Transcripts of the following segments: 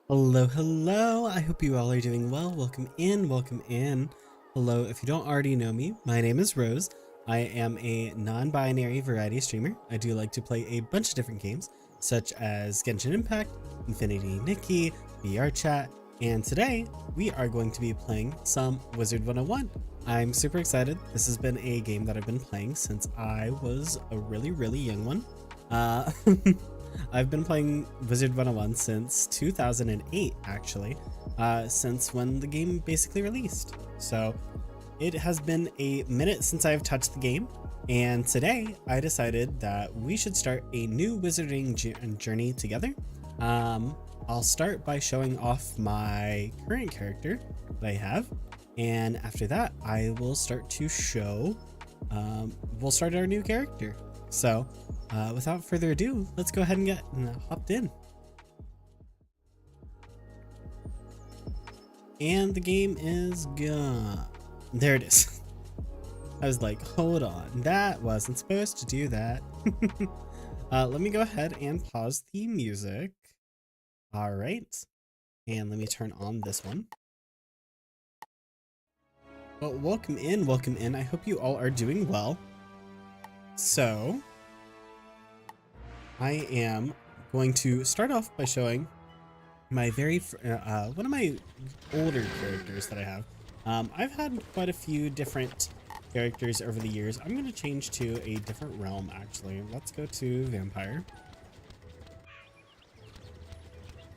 Hello, hello. I hope you all are doing well. Welcome in, welcome in. Hello, if you don't already know me, my name is Rose. I am a non-binary variety streamer. I do like to play a bunch of different games, such as Genshin Impact, Infinity Nikki, VR Chat, and today we are going to be playing some Wizard101. I'm super excited. This has been a game that I've been playing since I was a really young one. Uh, I've been playing Wizard101 since 2008, actually, since when the game basically released. So it has been a minute since I've touched the game, and today I decided that we should start a new wizarding journey together. I'll start by showing off my current character that I have, and after that I will start to show, we'll start our new character. So without further ado, let's go ahead and get hopped in. And the game is gone. There it is. I was like, hold on, that wasn't supposed to do that. Let me go ahead and pause the music. All right. And let me turn on this one. Well, welcome in, welcome in. I hope you all are doing well. So I am going to start off by showing my one of my older characters that I have. I've had quite a few different characters over the years. I'm going to change to a different realm, actually. Let's go to Vampire.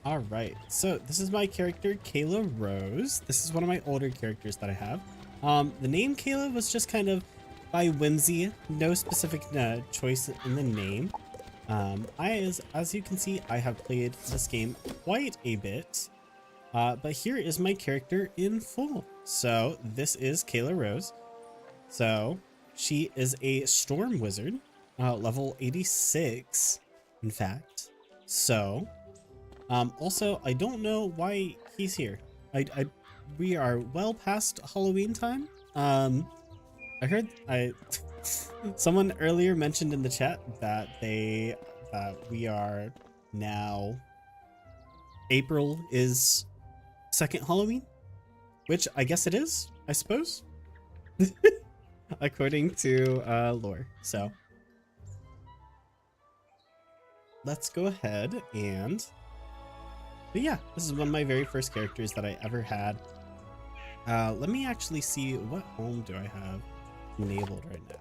All right, so this is my character, Kayla Rose. This is one of my older characters that I have. The name Kayla was just kind of by whimsy, no specific choice in the name. As you can see, I have played this game quite a bit, but here is my character in full. So this is Kayla Rose. So she is a storm wizard, level 86, in fact. So, also, I don't know why he's here. We are well past Halloween time. I heard someone earlier mentioned in the chat that we are now, April is second Halloween, which I guess it is, I suppose, according to lore. So let's go ahead and, but yeah, this is one of my very first characters that I ever had. Let me actually see, what home do I have enabled right now?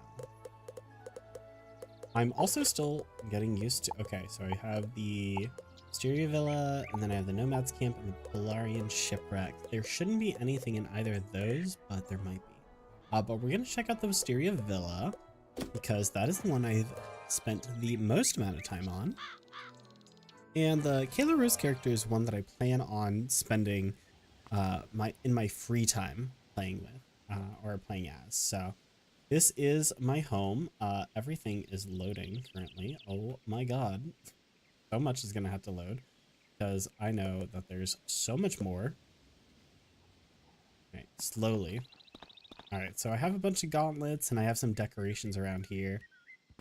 I'm also still getting used to, okay, so I have the Wisteria Villa, and then I have the Nomads Camp and the Polarian Shipwreck. There shouldn't be anything in either of those, but there might be. But we're gonna check out the Wisteria Villa, because that is the one I've spent the most amount of time on. And the Kayla Rose character is one that I plan on spending in my free time playing with, or playing as. So this is my home. Everything is loading currently. Oh my god. So much is gonna have to load because I know that there's so much more. All right, slowly. All right, so I have a bunch of gauntlets and I have some decorations around here.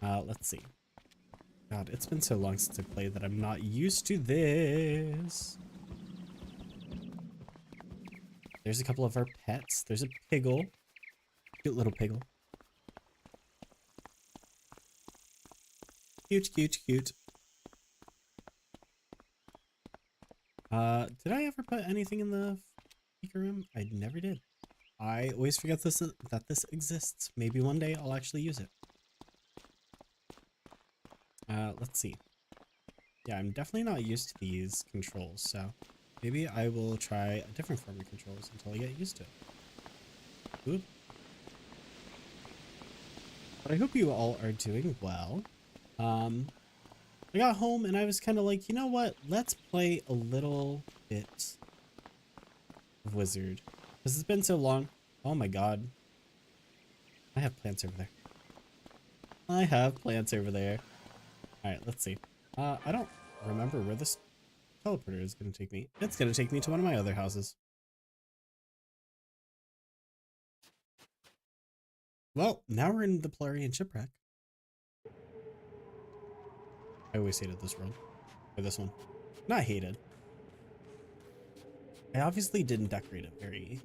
Let's see. God, it's been so long since I played that I'm not used to this. There's a couple of our pets. There's a piggle. Cute little piggle. Cute, cute, cute. Did I ever put anything in the speaker room? I never did. I always forget that this exists. Maybe one day I'll actually use it. Let's see. Yeah, I'm definitely not used to these controls, so maybe I will try a different form of controls until I get used to it. Oop. But I hope you all are doing well. I got home and I was kind of like, you know what? Let's play a little bit of Wizard. Because it's been so long. Oh my god. I have plants over there. I have plants over there. Alright, let's see. I don't remember where this teleporter is going to take me. It's going to take me to one of my other houses. Well, now we're in the Polarian Shipwreck. I always hated this world. Or this one. Not hated. I obviously didn't decorate it very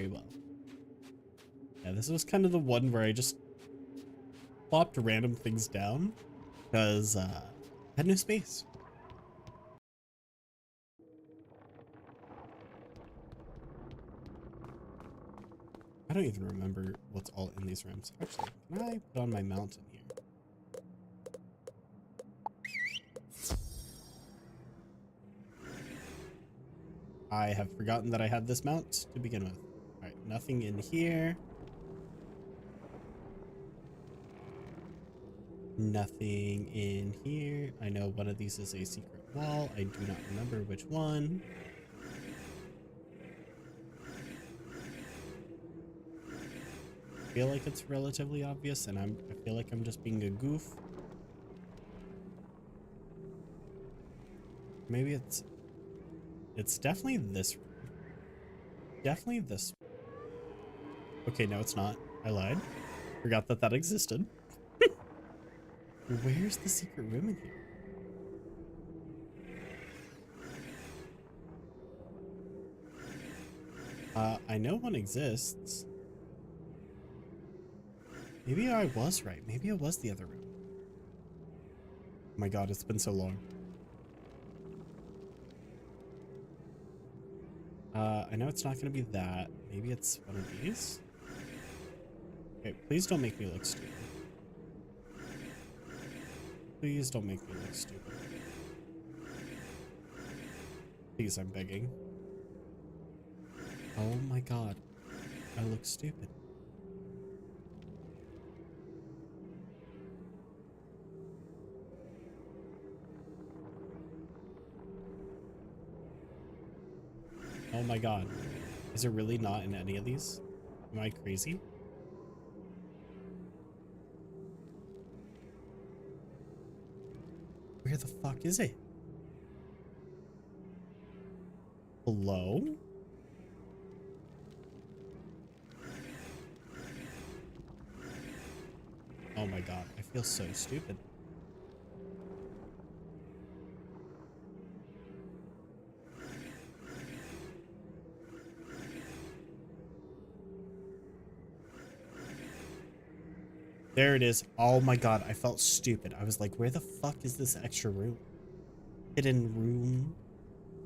well. Yeah, this was kind of the one where I just plopped random things down because I had no space. I don't even remember what's all in these rooms. Actually, can I put on my mountain here? I have forgotten that I had this mount to begin with. All right, nothing in here. Nothing in here. I know one of these is a secret wall. I do not remember which one. I feel like it's relatively obvious, and I feel like I'm just being a goof. Maybe it's definitely this room. Definitely this. Okay, no, it's not. I lied. Forgot that that existed. Where's the secret room in here? I know one exists. Maybe I was right. Maybe it was the other room. Oh my god, it's been so long. I know it's not going to be that. Maybe it's one of these. Okay, please don't make me look stupid. Please don't make me look stupid. Please, I'm begging. Oh my god. I look stupid. Oh my god. Is it really not in any of these? Am I crazy? Where the fuck is it? Hello? Oh my god, I feel so stupid. There it is. Oh my god, I felt stupid. I was like, where the fuck is this extra room? Hidden room.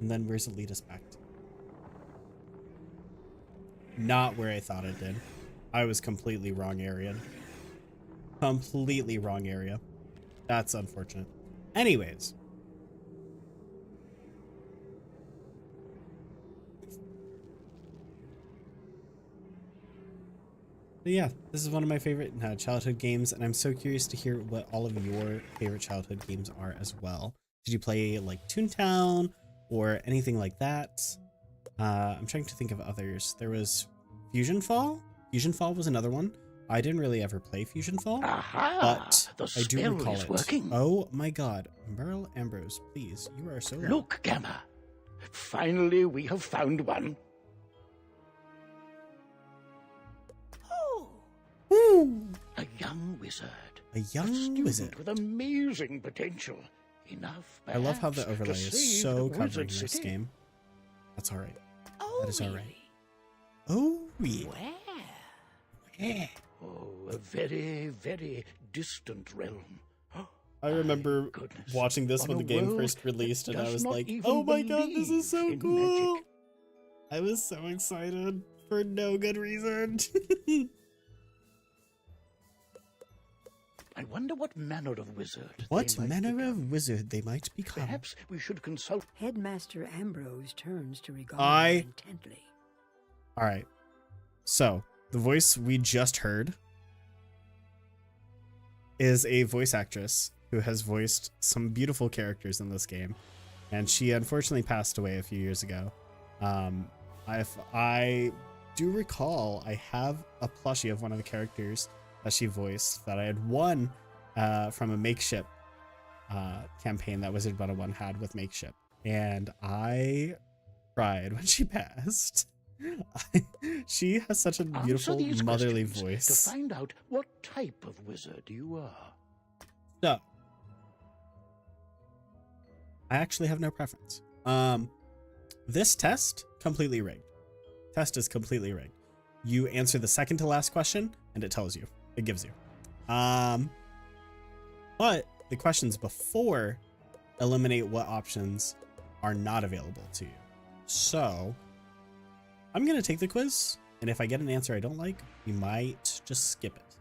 And then where's it lead us back to? Not where I thought it did. I was completely wrong area. Completely wrong area. That's unfortunate. Anyways. But yeah, this is one of my favorite childhood games, and I'm so curious to hear what all of your favorite childhood games are as well. Did you play like Toontown or anything like that? I'm trying to think of others. There was Fusion Fall. Fusion Fall was another one. I didn't really ever play Fusion Fall, but I do recall it. Working. Oh my god. Merle Ambrose, please, you are so Look, Gamma. Finally, we have found one. Ooh. A young wizard. A young wizard with amazing potential. Enough. I love how the overlay is so covering this game. That's all right. Oh, that is all right. Oh, yeah. Where? Oh, a very, very distant realm. I remember watching this when the game first released, and I was like, oh my god, this is so cool. Magic. I was so excited for no good reason. I wonder what manner of wizard they might become. Perhaps we should consult. Headmaster Ambrose turns to regard him intently. All right. So, the voice we just heard is a voice actress who has voiced some beautiful characters in this game, and she unfortunately passed away a few years ago. If I do recall, I have a plushie of one of the characters that she voiced that I had won from a Makeship campaign that Wizard101 had with Makeship, and I cried when she passed. She has such a beautiful motherly voice. To find out what type of wizard you are. So, I actually have no preference. This test, completely rigged. Test is completely rigged. You answer the second to last question and it tells you, it gives you. But the questions before eliminate what options are not available to you. So I'm going to take the quiz, and if I get an answer I don't like, you might just skip it.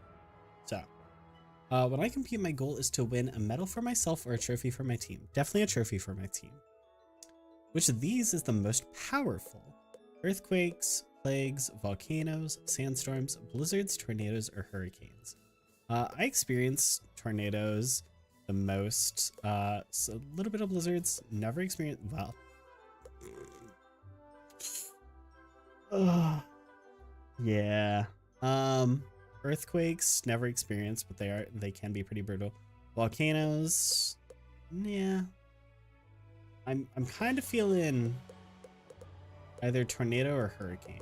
So when I compete, my goal is to win a medal for myself or a trophy for my team. Definitely a trophy for my team. Which of these is the most powerful? Earthquakes, plagues, volcanoes, sandstorms, blizzards, tornadoes, or hurricanes? I experience tornadoes the most, so a little bit of blizzards, never experienced, well. Yeah. Earthquakes, never experienced, but they can be pretty brutal. Volcanoes, yeah. I'm kind of feeling either tornado or hurricane.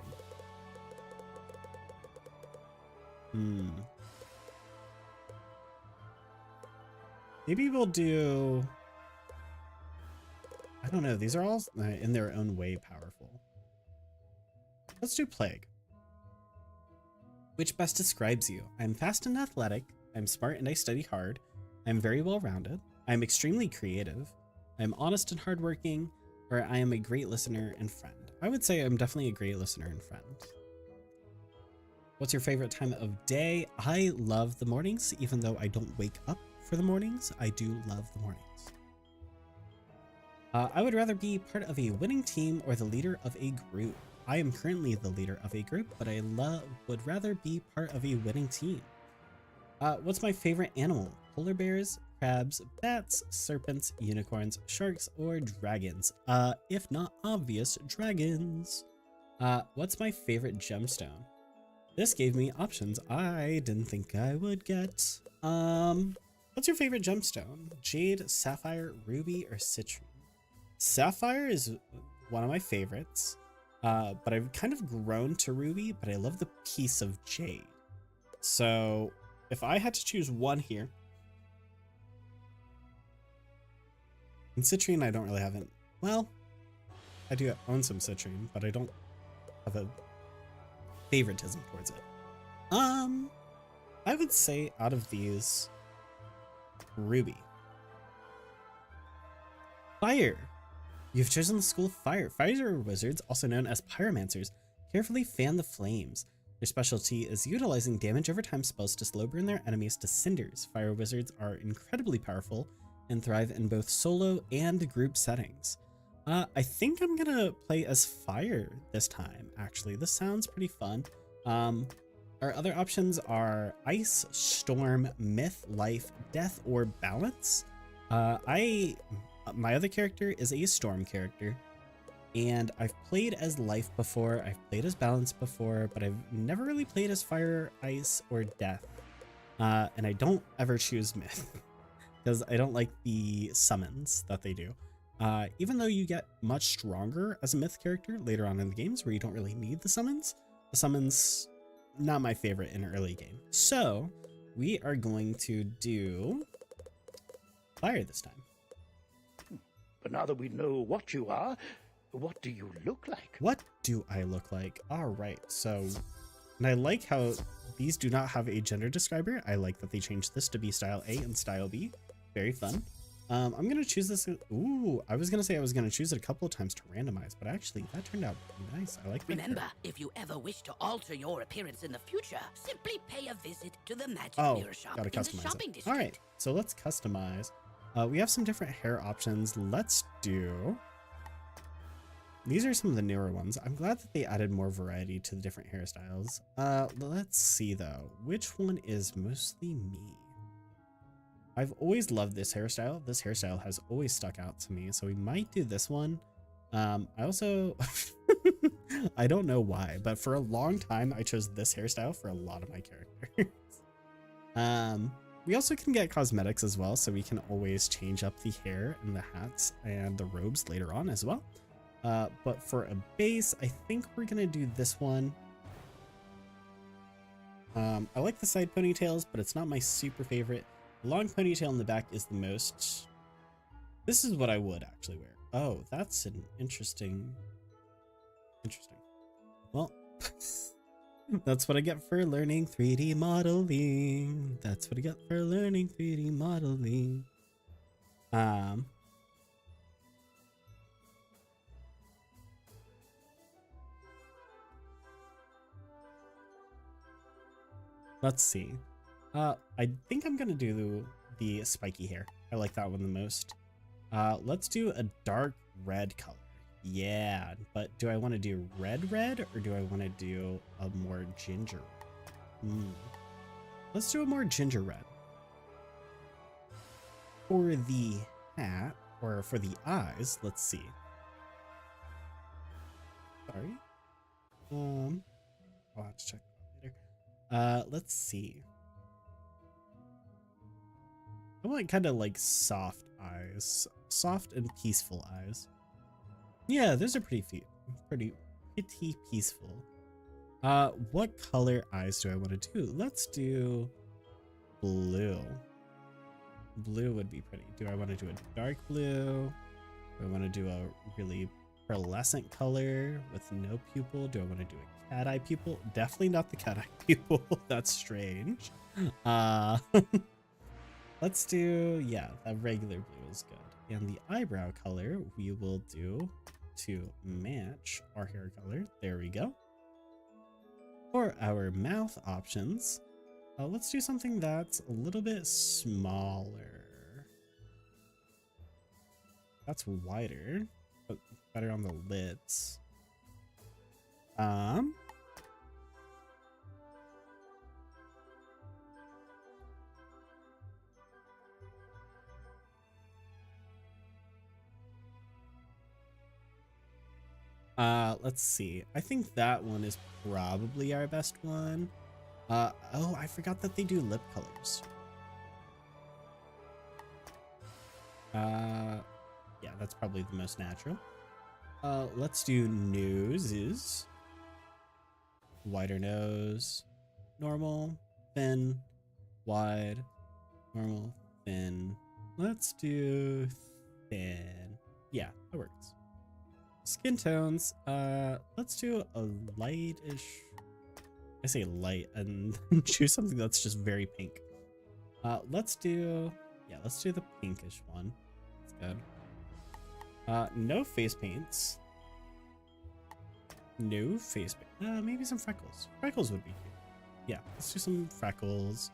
Maybe we'll do, I don't know, these are all in their own way powerful. Let's do plague. Which best describes you? I'm fast and athletic, I'm smart and I study hard, I'm very well rounded, I'm extremely creative, I'm honest and hardworking, or I am a great listener and friend. I would say I'm definitely a great listener and friend. What's your favorite time of day? I love the mornings, even though I don't wake up for the mornings. I do love the mornings. I would rather be part of a winning team or the leader of a group. I am currently the leader of a group, but I would rather be part of a winning team. What's my favorite animal? Polar bears, crabs, bats, serpents, unicorns, sharks, or dragons? If not obvious, dragons. What's my favorite gemstone? This gave me options I didn't think I would get. What's your favorite gemstone? Jade, sapphire, ruby, or citrine? Sapphire is one of my favorites, but I've kind of grown to ruby, but I love the piece of jade. So if I had to choose one here, and citrine I don't really have it. Well, I do own some citrine, but I don't have a favoritism towards it. I would say out of these, ruby. Fire. You've chosen the school of fire. Fire wizards, also known as pyromancers, carefully fan the flames. Their specialty is utilizing damage over time spells to slow burn their enemies to cinders. Fire wizards are incredibly powerful and thrive in both solo and group settings. I think I'm gonna play as fire this time, actually. This sounds pretty fun. Our other options are ice, storm, myth, life, death, or balance. My other character is a storm character, and I've played as life before, I've played as balance before, but I've never really played as fire, ice, or death. And I don't ever choose myth because I don't like the summons that they do. Even though you get much stronger as a myth character later on in the games where you don't really need the summons not my favorite in early game. So we are going to do fire this time. But now that we know what you are, what do you look like? What do I look like? All right, so, and I like how these do not have a gender describer. I like that they changed this to be style A and style B. Very fun. I'm gonna choose this. Ooh, I was gonna say I was gonna choose it a couple of times to randomize, but actually that turned out pretty nice. I like. Remember, if you ever wish to alter your appearance in the future, simply pay a visit to the Magic Mirror Shop gotta in the customize shopping it. district. All right, so let's customize. We have some different hair options. Let's do. These are some of the newer ones. I'm glad that they added more variety to the different hairstyles. Let's see though, which one is mostly me? I've always loved this hairstyle. This hairstyle has always stuck out to me, so we might do this one. I also, I don't know why, but for a long time I chose this hairstyle for a lot of my characters. We also can get cosmetics as well, so we can always change up the hair and the hats and the robes later on as well. But for a base, I think we're gonna do this one. I like the side ponytails, but it's not my super favorite. The long ponytail in the back is the most. This is what I would actually wear. Oh, that's an interesting Interesting. Well, that's what I get for learning 3D modeling. That's what I get for learning 3D modeling. Let's see. I think I'm gonna do the spiky hair. I like that one the most. Let's do a dark red color. Yeah, but do I want to do red or do I want to do a more ginger? Let's do a more ginger red. For the hat, or for the eyes, let's see. Sorry. I'll have to check that later. Let's see. I want kind of like soft eyes. Soft and peaceful eyes. Yeah, those are pretty peaceful. What color eyes do I want to do? Let's do blue. Blue would be pretty. Do I want to do a dark blue? Do I want to do a really pearlescent color with no pupil? Do I want to do a cat eye pupil? Definitely not the cat eye pupil. That's strange. Let's do, yeah, that regular blue is good. And the eyebrow color we will do to match our hair color. There we go. For our mouth options, let's do something that's a little bit smaller. That's wider, but better on the lids. Let's see. I think that one is probably our best one. Oh, I forgot that they do lip colors. Yeah, that's probably the most natural. Let's do noses. Wider nose, normal, thin, wide, normal, thin. Let's do thin. Yeah, that works. Skin tones, let's do a lightish. I say light and choose something that's just very pink. Let's do the pinkish one. That's good. No face paints. No face paint. Maybe some freckles. Freckles would be cute. Yeah, let's do some freckles.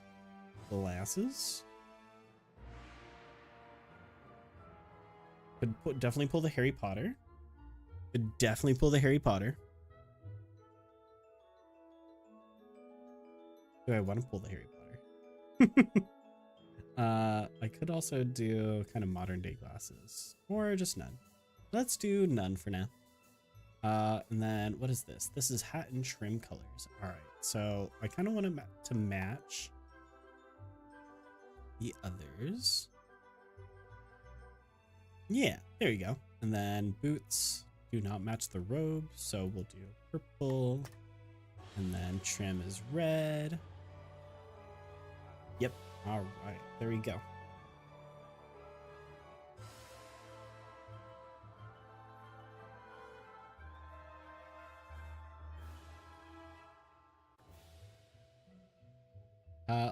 Glasses. Could definitely pull the Harry Potter. Could definitely pull the Harry Potter. Do I want to pull the Harry Potter? I could also do kind of modern day glasses or just none. Let's do none for now. And then what is this? This is hat and trim colors. All right. So I kind of want to match the others. Yeah, there you go. And then boots do not match the robe, so we'll do purple. And then trim is red. Yep. All right. There we go.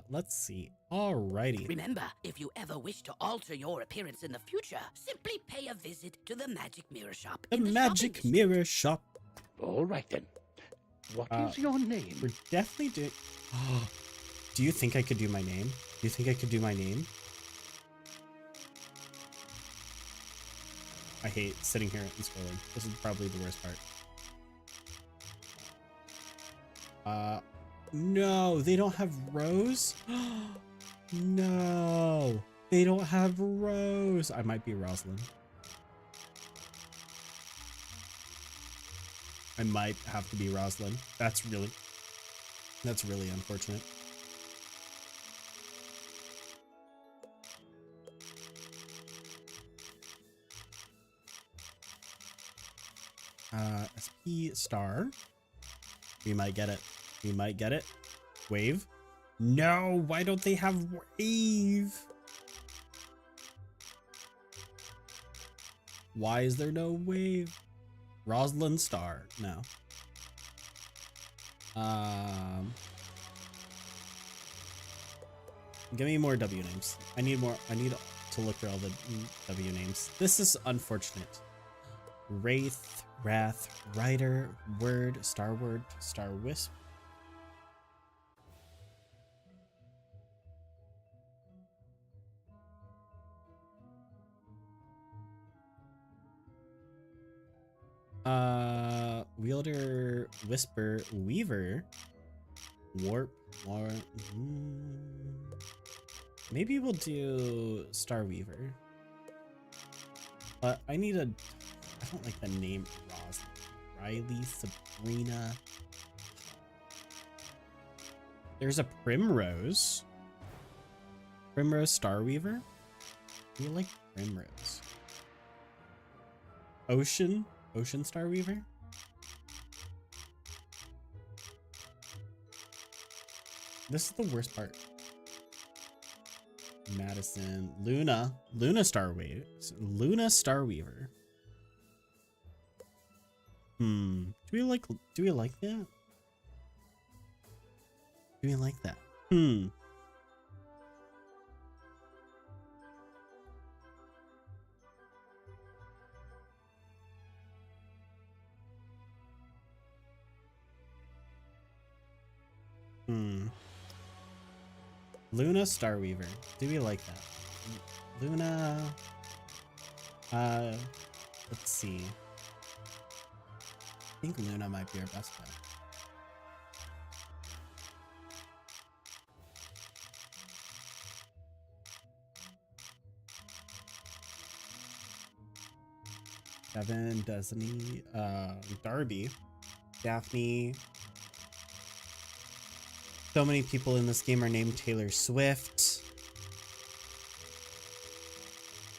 Let's see. Alrighty. Remember, if you ever wish to alter your appearance in the future, simply pay a visit to the Magic Mirror Shop. The Magic Mirror Shop. All right then. What is your name? We're definitely doing. Oh, do you think I could do my name? Do you think I could do my name? I hate sitting here and scrolling. This is probably the worst part. No, they don't have Rose. No, they don't have Rose. I might be Rosalind. I might have to be Rosalind. That's really unfortunate. SP star. We might get it. We might get it. Wave. No, why don't they have wave? Why is there no wave? Rosalind Starr. No. Give me more W names. I need to look through all the W names. This is unfortunate. Wraith, Wrath, Rider, Word, Star Wisp. Wielder, Whisper, Weaver, Warp, maybe we'll do Star Weaver. But I need a, I don't like the name Rosalind, Riley, Sabrina. There's a Primrose. Primrose Star Weaver. You like Primrose. Ocean Star Weaver. This is the worst part. Madison, Luna Star Weaver. Do we like that? Do we like that? Luna Starweaver. Do we like that? Luna. Let's see. I think Luna might be our best bet. Devin, Destiny, Darby, Daphne. So many people in this game are named Taylor Swift.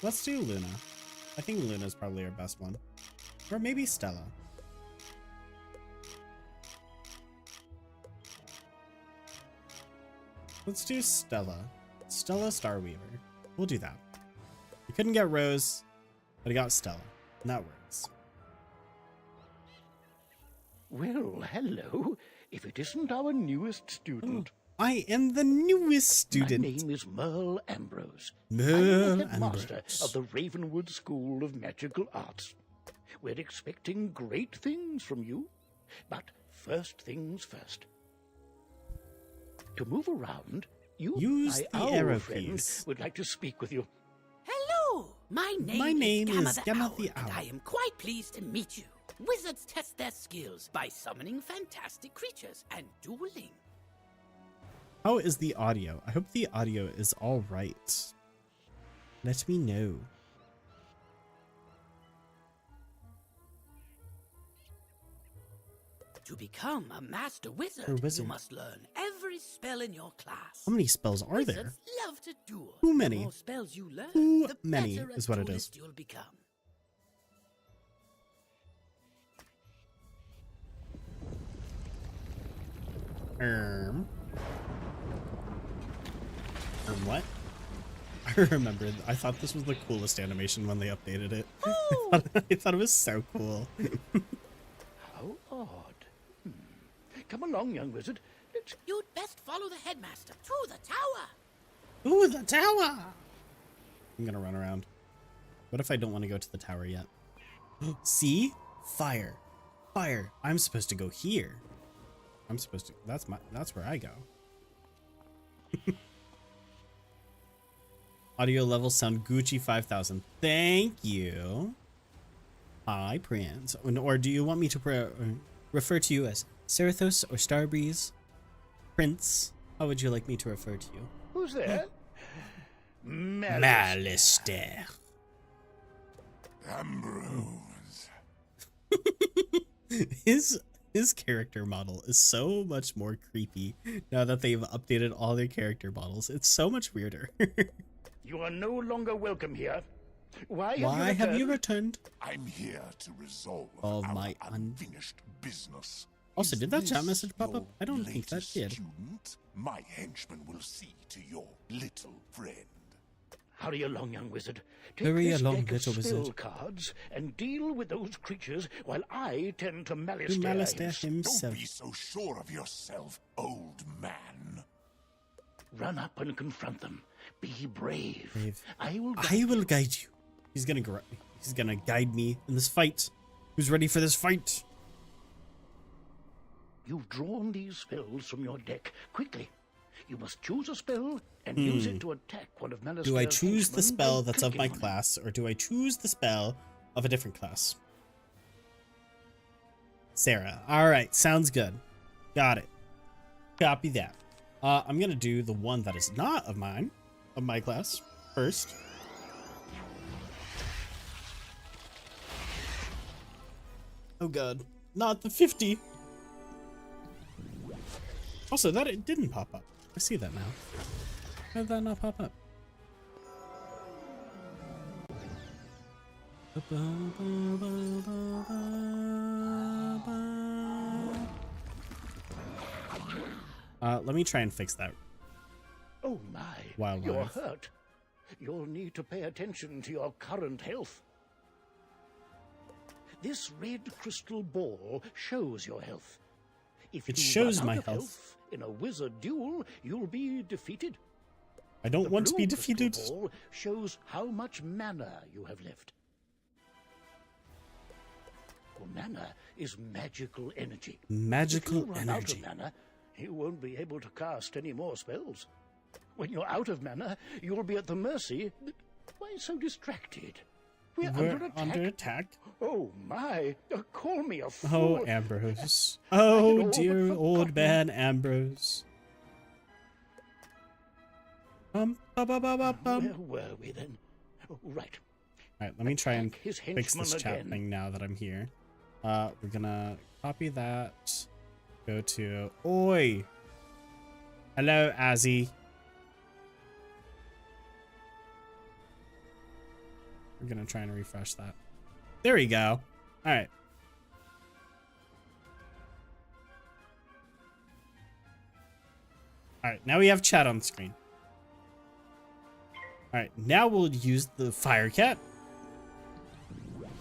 Let's do Luna. I think Luna's probably our best one. Or maybe Stella. Let's do Stella. Stella Starweaver. We'll do that. We couldn't get Rose, but I got Stella. And that works. Well, hello. If it isn't our newest student. I am the newest student. My name is Merle Ambrose. Merle I'm the headmaster Ambrose of the Ravenwood School of Magical Arts. We're expecting great things from you. But first things first. To move around, Use my the owl arrow friend, keys. would like to speak with you. Hello! My name is Gamma the Owl, and I am quite pleased to meet you. Wizards test their skills by summoning fantastic creatures and dueling. How is the audio? I hope the audio is all right. Let me know. To become a master wizard, you must learn every spell in your class. How many spells are there? Wizards love to duel. Too many. The more spells you learn, Too the many better is what it is. you'll become. What? I remembered. I thought this was the coolest animation when they updated it. I thought it was so cool. How odd. Come along, young wizard. You'd best follow the headmaster to the tower. Ooh, the tower! I'm gonna run around. What if I don't want to go to the tower yet? See? Fire. Fire. I'm supposed to go here. I'm supposed to... That's where I go. Audio levels sound Gucci 5000. Thank you. Hi, Prince. Or do you want me to refer to you as Serathos or Starbreeze? Prince, how would you like me to refer to you? Who's there? Malister. Ambrose. His character model is so much more creepy now that they've updated all their character models. It's so much weirder. You are no longer welcome here. Why have you returned? I'm here to resolve All our my unfinished business. Also, Is did that chat this message pop your up? I don't think that latest did. Student? My henchman will see to your little friend. Hurry along, young wizard. Take Hurry this along, deck of little spell wizard. cards and deal with those creatures while I tend to To Malistaire Malistaire himself. Don't himself. be so sure of yourself, old man. Run up and confront them. Be brave. Brave. I will guide you. He's gonna guide me in this fight. Who's ready for this fight? You've drawn these spells from your deck. Quickly. You must choose a spell and use it to attack one of Malistaire's Do I choose the henchmen spell by that's of my clicking on it. class, or do I choose the spell of a different class? Sarah. Alright, sounds good. Got it. Copy that. I'm gonna do the one that is not of my class, first. Oh god. Not the 50! Also, that it didn't pop up. I see that now. How did that not pop up? Let me try and fix that. Oh my, Wildlife. you're hurt. You'll need to pay attention to your current health. This red crystal ball shows your health. If It you shows run out my of health. in a wizard duel, you'll be defeated. I don't The want to be blue crystal defeated. ball shows how much mana you have left. Well, mana is magical energy. If you Magical run out energy. of mana, you won't be able to cast any more spells. When you're out of mana, you'll be at the mercy. Why so distracted? We're under attack. Oh my! Call me a fool. Oh, Ambrose. I had Oh, all dear but old forgotten. man Ambrose. Ba ba ba ba bum. Where were we then? Oh, right. Alright, let me try and Attack his fix this henchmen chat again. thing now that I'm here. We're gonna copy that. Go to Oi. Hello, Azzy. We're gonna try and refresh that. There we go. Alright. Alright, now we have chat on the screen. Alright, now we'll use the Fire Cat.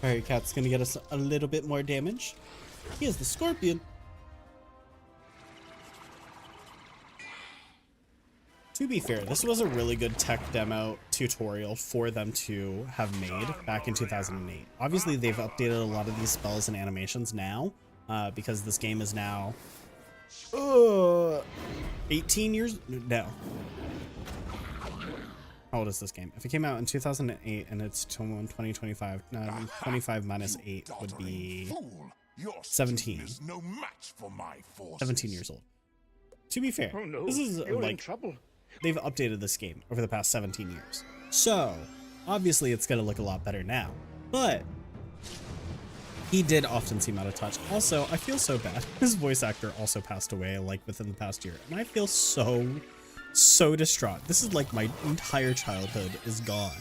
Fire Cat's gonna get us a little bit more damage. Here's the Scorpion. To be fair, this was a really good tech demo tutorial for them to have made back in 2008. Obviously, they've updated a lot of these spells and animations now, because this game is now 18 years? No. How old is this game? If it came out in 2008 and it's 2025, 25 minus 8 would be Fool. Your 17. is no match for my forces. 17 years old. To be fair, Oh no! this is You're in like trouble. they've updated this game over the past 17 years. So, obviously it's going to look a lot better now. But he did often seem out of touch. Also, I feel so bad. His voice actor also passed away like within the past year. And I feel so distraught. This is like my entire childhood is gone.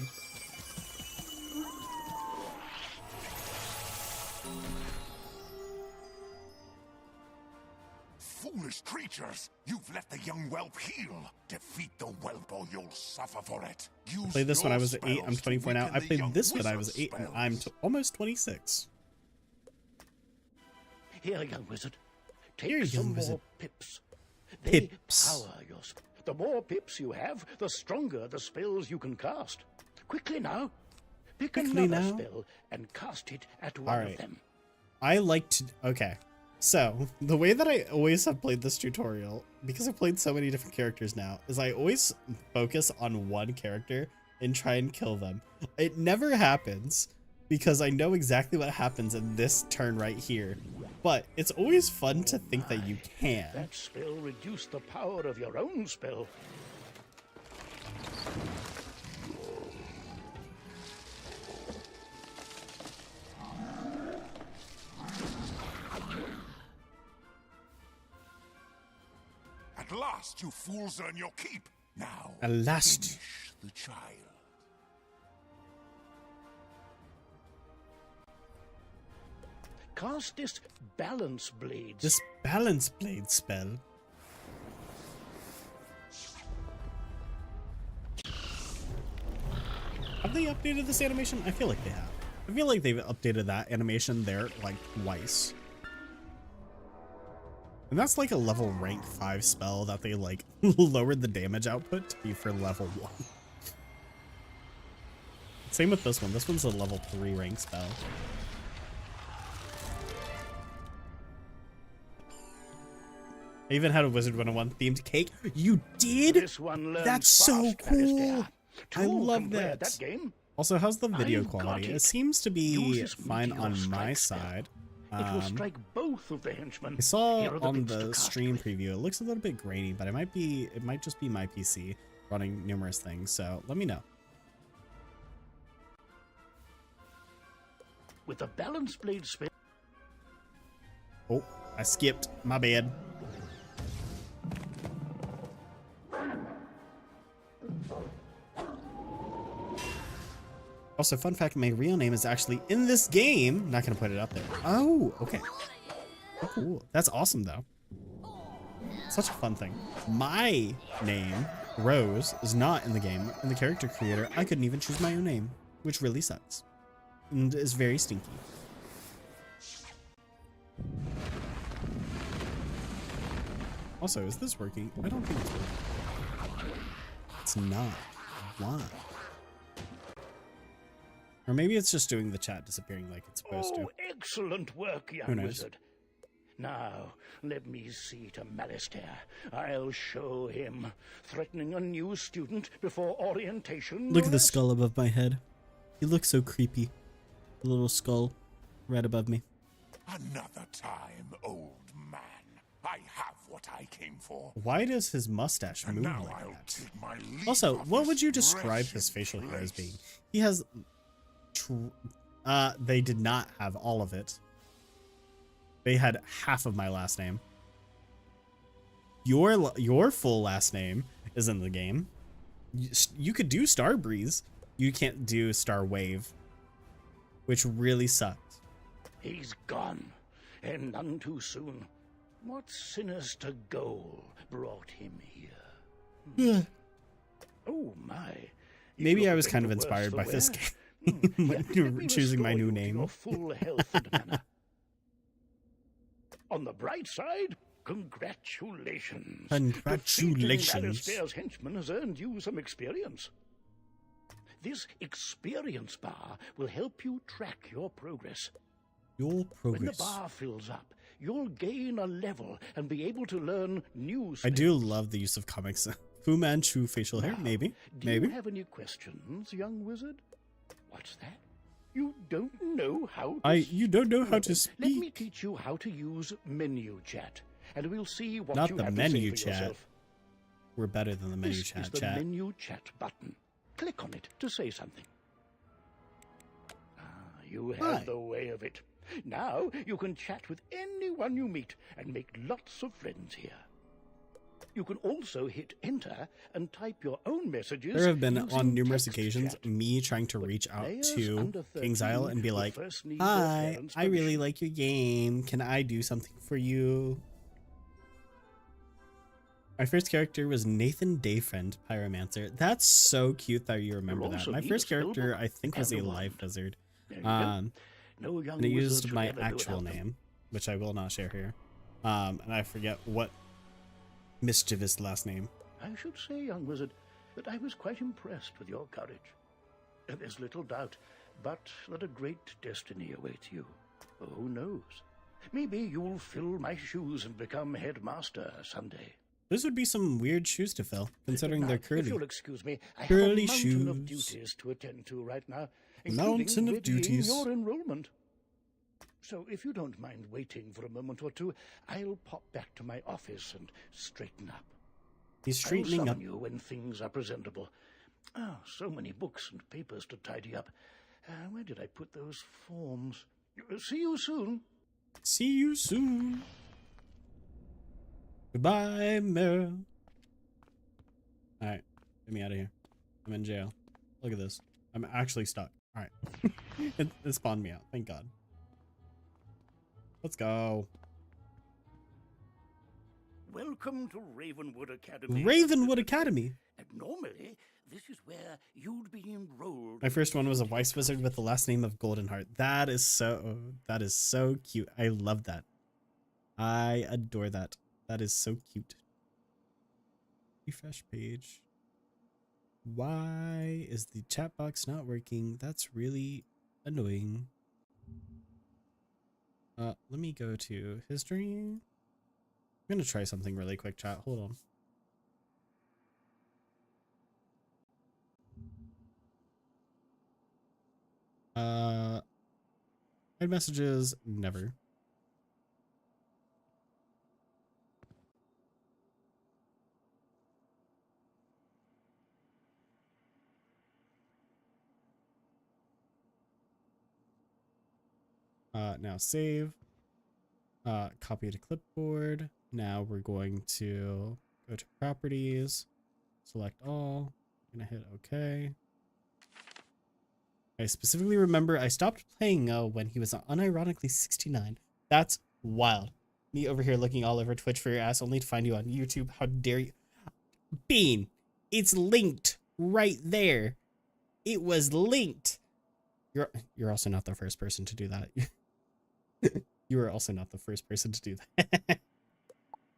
Foolish creatures! You've let the young whelp heal. Defeat the whelp or you'll suffer for it. Use Played this when I your was 8. I'm spells to 24 now. weaken I the played young this when I wizard's was 8 and spells. I'm almost 26. Here, young wizard. Take Here, some young more wizard. pips. They Pips. power your The more pips you have, the stronger the spells you can cast. Quickly now. Pick Quickly another now. spell and cast it at one Alright. of them. I like to... Okay. So, the way that I always have played this tutorial, because I've played so many different characters now, is I always focus on one character and try and kill them. It never happens, because I know exactly what happens in this turn right here. But it's always fun to think that you can. That spell reduced the power of your own spell. At last, you fools earn your keep. Now, At last. finish the child. Cast this balance blades. This balance blade spell. they updated this animation? I feel like they have. I feel like they've updated that animation there like twice. And that's like a level rank 5 spell that they like lowered the damage output to be for level 1. Same with this one. This one's a level 3 rank spell. I even had a Wizard101 themed cake. You did? This one learns That's so fast, cool. Alistair. I Two love can play that. at that game. Also, how's the video I've got quality? it. It seems to be Use this fine meteor on my strike spell. side. It will strike both of the henchmen. I saw Here are on bits to the cast stream with. preview, it looks a little bit grainy, but it might just be my PC running numerous things, so let me know. With the balance blade spell. Oh, I skipped. My bad. Also, fun fact, my real name is actually in this game. Not gonna put it up there. Oh, okay. Oh, cool. That's awesome, though. Such a fun thing. My name, Rose, is not in the game. In the character creator, I couldn't even choose my own name, which really sucks. And is very stinky. Also, is this working? I don't think it's working. It's not. Why? Or maybe it's just doing the chat disappearing like it's supposed to. Oh, excellent work, Who young knows? wizard. Now, let me see to Alistair. I'll show him. Threatening a new student before orientation. Look no at the less. skull above my head. He looks so creepy. The little skull right above me. Another time, old man. I have what I came for. Why does his mustache And move now like I'll that? take my leave Also, of what this would you describe his wretched facial hair as being? place. He has... they did not have all of it. They had half of my last name. Your full last name is in the game. You could do Starbreeze. You can't do Star Wave, which really sucked. He's gone, and none too soon. What sinister goal brought him here? Oh my! You Maybe look I a was bit kind of the worse inspired for by this wear. game. Here, let me Choosing my restore new you to name. your full health and manner. On the bright side, congratulations. Congratulations. Defeating Alistair's henchman has earned you some experience. This experience bar will help you track your progress. Your When the progress. bar fills up, you'll gain a level and be able to learn new I spells. do love the use of comics. Fu Manchu facial hair, Now, maybe. Do Maybe. you have any questions, young wizard? What's that? You don't know how to You don't know how to Let me speak. teach you how to use menu chat, and we'll see what Not you the have menu to say for chat. yourself. We're better than the menu This chat is the chat. menu chat button. Click on it to say something. You have Hi. the way of it. Now you can chat with anyone you meet and make lots of friends here. You can also hit enter and type your own messages. There have been using on numerous text occasions chat. me trying to But reach out players to under King's Isle 13 and be will like, first need their "Hi, parents' I really permission." like your game. Can I do something for you?" My first character was Nathan Dayfriend, Pyromancer. That's so cute that you remember You'll that. also My need a first spell character, book I think, was a and a life wand. wizard. There you go. No young And it wizard used should my ever do actual without them. name, which I will not share here. And I forget what mischievous last name. I should say, young wizard, that I was quite impressed with your courage. And there's little doubt, but that a great destiny awaits you. Who knows? Maybe you'll fill my shoes and become headmaster someday. Those would be some weird shoes to fill, considering Now, they're if curly. you'll excuse me, I have Curly a mountain of shoes. duties to attend to right now, Mountain including of readying duties. your enrollment. So if you don't mind waiting for a moment or two, I'll pop back to my office and straighten up. He's I'll straightening up. summon you when things are presentable. Oh, so many books and papers to tidy up. Where did I put those forms? See you soon. See you soon. Goodbye, Mirror. Alright, get me out of here. I'm in jail. Look at this. I'm actually stuck. Alright. it spawned me out. Thank God. Let's go. Welcome to Ravenwood Academy. Ravenwood Academy. And normally, this is where you'd be enrolled. My first one was a Weiss Wizard with the last name of Goldenheart. That is so cute. I love that. I adore that. That is so cute. Refresh page. Why is the chat box not working? That's really annoying. Let me go to history. I'm gonna try something really quick, chat. Hold on. Read messages, never. Now save. Copy to clipboard. Now we're going to go to properties, select all. I'm gonna hit OK. I specifically remember I stopped playing when he was unironically 69. That's wild. Me over here looking all over Twitch for your ass only to find you on YouTube. How dare you? Bean, it's linked right there. It was linked. You're also not the first person to do that. You are also not the first person to do that.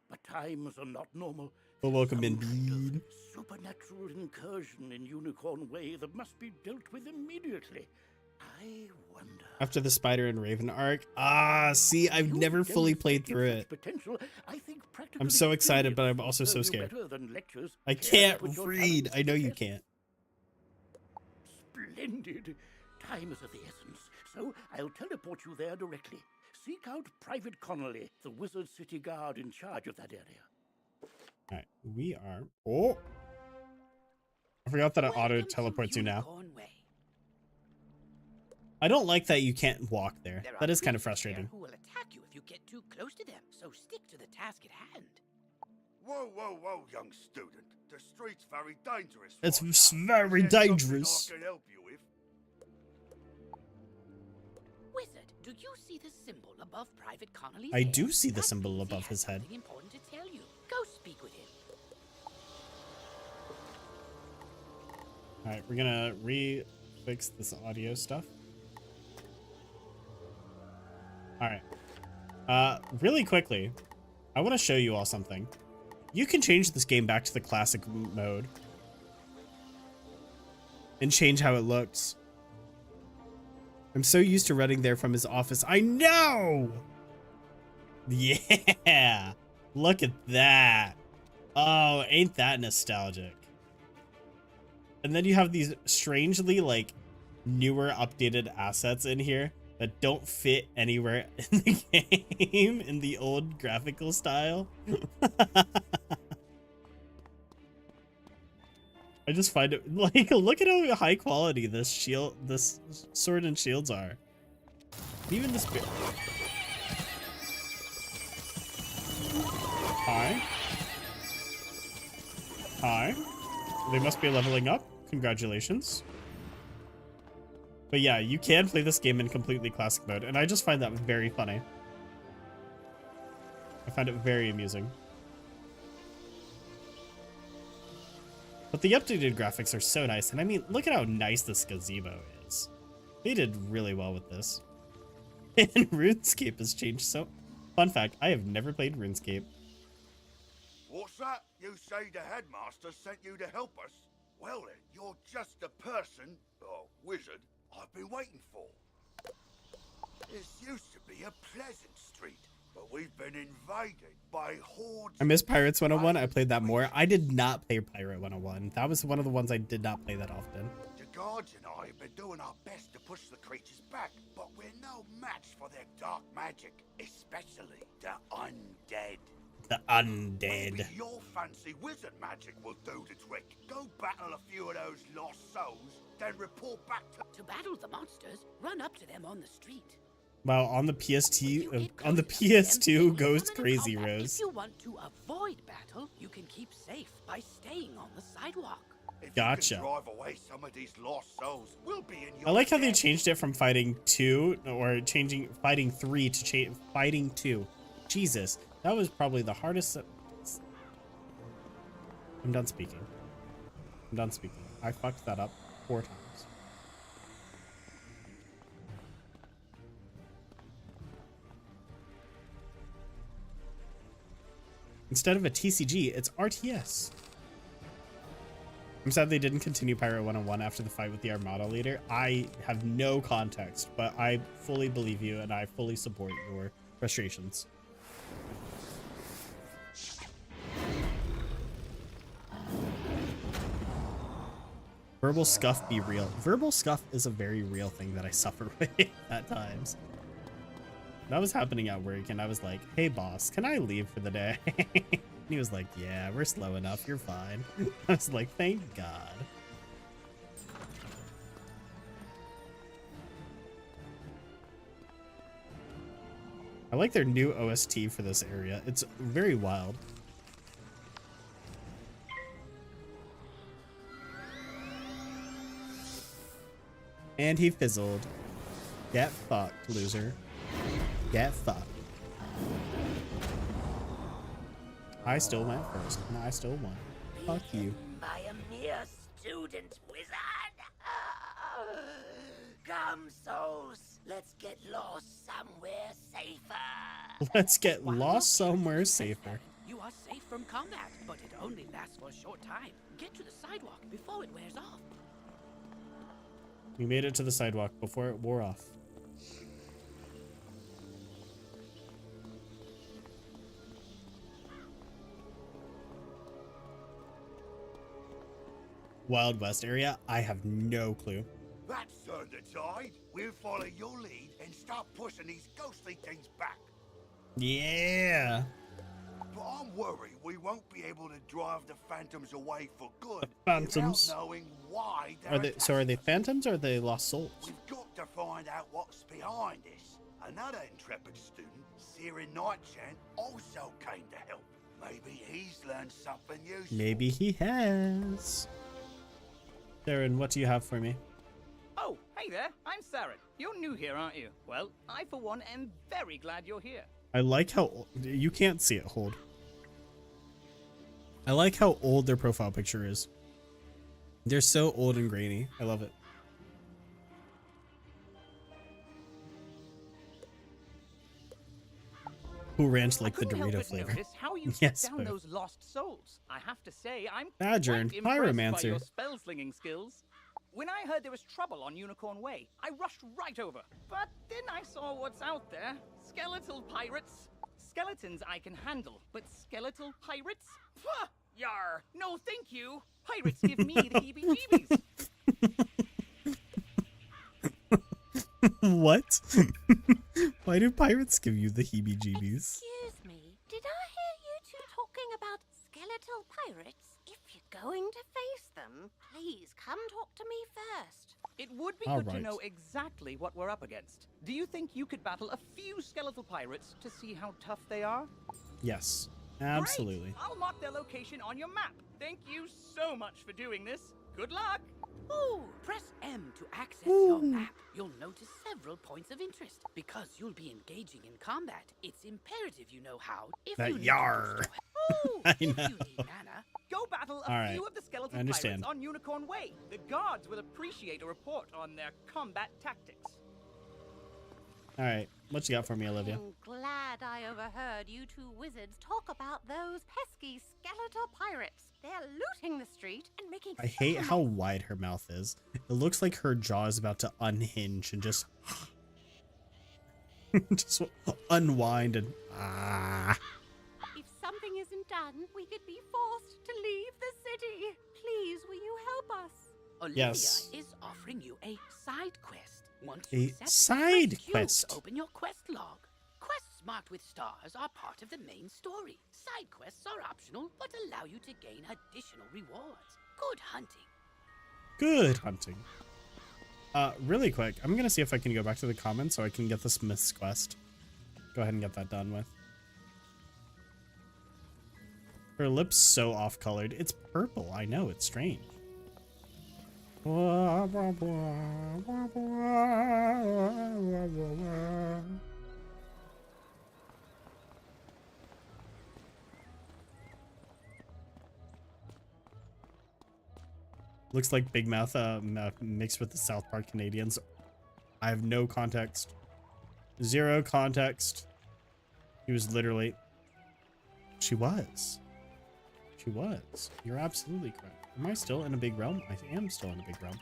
But times are not normal. Well, welcome in, Some kind Bean. of supernatural incursion in Unicorn Way that must be dealt with immediately. I wonder. After the Spider and Raven arc. Ah, see, I've never fully played through it. Potential, I think I'm so excited, but I'm also so scared. I can't read. I know you can't. Splendid. Time is of the essence, so I'll teleport you there directly. Seek out Private Connolly, the Wizard City Guard in charge of that area. Alright, we are... Oh! I forgot that it auto-teleports you now. I don't like that you can't walk there. That is kind of frustrating. Who will attack you if you get too close to them, so stick to the task at hand. Whoa, whoa, whoa, young student. The street's very dangerous. It's right very now. Is there dangerous. something I can help you with? Wizard, do you see the symbol above Private Connolly's I head? do see the That symbol means he above has his head. something important to tell you. Go speak with him. Alright, we're gonna re-fix this audio stuff. Alright. Really quickly, I want to show you all something. You can change this game back to the classic mode. And change how it looks. I'm so used to running there from his office. I know! Yeah! Look at that. Oh, ain't that nostalgic. And then you have these strangely, like, newer, updated assets in here that don't fit anywhere in the game in the old graphical style. I just find it, like, look at how high quality this sword and shields are. Even the spirit. Hi. Hi. They must be leveling up. Congratulations. But yeah, you can play this game in completely classic mode, and I just find that very funny. I find it very amusing. But the updated graphics are so nice, and I mean, look at how nice this gazebo is. They did really well with this. And RuneScape has changed so... Fun fact, I have never played RuneScape. What's that? You say the headmaster sent you to help us? Well then, you're just the person, or wizard, I've been waiting for. This used to be a pleasant street, but we've been invaded by hordes. I miss Pirates 101. I played that more. I did not play Pirate 101. That was one of the ones I did not play that often. The guards and I have been doing our best to push the creatures back, but we're no match for their dark magic, especially the undead. The undead. Maybe your fancy wizard magic will do the trick. Go battle a few of those lost souls, then report back To battle the monsters, run up to them on the street. Wow, on the PS2 goes crazy, Rose. If you want to avoid battle, you can keep safe by staying on the sidewalk. If Gotcha. you can drive away some of these lost souls, we'll be in your I like how they debt. changed it from fighting 2 or changing fighting 3 to fighting 2. Jesus, that was probably the hardest I'm done speaking. I'm done speaking. I fucked that up 4 times. Instead of a TCG, it's RTS. I'm sad they didn't continue Pirate 101 after the fight with the Armada leader. I have no context, but I fully believe you and I fully support your frustrations. Verbal scuff be real. Verbal scuff is a very real thing that I suffer with at times. That was happening at work and I was like, hey boss, can I leave for the day? And he was like, yeah, we're slow enough, you're fine. I was like, thank God. I like their new OST for this area. It's very wild. And he fizzled. Get fucked, loser. Get fucked. I still went first, and I still won. Fuck you. By a mere student wizard. Come, souls. Let's get lost somewhere safer. Let's get lost somewhere safer. You are safe from combat, but it only lasts for a short time. Get to the sidewalk before it wears off. We made it to the sidewalk before it wore off. Wild West area? I have no clue. That's turned the tide. We'll follow your lead and start pushing these ghostly things back. Yeah. But I'm worried we won't be able to drive the phantoms away for good. Phantoms? Without knowing why Are they phantoms or are they lost souls? We've got to find out what's behind this. Another intrepid student, Searing Nightchant, also came to help. Maybe he's learned something useful. Maybe he has. Darren, what do you have for me? Oh, hey there, I'm Saren. You're new here, aren't you? Well, I for one am very glad you're here. I like how you can't see it. Hold. I like how old their profile picture is. They're so old and grainy. I love it. Cool Ranch like the Dorito flavor. How you Yes, down those lost souls. I have to say, I'm Badger and quite impressed by Pyromancer. your spell slinging skills. When I heard there was trouble on Unicorn Way, I rushed right over. But then I saw what's out there. Skeletal pirates. Skeletons I can handle, but skeletal pirates? Pah! Yar! No, thank you. Pirates give me the heebie-jeebies. What? Why do pirates give you the heebie-jeebies? Excuse me, did I hear you two talking about skeletal pirates? If you're going to face them, please come talk to me first. It would be All good to right. know exactly what we're up against. Do you think you could battle a few skeletal pirates to see how tough they are? Yes, absolutely. Great. I'll mark their location on your map. Thank you so much for doing this. Good luck. Ooh, press M to access your map. You'll notice several points of interest. Because you'll be engaging in combat, it's imperative you know how. If That you need to yar. boost your- Ooh, I if know. you need mana, Go battle a All right. few of the skeletal I understand. pirates on Unicorn Way. The guards will appreciate a report on their combat tactics. All right, what you got for me, Olivia? I'm glad I overheard you two wizards talk about those pesky skeletal pirates. They're looting the street and making I hate how wide her mouth is. It looks like her jaw is about to unhinge and just just unwind and If something isn't done, we could be forced to leave the city. Please, will you help us? Olivia Yes. is offering you a side quest. Once A you accept, side press Q quest? to open your quest log. Quests marked with stars are part of the main story. Side quests are optional, but allow you to gain additional rewards. Good hunting. good hunting. Really quick, I'm gonna see if I can go back to the comments so I can get the Smith's quest. Go ahead and get that done with. Her lips so off-colored. It's purple. I know, it's strange. Looks like Big Mouth mixed with the South Park Canadians. I have no context. Zero context. He was literally... She was. She was. You're absolutely correct. Am I still in a big realm? I am still in a big realm.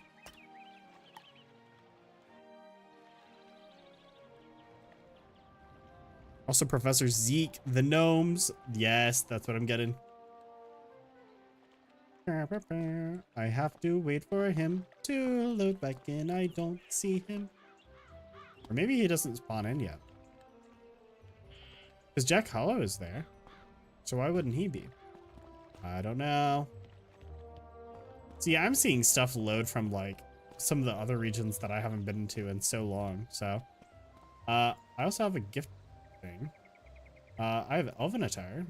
Also, Professor Zeke, the gnomes. Yes, that's what I'm getting. I have to wait for him to load back in. I don't see him. Or maybe he doesn't spawn in yet. Because Jack Hollow is there. So why wouldn't he be? I don't know. See, I'm seeing stuff load from like some of the other regions that I haven't been into in so long. So I also have a gift thing. I have Elven attire.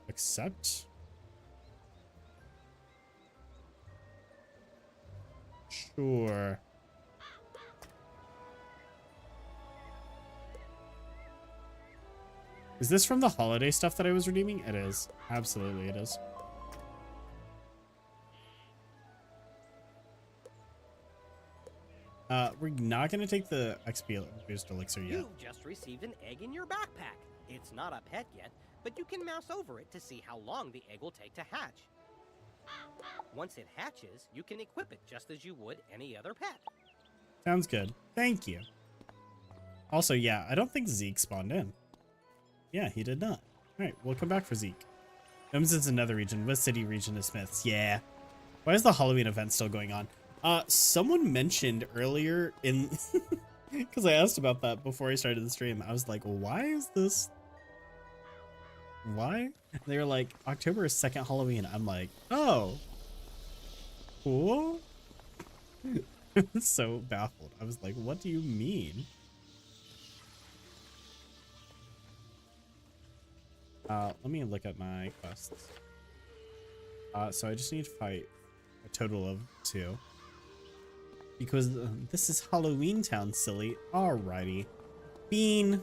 Accept. Sure. Is this from the holiday stuff that I was redeeming? It is. Absolutely it is. We're not going to take the XP boost elixir yet. You just received an egg in your backpack. It's not a pet yet, but you can mouse over it to see how long the egg will take to hatch. Once it hatches, you can equip it just as you would any other pet. Sounds good. Thank you. Also, yeah, I don't think Zeke spawned in. Yeah, he did not. All right, we'll come back for Zeke. Gnomes is another region. West City region is Smiths. Yeah. Why is the Halloween event still going on? Someone mentioned earlier in... Because I asked about that before I started the stream. I was like, why is this... Why? They were like, October is second Halloween. I'm like, oh. Cool? I was so baffled. I was like, what do you mean? Let me look at my quests. So I just need to fight a total of 2. Because this is Halloween Town, silly. Alrighty. Bean.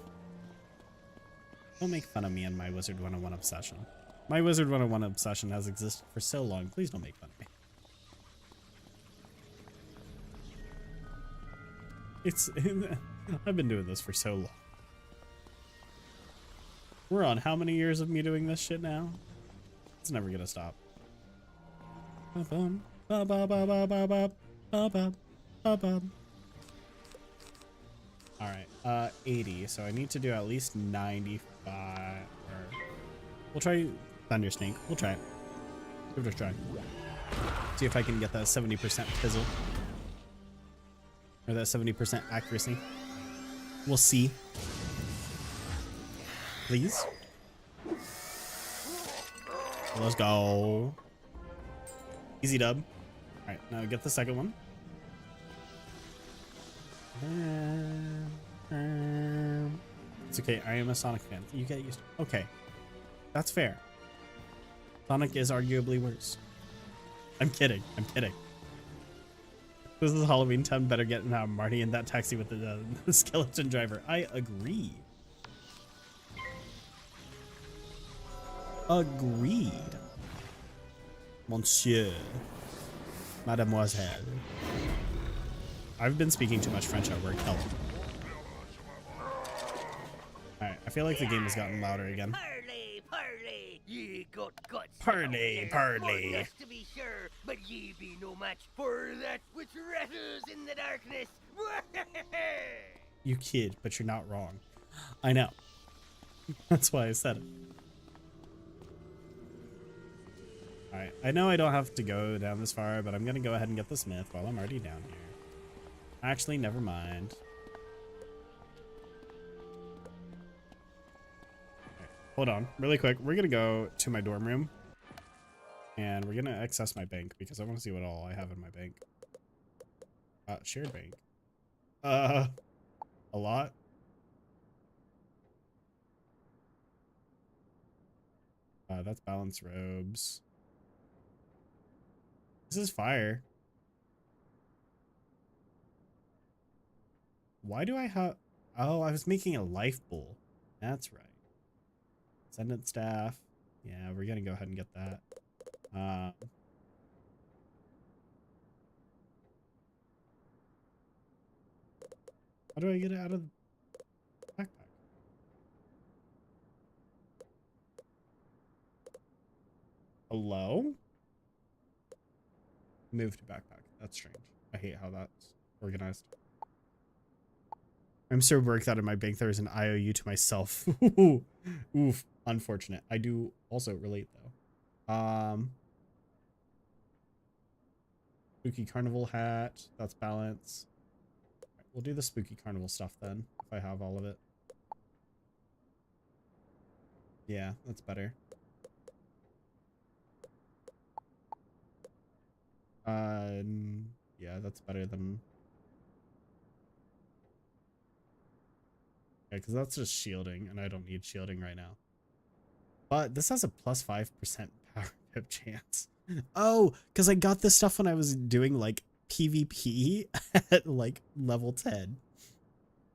Don't make fun of me and my Wizard101 obsession. My Wizard101 obsession has existed for so long. Please don't make fun of me. I've been doing this for so long. We're on how many years of me doing this shit now? It's never gonna stop. Alright, 80. So I need to do at least 95. Or we'll try Thunder Snake. We'll try it. Give it a try. See if I can get that 70% fizzle. Or that 70% accuracy. We'll see. Please. Let's go. Easy dub. Alright, now get the second one. It's okay, I am a Sonic fan. You get used to it. Okay. That's fair. Sonic is arguably worse. I'm kidding. I'm kidding. This is Halloween time. Better get Marty in that taxi with the skeleton driver. I agree. Agreed. Monsieur. Mademoiselle. I've been speaking too much French at work. Help. Alright, I feel like the game has gotten louder again. Parley, parley, ye got guts. Parley, parley. Yes, to be sure, but ye be no match for that which rattles in the darkness. You kid, but you're not wrong. I know. That's why I said it. Alright, I know I don't have to go down this far, but I'm gonna go ahead and get the smith while I'm already down here. Actually, never mind. Okay, hold on, really quick. We're gonna go to my dorm room. And we're gonna access my bank because I want to see what all I have in my bank. Shared bank. A lot. That's balance robes. This is fire. Why do I have... Oh, I was making a life bowl. That's right. Ascendant staff. Yeah, we're gonna go ahead and get that. How do I get it out of the backpack? Hello? Move to backpack. That's strange. I hate how that's organized. I'm so broke that in my bank there is an IOU to myself. Oof. Unfortunate. I do also relate though. Spooky carnival hat. That's balance. Right, we'll do the spooky carnival stuff then, if I have all of it. Yeah, that's better. Yeah, that's better than... Yeah, because that's just shielding, and I don't need shielding right now. But this has a plus 5% power pip chance. Oh, because I got this stuff when I was doing, like, PvP at, like, level 10.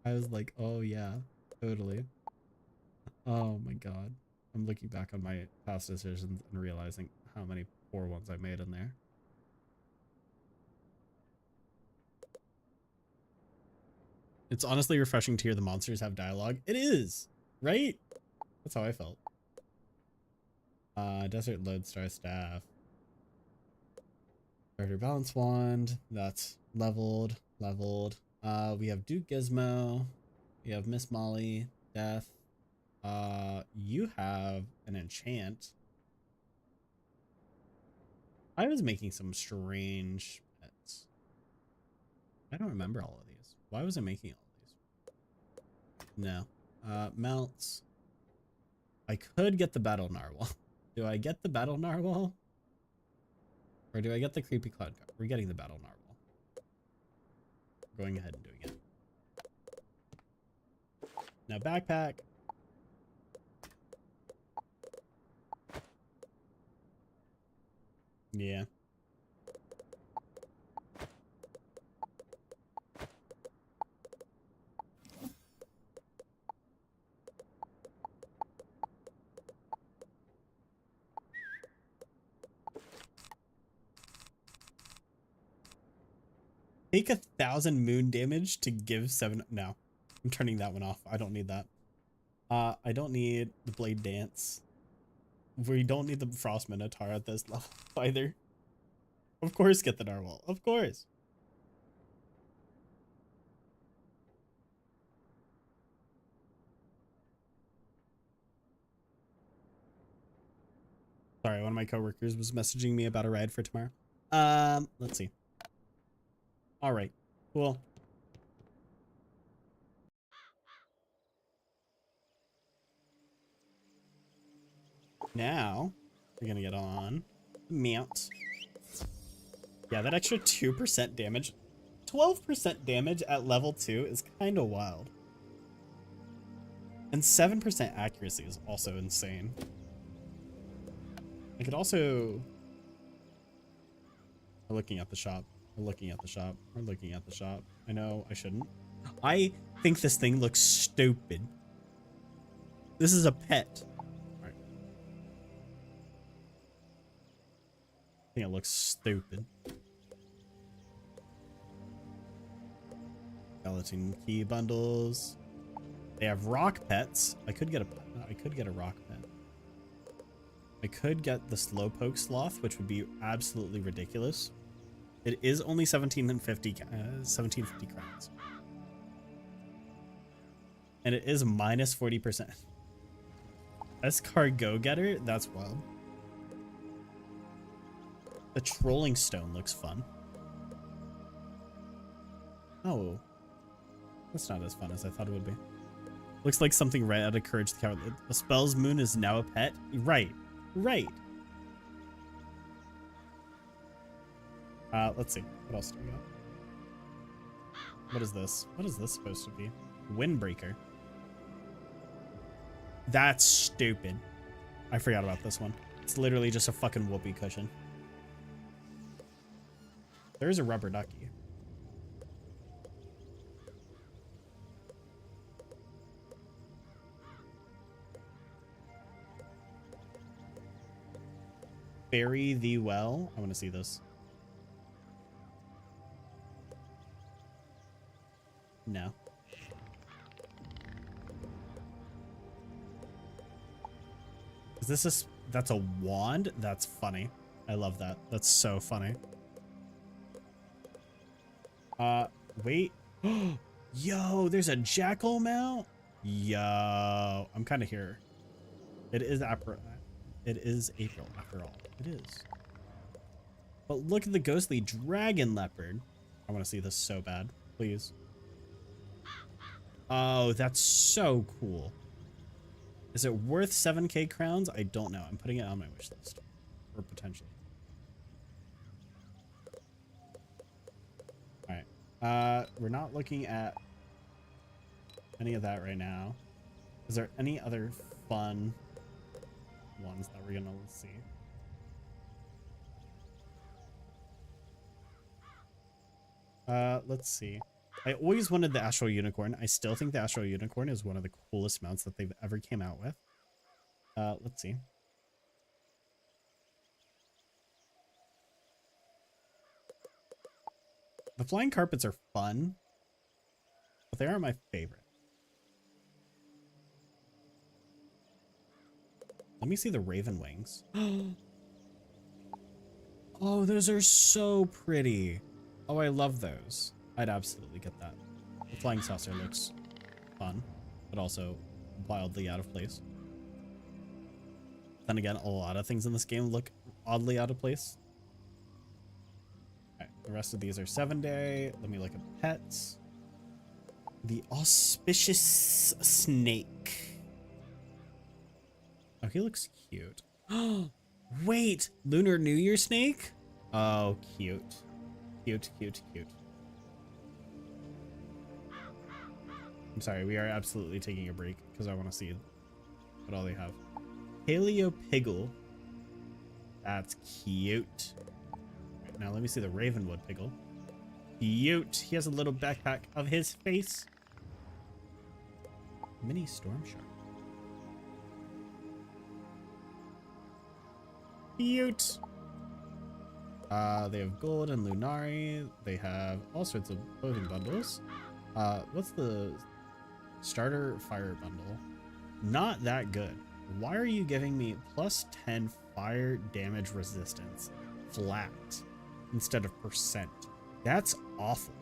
I was like, oh, yeah, totally. Oh, my God. I'm looking back on my past decisions and realizing how many poor ones I made in there. It's honestly refreshing to hear the monsters have dialogue. It is, right? That's how I felt. Desert Lodestar Staff. Starter Balance Wand. That's leveled. We have Duke Gizmo. We have Miss Molly. Death. You have an enchant. I was making some strange pets. I don't remember all of these. Why was I making all of these? No. Melts. I could get the Battle Narwhal. Do I get the Battle Narwhal? Or do I get the Creepy Cloud card? We're getting the Battle Narwhal. We're going ahead and doing it. Now backpack. Yeah. Take 1,000 moon damage to give 7. No, I'm turning that one off. I don't need that. I don't need the Blade Dance. We don't need the Frost Minotaur at this level either. Of course, get the Narwhal. Of course. Sorry, one of my coworkers was messaging me about a ride for tomorrow. Let's see. All right, cool. Now we're gonna get on mount. Yeah, that extra 2% damage, 12% damage at level 2 is kind of wild. And 7% accuracy is also insane. I could also... We're looking at the shop. We're looking at the shop. We're looking at the shop. I know I shouldn't. I think this thing looks stupid. This is a pet. All right. I think it looks stupid. Skeleton key bundles. They have rock pets. I could get a rock pet. I could get the Slowpoke Sloth, which would be absolutely ridiculous. It is only 1750 crowns. And it is minus 40%. Escar Go-Getter? That's wild. The Trolling Stone looks fun. Oh. That's not as fun as I thought it would be. Looks like something right out of Courage the Cowardly. The Spell's Moon is now a pet? Right. Right. Let's see. What else do we got? What is this? What is this supposed to be? Windbreaker. That's stupid. I forgot about this one. It's literally just a fucking whoopee cushion. There's a rubber ducky. Bury thee well. I want to see this. No. Is this that's a wand? That's funny. I love that. That's so funny. Wait. Yo, there's a jackal mount? Yo, I'm kind of here. It is April. It is April after all. It is. But look at the ghostly dragon leopard. I want to see this so bad. Please. Oh, that's so cool. Is it worth 7k crowns? I don't know. I'm putting it on my wish list. Or potentially. Alright. We're not looking at any of that right now. Is there any other fun ones that we're gonna see? Let's see. I always wanted the Astral Unicorn. I still think the Astral Unicorn is one of the coolest mounts that they've ever came out with. Let's see. The flying carpets are fun, but they aren't my favorite. Let me see the raven wings. Oh, those are so pretty. Oh, I love those. I'd absolutely get that. The flying saucer looks fun, but also wildly out of place. Then again, a lot of things in this game look oddly out of place. Alright, the rest of these are 7-day. Let me look at pets. The auspicious snake. Oh, he looks cute. Wait, Lunar New Year snake? Oh, cute. Cute, cute, cute. I'm sorry, we are absolutely taking a break because I want to see what all they have. Paleo Piggle. That's cute. Right, now let me see the Ravenwood Piggle. Cute. He has a little backpack of his face. Mini Storm Shark. Cute. They have gold and Lunari. They have all sorts of clothing bundles. What's the starter fire bundle? Not that good. Why are you giving me plus 10 fire damage resistance flat instead of percent? That's awful.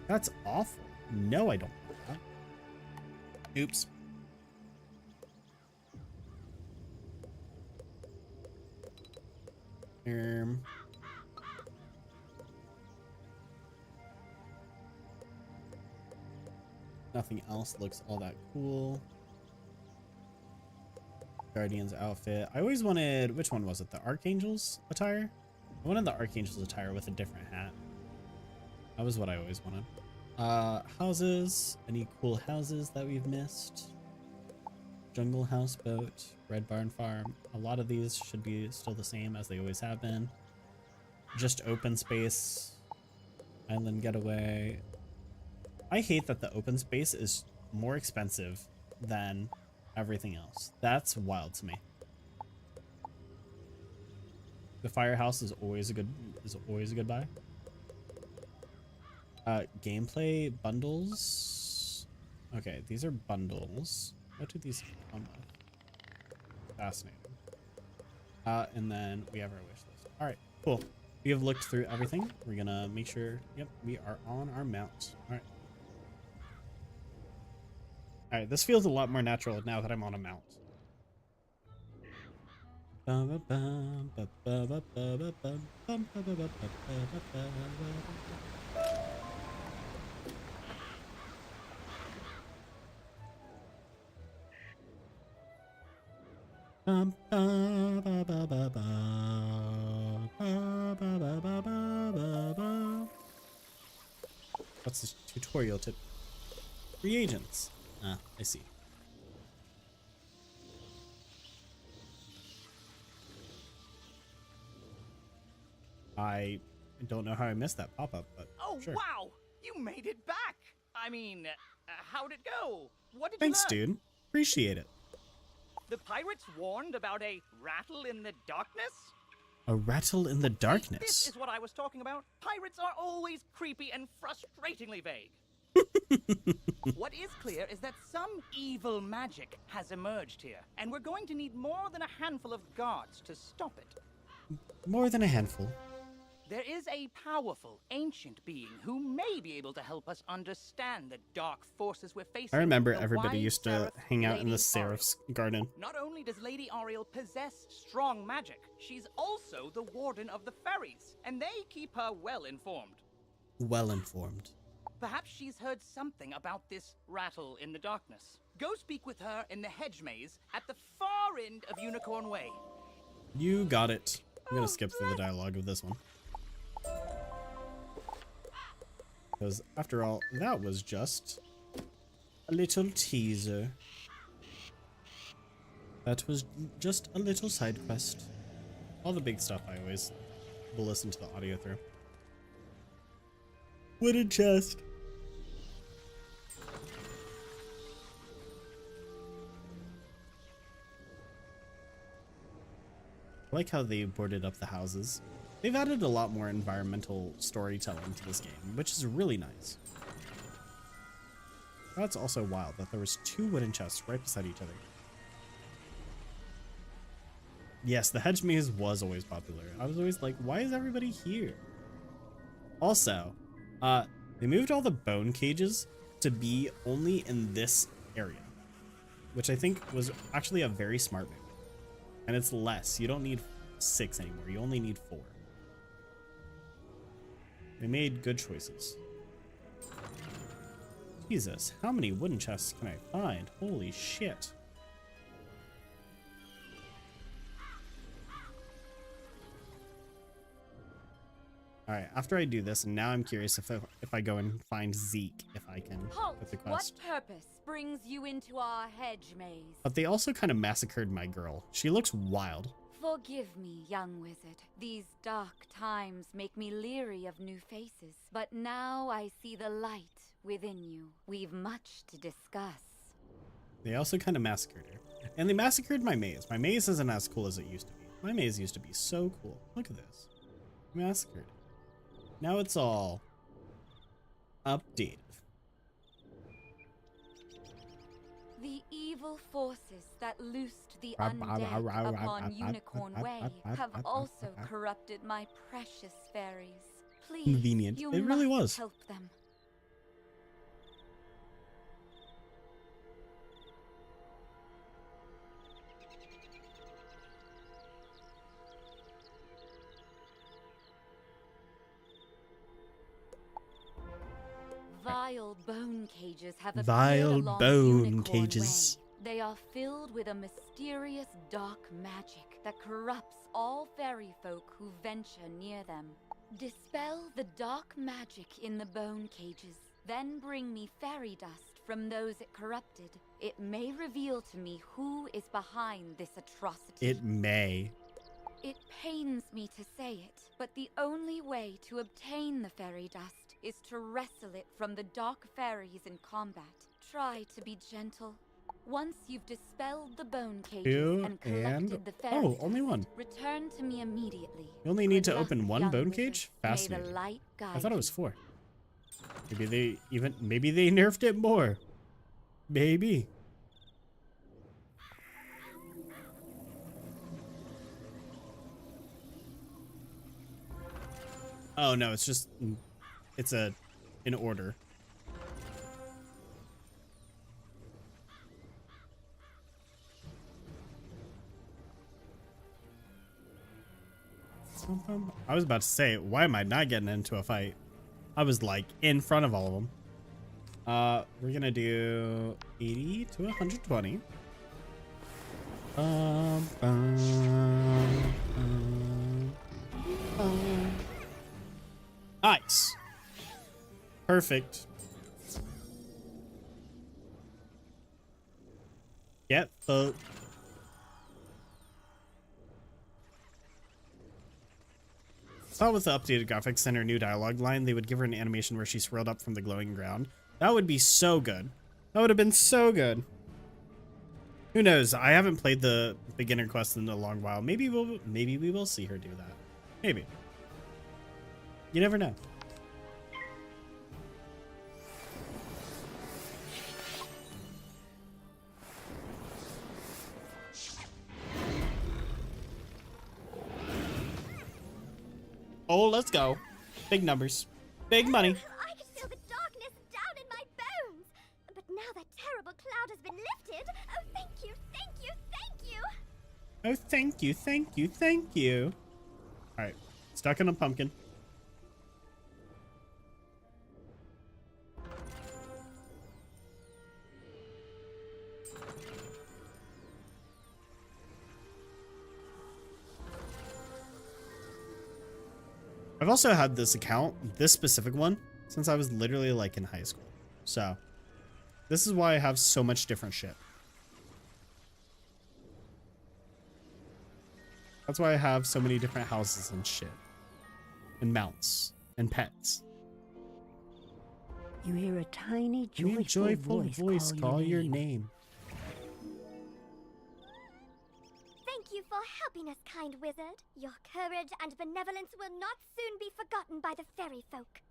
That's awful. No, I don't want that. Oops. Nothing else looks all that cool. Guardian's outfit. I always wanted, which one was it? The Archangel's attire? I wanted the Archangel's attire with a different hat. That was what I always wanted. Houses. Any cool houses that we've missed? Jungle Houseboat, Red Barn Farm. A lot of these should be still the same as they always have been. Just open space. Island Getaway. I hate that the open space is more expensive than everything else. That's wild to me. The Firehouse is always a good buy. Gameplay bundles. Okay, these are bundles. What do these come with? Fascinating. And then we have our wish list. All right, cool. We have looked through everything. We're gonna make sure. Yep, we are on our mount. All right. All right, this feels a lot more natural now that I'm on a mount. What's this tutorial tip? Reagents. Ah, I see. I don't know how I missed that pop-up, but oh, sure. Wow! You made it back! I mean, how'd it go? What did Thanks, you learn? dude. Appreciate it. The pirates warned about a rattle in the darkness? A rattle in the darkness. This is what I was talking about. Pirates are always creepy and frustratingly vague. What is clear is that some evil magic has emerged here, and we're going to need more than a handful of guards to stop it. More than a handful. There is a powerful, ancient being who may be able to help us understand the dark forces we're facing. I remember The everybody wise used to Seraph, hang out in Lady the Seraph's garden. Not only does Lady Ariel possess strong magic, she's also the warden of the fairies, and they keep her well informed. Well informed. Perhaps she's heard something about this rattle in the darkness. Go speak with her in the hedge maze at the far end of Unicorn Way. You got it. I'm gonna skip through the dialogue of this one. Because, after all, that was just a little teaser. That was just a little side quest. All the big stuff I always will listen to the audio through. Wooden chest. I like how they boarded up the houses. They've added a lot more environmental storytelling to this game, which is really nice. That's also wild that there was 2 wooden chests right beside each other. Yes, the hedge maze was always popular. I was always like, why is everybody here? Also, they moved all the bone cages to be only in this area, which I think was actually a very smart move. And it's less. You don't need 6 anymore. You only need 4. They made good choices. Jesus, how many wooden chests can I find? Holy shit. Alright, after I do this, and now I'm curious if I go and find Zeke, if I can with the quest. What purpose brings you into our hedge maze? But they also kind of massacred my girl. She looks wild. Forgive me, young wizard. These dark times make me leery of new faces. But now I see the light within you. We've much to discuss. They also kind of massacred her. And they massacred my maze. My maze isn't as cool as it used to be. My maze used to be so cool. Look at this. Massacred. Now it's all updated. The evil forces that loosed the undead upon Unicorn Way have also corrupted my precious fairies. Please, Convenient. you It really must was. help them. Vile bone cages have appeared along Unicorn Way. They are filled with a mysterious dark magic that corrupts all fairy folk who venture near them. Dispel the dark magic in the bone cages, then bring me fairy dust from those it corrupted. It may reveal to me who is behind this atrocity. It may. It pains me to say it, but the only way to obtain the fairy dust is to wrestle it from the dark fairies in combat. Try to be gentle. Once you've dispelled the bone cages and collected the fairy dust, only one. Return to me immediately. You only need Good to luck, open one young bone wizard. cage? May the Fascinating. light guide I thought it was you. 4. Maybe they nerfed it more. Maybe. Oh no, it's in order. I was about to say, why am I not getting into a fight? I was like in front of all of them. We're gonna do 80 to 120. Nice. Perfect. Get the... I thought with the updated graphics and her new dialogue line, they would give her an animation where she swirled up from the glowing ground. That would be so good. That would have been so good. Who knows? I haven't played the beginner quest in a long while. Maybe we will see her do that. Maybe. You never know. Oh, let's go. Big numbers. Big money. I can feel the darkness down in my bones. But now that terrible cloud has been lifted. Oh, thank you, thank you, thank you. Oh, thank you, thank you, thank you. All right, stuck in a pumpkin. I've also had this account, this specific one, since I was literally like in high school. So this is why I have so much different shit. That's why I have so many different houses and shit. And mounts and pets. You hear a tiny, joyful voice call your name. Thank you for helping us, kind wizard. Your courage and benevolence will not soon be forgotten by the fairy folk.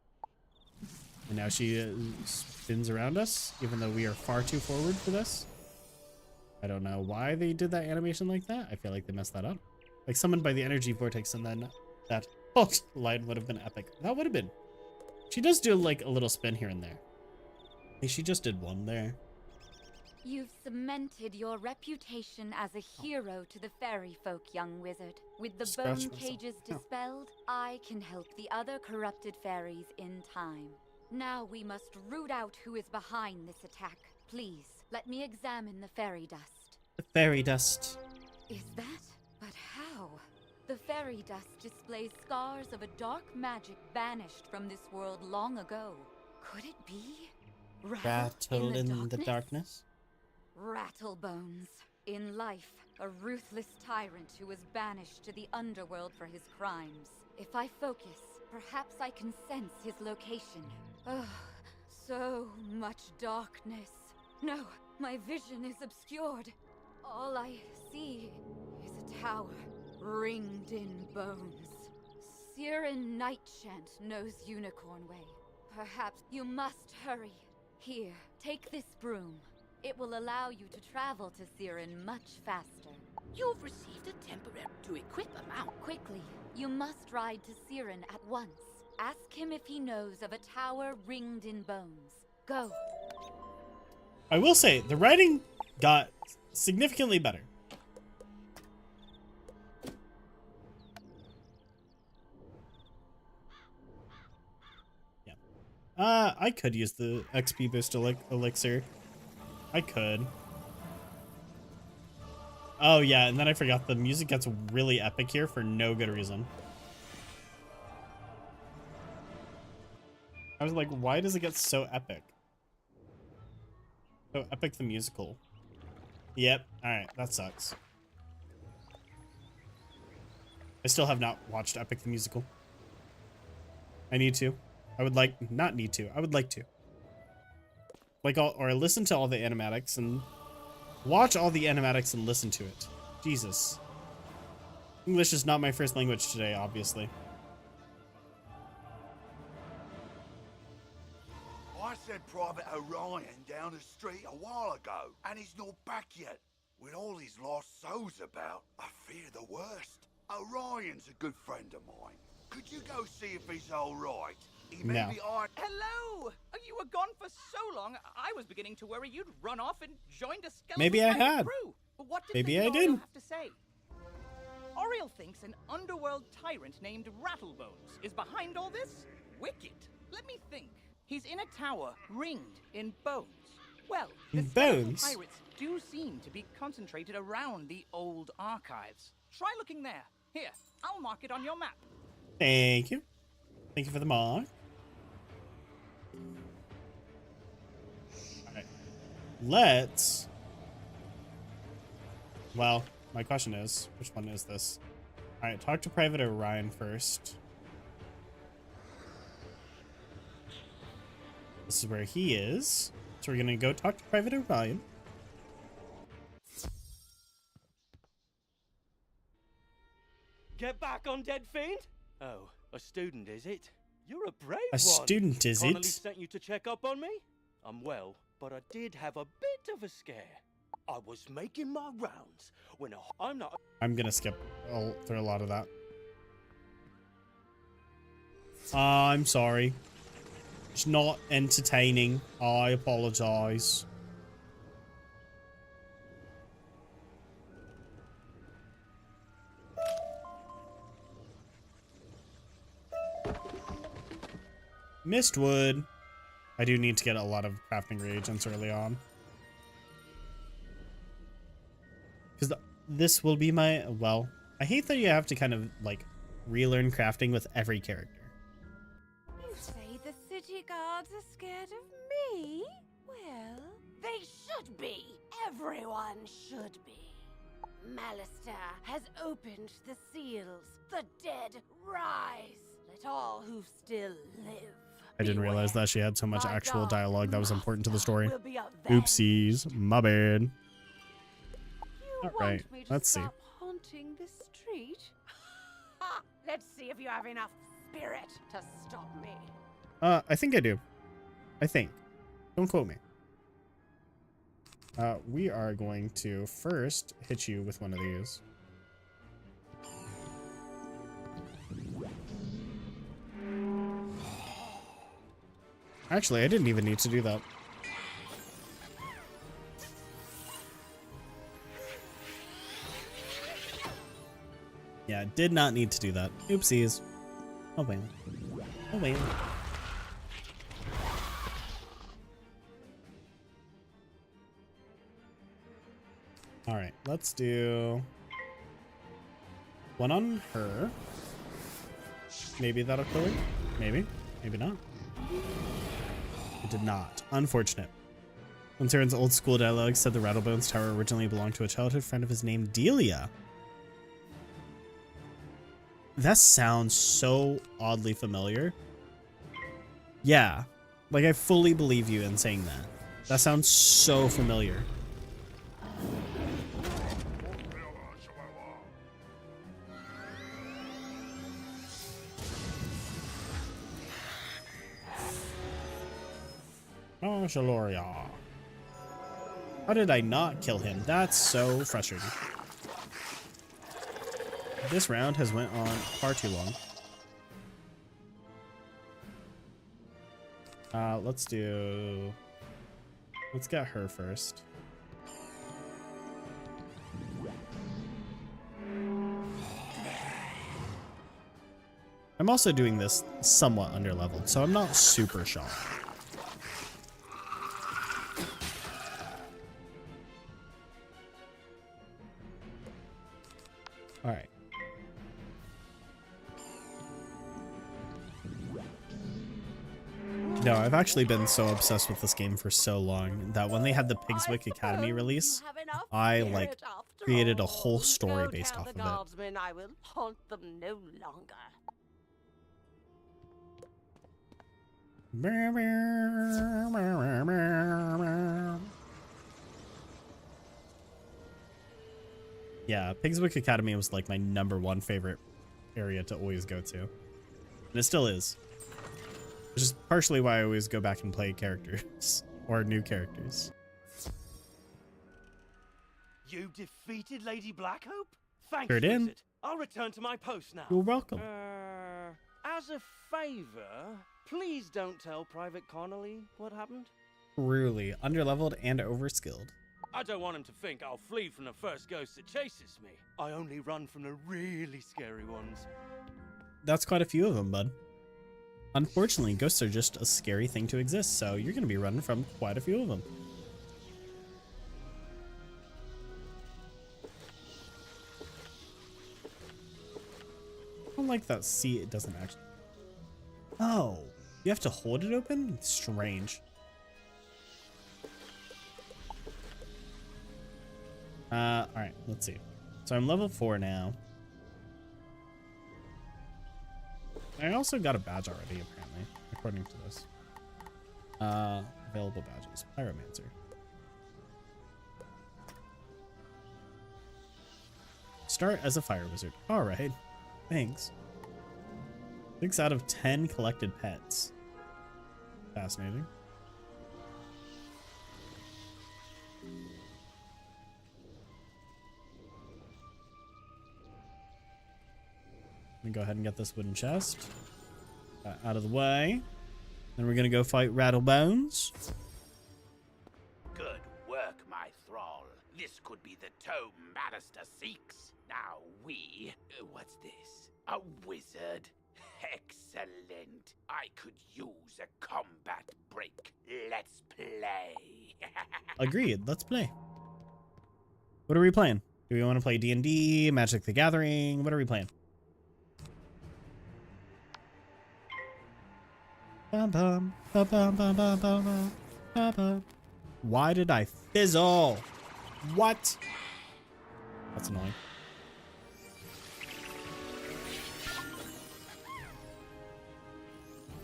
And now she spins around us, even though we are far too forward for this. I don't know why they did that animation like that. I feel like they messed that up. Like summoned by the energy vortex, and then that line would have been epic. That would have been. She does do like a little spin here and there. Hey, she just did one there. You've cemented your reputation as a hero to the fairy folk, young wizard. With the bone cages dispelled, I can help the other corrupted fairies in time. Now we must root out who is behind this attack. Please, let me examine the fairy dust. The fairy dust. Is that? But how? The fairy dust displays scars of a dark magic banished from this world long ago. Could it be? Rattle in the darkness? Rattlebones. In life, a ruthless tyrant who was banished to the underworld for his crimes. If I focus, perhaps I can sense his location. Oh, so much darkness. No, my vision is obscured. All I see is a tower, ringed in bones. Siren Nightshant knows Unicorn Way. Perhaps you must hurry. Here, take this broom. It will allow you to travel to Siren much faster. You've received a temporary to equip a mount. Quickly, you must ride to Siren at once. Ask him if he knows of a tower ringed in bones. Go. I will say, the writing got significantly better. Yeah. I could use the XP boost elixir. I could. Oh yeah, and then I forgot the music gets really epic here for no good reason. I was like, why does it get so epic? So Epic the Musical. Yep, alright, that sucks. I still have not watched Epic the Musical. I need to. I would like, not need to, I would like to. Like, or listen to all the animatics and watch all the animatics and listen to it. Jesus. English is not my first language today, obviously. I sent Private Orion down the street a while ago, and he's not back yet. With all these lost souls about, I fear the worst. Orion's a good friend of mine. Could you go see if he's all right? He may be on. Hello! You were gone for so long, I was beginning to worry you'd run off and joined a skeleton Maybe I had. crew. What did Maybe Lady I did. Oriel have to say? Oriel thinks an underworld tyrant named Rattlebones is behind all this? Wicked. Let me think. He's in a tower ringed in bones. Well, the bones? pirates do seem to be concentrated around the old archives. Try looking there. Here, I'll mark it on your map. Thank you. Thank you for the mark. Alright. Let's... Well, my question is, which one is this? Alright, talk to Private Orion first. This is where he is. So we're gonna go talk to Private Orion. Get back, undead fiend! Oh, a student, is it? You're a brave A one. student, is Connolly it? sent you to check up on me? I'm well, but I did have a bit of a scare. I was making my rounds when I'm not... I'm gonna skip through a lot of that. I'm sorry. It's not entertaining. I apologize. Mistwood. I do need to get a lot of crafting reagents early on. Because this will be my... Well, I hate that you have to kind of, like, relearn crafting with every character. You say the city guards are scared of me? Well, they should be. Everyone should be. Malister has opened the seals. The dead rise. Let all who still live. I didn't realize that she had so much actual dialogue that was important to the story. Oopsies, my bad. Alright, let's see. Haunting the street? Let's see if you have enough spirit to stop me. I think I do. I think. Don't quote me. We are going to first hit you with one of these. Actually, I didn't even need to do that. Yeah, did not need to do that. Oopsies. Oh well. Oh well. Alright, let's do one on her. Maybe that'll kill her. Maybe. Maybe not. It did not. Unfortunate. Unsaren's old school dialogue said the Rattlebones Tower originally belonged to a childhood friend of his named Delia. That sounds so oddly familiar. Yeah. Like, I fully believe you in saying that. That sounds so familiar. Oh, Shaloria. How did I not kill him? That's so frustrating. This round has went on far too long. Let's get her first. I'm also doing this somewhat underleveled, so I'm not super shocked. All right. No, I've actually been so obsessed with this game for so long that when they had the Pigswick Academy release, I like created a whole story based off of it. I will haunt them no longer. Yeah, Pigswick Academy was like my #1 favorite area to always go to. And it still is. Which is partially why I always go back and play characters. Or new characters. You defeated Lady Blackhope? Thanks, Sure did. Wizard. I'll return to my post now. You're welcome. As a favor, please don't tell Private Connolly what happened. Truly underleveled and overskilled. I don't want him to think I'll flee from the first ghost that chases me. I only run from the really scary ones. That's quite a few of them, bud. Unfortunately, ghosts are just a scary thing to exist, so you're going to be running from quite a few of them. I don't like that. See, it doesn't actually... Oh, you have to hold it open? It's strange. Alright, let's see. So I'm level 4 now. I also got a badge already, apparently, according to this. Available badges. Pyromancer. Start as a fire wizard. Alright. Thanks. 6 out of 10 collected pets. Fascinating. Let me go ahead and get this wooden chest. Out of the way. Then we're gonna go fight Rattlebones. Good work, my thrall. This could be the tome Magister seeks. Now what's this? A wizard? Excellent. I could use a combat break. Let's play. Agreed. Let's play. What are we playing? Do we want to play D&D, Magic the Gathering? What are we playing? Bum, bum, bum, bum, bum, bum, bum, bum, bum. Why did I fizzle? What? That's annoying.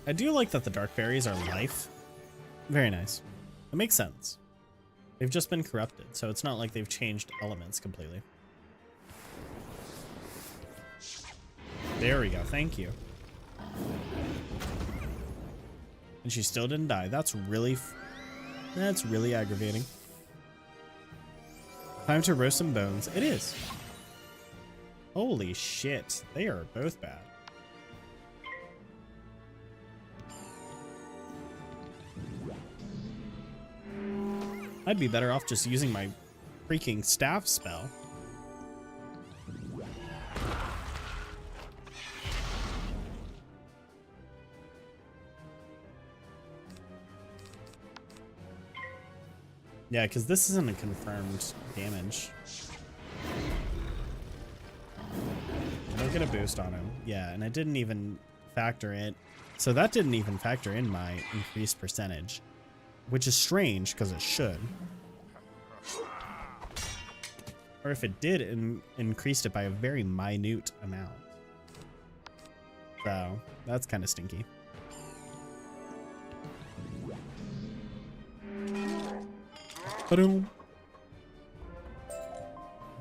I do like that the Dark Fairies are life. Very nice. It makes sense. They've just been corrupted, so it's not like they've changed elements completely. There we go. Thank you. And she still didn't die. That's really aggravating. Time to roast some bones. It is. Holy shit. They are both bad. I'd be better off just using my freaking staff spell. Yeah, because this isn't a confirmed damage. Don't get a boost on him. Yeah, and it didn't even factor in. So that didn't even factor in my increased percentage. Which is strange, because it should. Or if it did, increased it by a very minute amount. So, that's kind of stinky. Boom.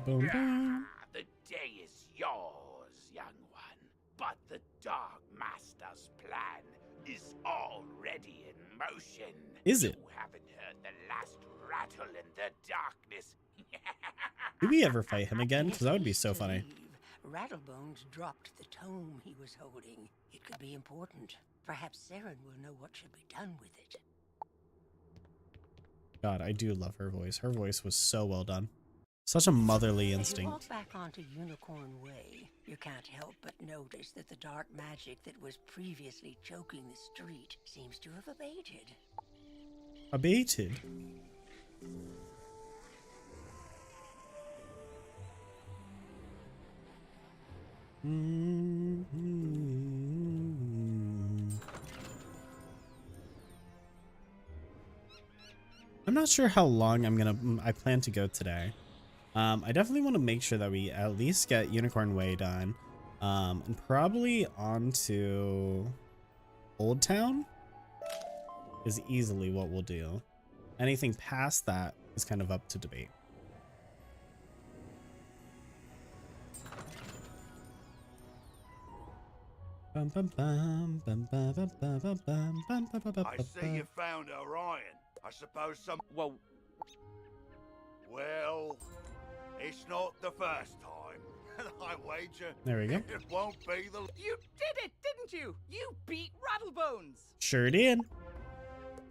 Boom, boom. The day is yours, young one. But the Dark Master's plan is already in motion. Is it? You haven't heard the last rattle in the darkness. Did we ever fight him again? Because that would be so funny. Rattlebones dropped the tome he was holding. It could be important. Perhaps Saren will know what should be done with it. God, I do love her voice. Her voice was so well done. Such a motherly instinct. As you walk back onto Unicorn Way, you can't help but notice that the dark magic that was previously choking the street seems to have abated. Abated? I'm not sure how long I plan to go today. I definitely want to make sure that we at least get Unicorn Way done. And probably onto Old Town is easily what we'll do. Anything past that is kind of up to debate. I see you found Orion. I suppose some... Well, it's not the first time. I wager there we go. It won't be the... You did it, didn't you? You beat Rattlebones. Sure did.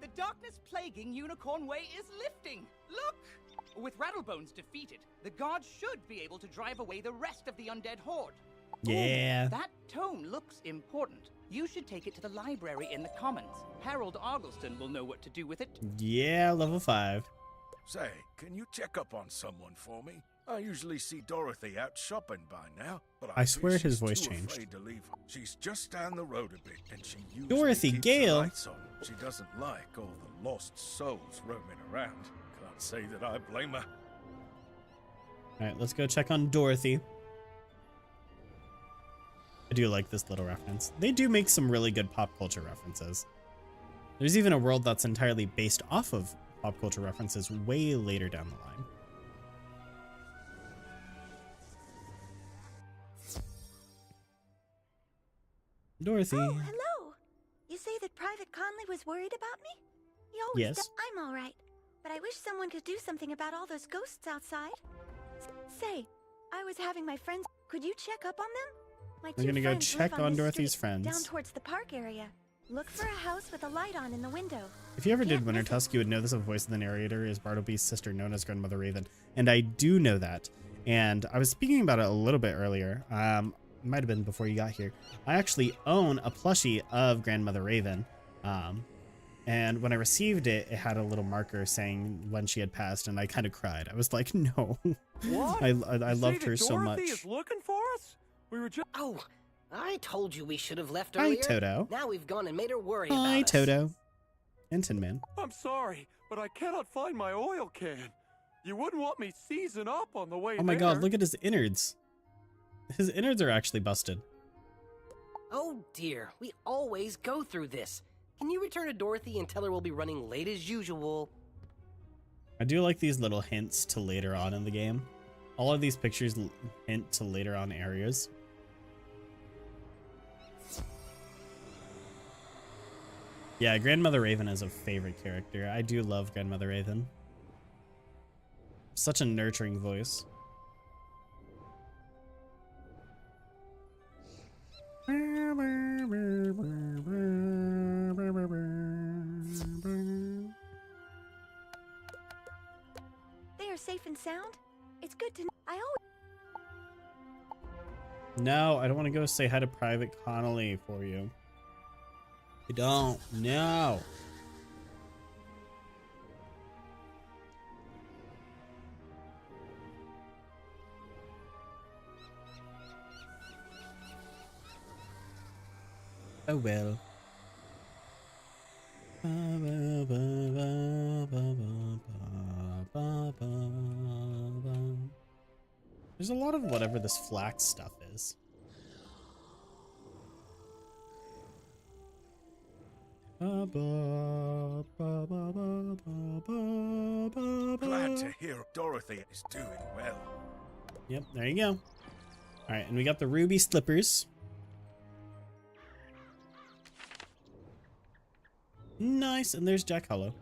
The darkness plaguing Unicorn Way is lifting. Look! With Rattlebones defeated, the gods should be able to drive away the rest of the undead horde. Yeah. Ooh, that tome looks important. You should take it to the library in the Commons. Harold Argleston will know what to do with it. Yeah, level 5. Say, can you check up on someone for me? I usually see Dorothy out shopping by now, but I swear fear his she's voice too changed. afraid to leave. She's just down the road a bit, and she usually Dorothy keeps Gale. the lights on. She doesn't like all the lost souls roaming around. Can't say that I blame her. All right, let's go check on Dorothy. I do like this little reference. They do make some really good pop culture references. There's even a world that's entirely based off of pop culture references way later down the line. Dorothy. Oh, hello. You say that Private Conley was worried about me? He always Yes. does. I'm all right, but I wish someone could do something about all those ghosts outside. Say, I was having my friends. Could you check up on them? My We're two gonna go friends check live on this Dorothy's street, friends. down towards the park area. Look for a house with a light on in the window. If you ever did Can't Winter miss it. Tusk, you would know this voice of the narrator is Bartleby's sister, known as Grandmother Raven. And I do know that. And I was speaking about it a little bit earlier. Might have been before you got here. I actually own a plushie of Grandmother Raven. And when I received it, it had a little marker saying when she had passed, and I kind of cried. I was like, no. What? I loved her so much. Dorothy is looking for us? We were just... Oh, I told you we should have left Hi, earlier. Toto. Now we've gone and made her worry Hi, about us. Toto. And Tin Man. I'm sorry, but I cannot find my oil can. You wouldn't want me seizing up on the way Oh my there. god, look at his innards. His innards are actually busted. Oh dear, we always go through this. Can you return to Dorothy and tell her we'll be running late as usual? I do like these little hints to later on in the game. All of these pictures hint to later on areas. Yeah, Grandmother Raven is a favorite character. I do love Grandmother Raven. Such a nurturing voice. They are safe and sound. It's good to know. I always. No, I don't want to go say hi to Private Connolly for you. I don't. No. Oh well. There's a lot of whatever this flax stuff is. Glad to hear Dorothy is doing well. Yep, there you go. All right, and we got the ruby slippers. Nice, and there's Jack Hollow.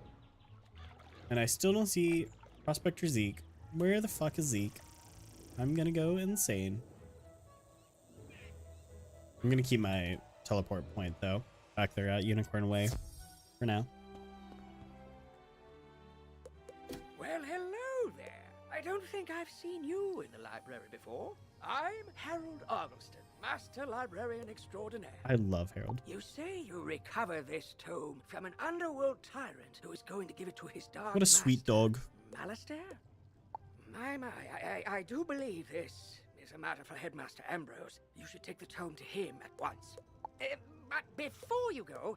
And I still don't see Prospector Zeke. Where the fuck is Zeke? I'm gonna go insane. I'm gonna keep my teleport point though, back there at Unicorn Way for now. Well, hello there. I don't think I've seen you in the library before. I'm Harold Argylston, Master Librarian Extraordinaire. I love Harold. You say you recover this tome from an underworld tyrant who is going to give it to his dark What a sweet dog. Malastair? My, I do believe this is a matter for Headmaster Ambrose. You should take the tome to him at once. But before you go,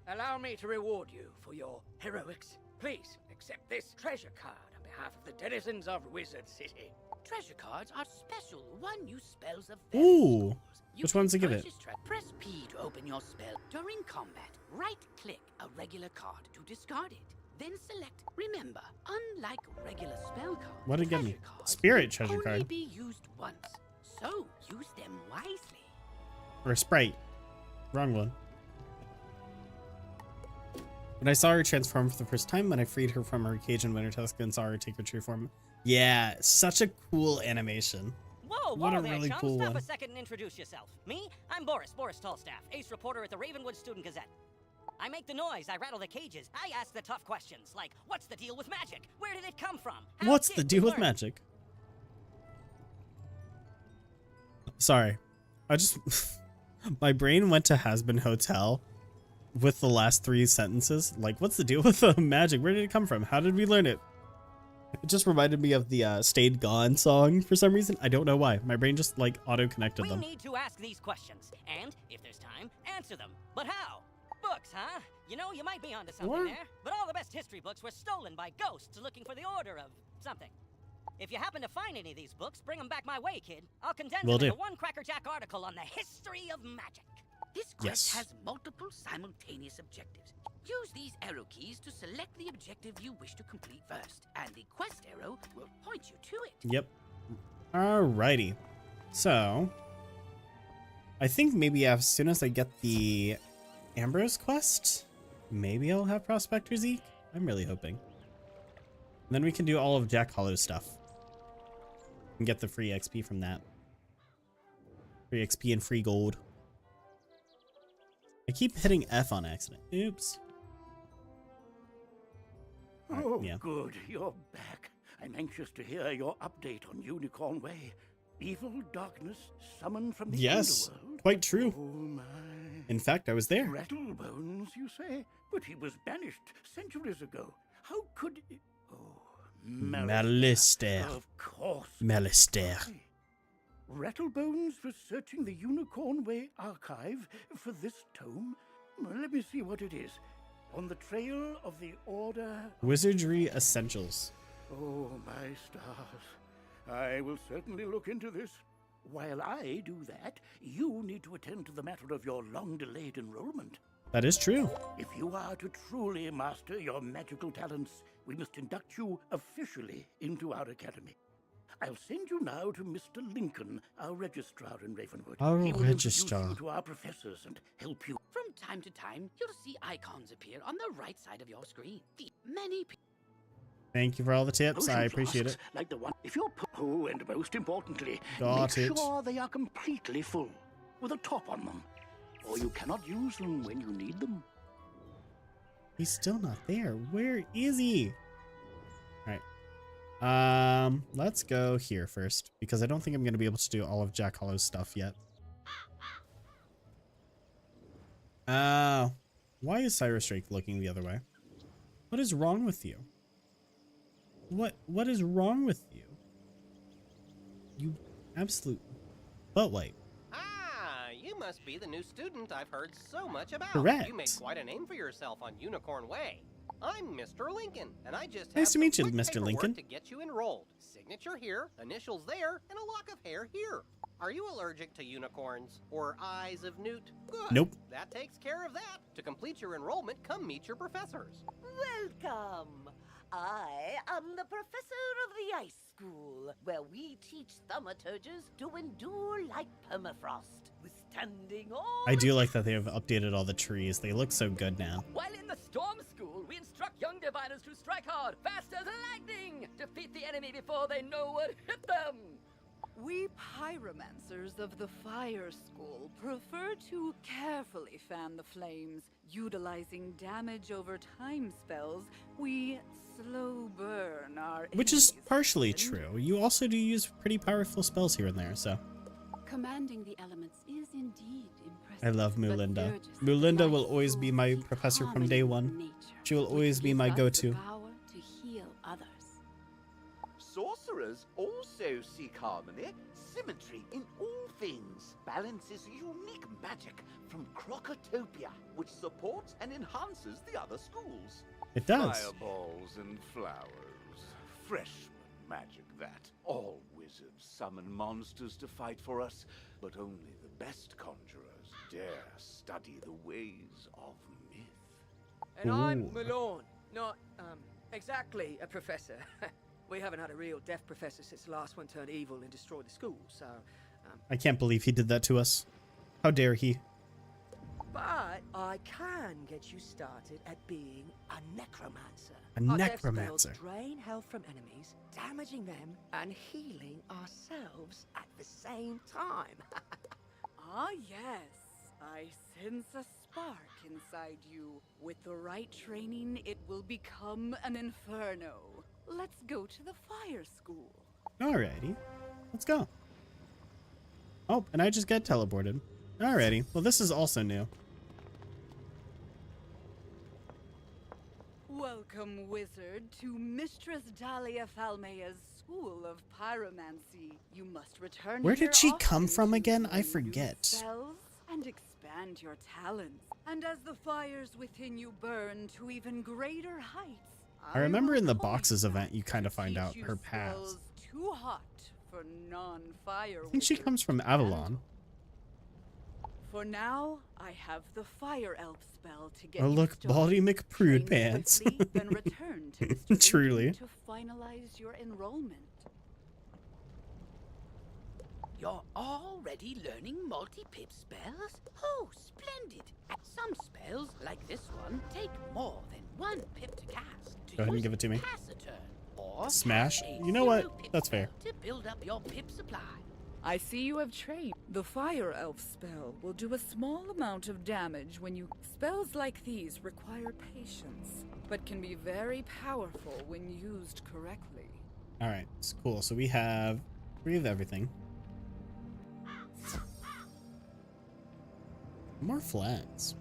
allow me to reward you for your heroics. Please accept this treasure card on behalf of the denizens of Wizard City. Treasure cards are special one-use spells of Ooh, which one's to give it? Press P to open your spell. During combat, right-click a regular card to discard it. Then select Remember. Unlike regular spell cards, What did it give me? treasure cards Spirit treasure only card. be used once, so use them wisely. Or Sprite. Wrong one. When I saw her transform for the first time, when I freed her from her cage in Winter Tusk and saw her take her true form. Yeah, such a cool animation. Whoa, What whoa a there, really chum. cool Stop one. a second and introduce yourself. Me? I'm Boris Tallstaff, ace reporter at the Ravenwood Student Gazette. I make the noise, I rattle the cages, I ask the tough questions, like, what's the deal with magic? Where did it come from? How What's did the we deal with learn? magic? Sorry. I just... my brain went to Has-Been Hotel with the last 3 sentences. Like, what's the deal with the magic? Where did it come from? How did we learn it? It just reminded me of the Stayed Gone song for some reason. I don't know why. My brain just, like, auto-connected We them. need to ask these questions, and, if there's time, answer them. But how? Books, huh? You know, you might be onto something What? there. But all the best history books were stolen by ghosts looking for the order of something. If you happen to find any of these books, bring them back my way, kid. I'll condense Will them do. into one crackerjack article on the history of magic. This quest has multiple simultaneous objectives. Use these arrow keys to select the objective you wish to complete first, and the quest arrow will point you to it. Yep. Alrighty. So, I think maybe as soon as I get the Ambrose quest, maybe I'll have Prospector Zeke. I'm really hoping. And then we can do all of Jack Hollow stuff and get the free XP from that. Free XP and free gold. I keep hitting F on accident. Oops. Oh, yeah. Good. You're back. I'm anxious to hear your update on Unicorn Way. Evil darkness summoned from the underworld. Quite true. Oh, my. In fact, I was there. Rattlebones, you say? But he was banished centuries ago. How could... Oh, Malister. Of course. Malister. Rattlebones was searching the Unicorn Way archive for this tome. Well, let me see what it is. On the trail of the Order... Wizardry Essentials. Oh, my stars. I will certainly look into this. While I do that, you need to attend to the matter of your long-delayed enrollment. That is true. If you are to truly master your magical talents, we must induct you officially into our academy. I'll send you now to Mr. Lincoln, our registrar in Ravenwood. Our he will registrar. introduce you to our professors and help you. From time to time, you'll see icons appear on the right side of your screen. Many people. Thank you for all the tips. I appreciate it. Like the one, if you're oh, and most importantly, Got make it. sure they are completely full, with a top on them, or you cannot use them when you need them. He's still not there. Where is he? All right. Let's go here first because I don't think I'm going to be able to do all of Jack Hollow's stuff yet. Why is Cyrus Drake looking the other way? What is wrong with you? What is wrong with you? You absolute buttlight. Ah, you must be the new student I've heard so much about. Correct. You made quite a name for yourself on Unicorn Way. I'm Mr. Lincoln, and I just Nice have to meet you, some quick Mr. paperwork Lincoln. to get you enrolled. Signature here, initials there, and a lock of hair here. Are you allergic to unicorns or eyes of newt? Good. Nope. That takes care of that. To complete your enrollment, come meet your professors. Welcome. I am the professor of the Ice School, where we teach thaumaturges to endure like permafrost, withstanding all... I do like that they have updated all the trees. They look so good now. While in the Storm School, we instruct young diviners to strike hard, fast as lightning, defeat the enemy before they know what hit them. We pyromancers of the Fire School prefer to carefully fan the flames. Utilizing damage over time spells, we slow burn our Which is partially true. You also do use pretty powerful spells here and there, so. Commanding the elements is indeed impressive. I love Mulinda. Mulinda will always be my professor from day one. She will always be my go-to. To heal others. Sorcerers also seek harmony, symmetry in all things. Balance is unique magic from Crocotopia, which supports and enhances the other schools. It does. Fireballs and flowers. Freshman magic, that. All wizards summon monsters to fight for us, but only the best conjurers dare study the ways of myth. And I'm Malone, not, exactly a professor. We haven't had a real deaf professor since the last one turned evil and destroyed the school, so... I can't believe he did that to us. How dare he? But I can get you started at being a necromancer. A Our death necromancer. spells drain health from enemies, damaging them and healing ourselves at the same time. Ah, yes. I sense a spark inside you. With the right training, it will become an inferno. Let's go to the Fire School. Alrighty. Let's go. Oh, and I just got teleported. Alrighty. Well, this is also new. Welcome, wizard, to Mistress Dahlia Falmea's School of Pyromancy. You must return Where here did she often come from to again? learn I new forget. spells and expand your talents. And as the fires within you burn to even greater heights, I remember in the boxes event you kind of find out teach her you past. spells too hot for non-fire I think she comes from Avalon. For now, I have the Fire Elf spell to get Oh you look, started. Baldy McPrude Train pants. swiftly, then return to Mr. Truly. Lincoln to finalize your enrollment. You're already learning multi-pip spells? Oh, splendid. Some spells, like this one, take more than one pip to cast. Go ahead and give it to me. Pass a turn, or Smash. a You know what? zero pip That's fair. spell to build up your pip supply. I see you have trained. The Fire Elf spell will do a small amount of damage when you... Spells like these require patience, but can be very powerful when used correctly. Alright, it's cool. So we have 3 of everything. More flags.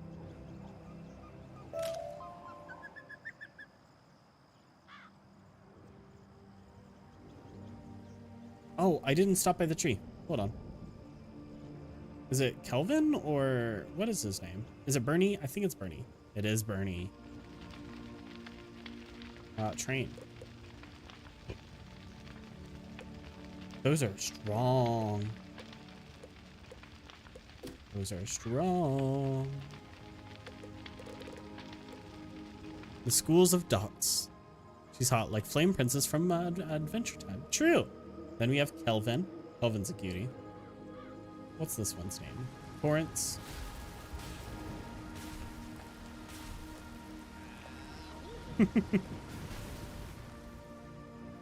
Oh, I didn't stop by the tree. Hold on. Is it Kelvin or what is his name? Is it Bernie? I think it's Bernie. It is Bernie. Train. Those are strong. Those are strong. The Schools of Dots. She's hot like Flame Princess from Adventure Time. True. Then we have Kelvin. Kelvin's a cutie. What's this one's name? Torrance.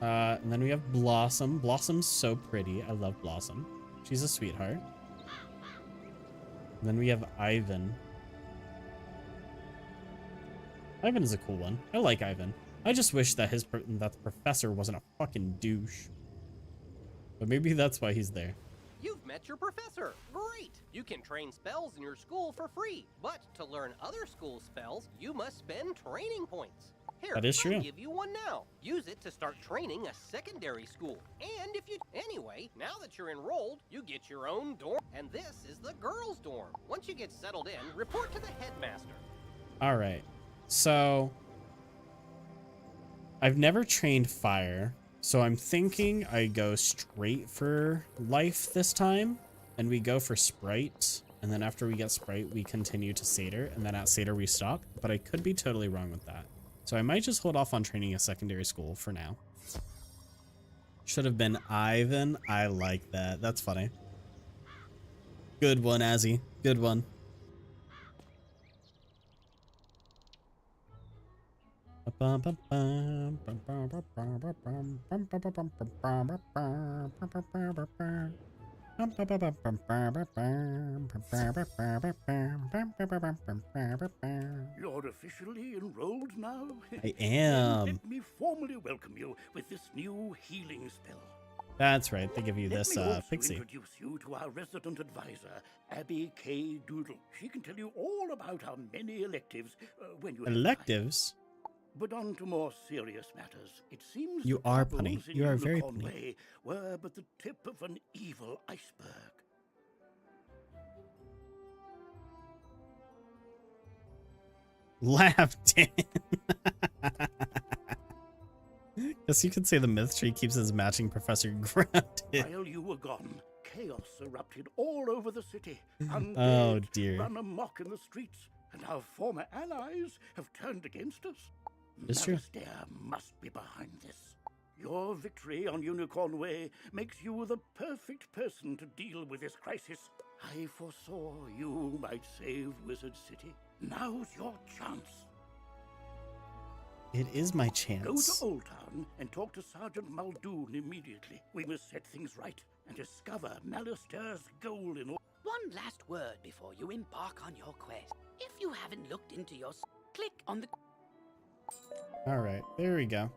And then we have Blossom. Blossom's so pretty. I love Blossom. She's a sweetheart. And then we have Ivan. Ivan is a cool one. I like Ivan. I just wish that that the professor wasn't a fucking douche. But maybe that's why he's there. You've met your professor. Great! You can train spells in your school for free. But to learn other school spells, you must spend training points. Here, that is true. I'll give you one now. Use it to start training a secondary school. And if you... Anyway, now that you're enrolled, you get your own dorm. And this is the girls' dorm. Once you get settled in, report to the headmaster. Alright. So... I've never trained fire. So I'm thinking I go straight for life this time. And we go for Sprite. And then after we get Sprite, we continue to Satyr. And then at Satyr we stop. But I could be totally wrong with that. So I might just hold off on training a secondary school for now. Should have been Ivan. I like that. That's funny. Good one, Azzy. Good one. You're officially enrolled now? I am. Let me formally welcome you with this new healing spell. That's right. They give you this pixie. Let me introduce you to our resident advisor, Abby K. Doodle. She can tell you all about our many electives when you electives. But on to more serious matters. It seems you are punny. You are very punny. Way were but the tip of an evil iceberg. Laugh, Dan. Guess you could say the myth tree keeps his matching professor grounded. While you were gone, chaos erupted all over the city. Oh dear. Run amok in the streets, and our former allies have turned against us. It's true. Malastair must be behind this. Your victory on Unicorn Way makes you the perfect person to deal with this crisis. I foresaw you might save Wizard City. Now's your chance. It is my chance. Go to Old Town and talk to Sergeant Muldoon immediately. We must set things right and discover Malastair's goal in all. One last word before you embark on your quest. If you haven't looked into your... Click on the... Alright, there we go.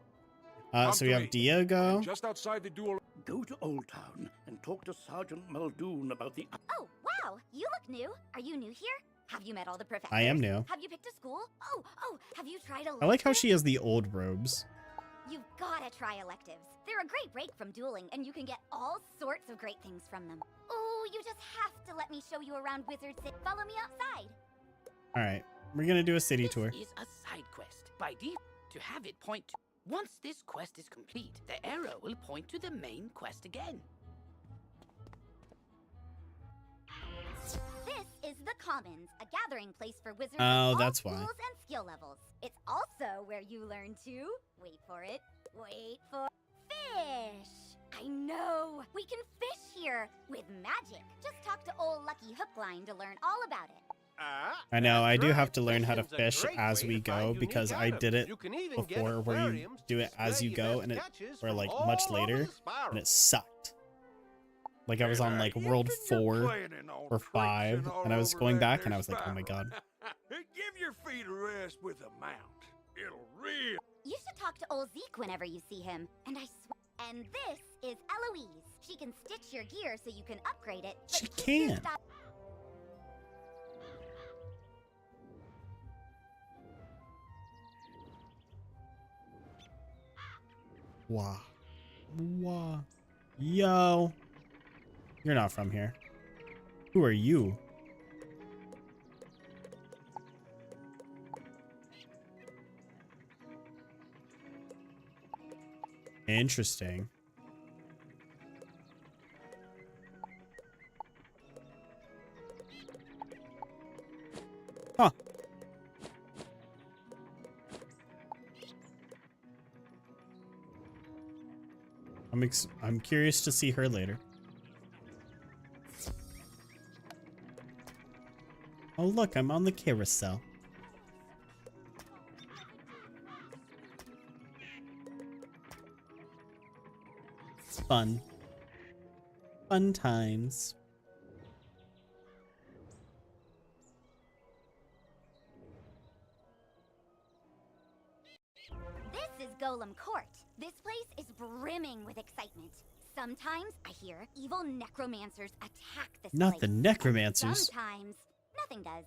So we have Diego. Just outside the duel. Go to Old Town and talk to Sergeant Muldoon about the... Oh, wow! You look new. Are you new here? Have you met all the professors? I am new. Have you picked a school? Oh, have you tried electives? I like how she has the old robes. You've gotta try electives. They're a great break from dueling, and you can get all sorts of great things from them. Oh, you just have to let me show you around Wizard City. Follow me outside. Alright, we're gonna do a city tour. This is a side quest. By default, to have it point to... Once this quest is complete, the arrow will point to the main quest again. This is the Commons, a gathering place for wizards of all schools why. and skill levels. It's also where you learn to, wait for it, fish. I know, we can fish here with magic. Just talk to old Lucky Hookline to learn all about it. I know, I do have to learn how to fish as we go because I did it before where you do it as you go and it or like much later and it sucked. Like I was on like world 4 or 5, and I was going back and I was like, oh my god. Give your feet a rest with a mount. It'll really... You should talk to old Zeke whenever you see him. And I swear. And this is Eloise. She can stitch your gear so you can upgrade it. She can. Wah. Wah. Yo. You're not from here. Who are you? Interesting. Huh. I'm curious to see her later. Oh look, I'm on the carousel. Fun. Fun times. This is Golem Court. This place is brimming with excitement. Sometimes, I hear, evil necromancers attack this Not place. the necromancers. Sometimes, nothing does.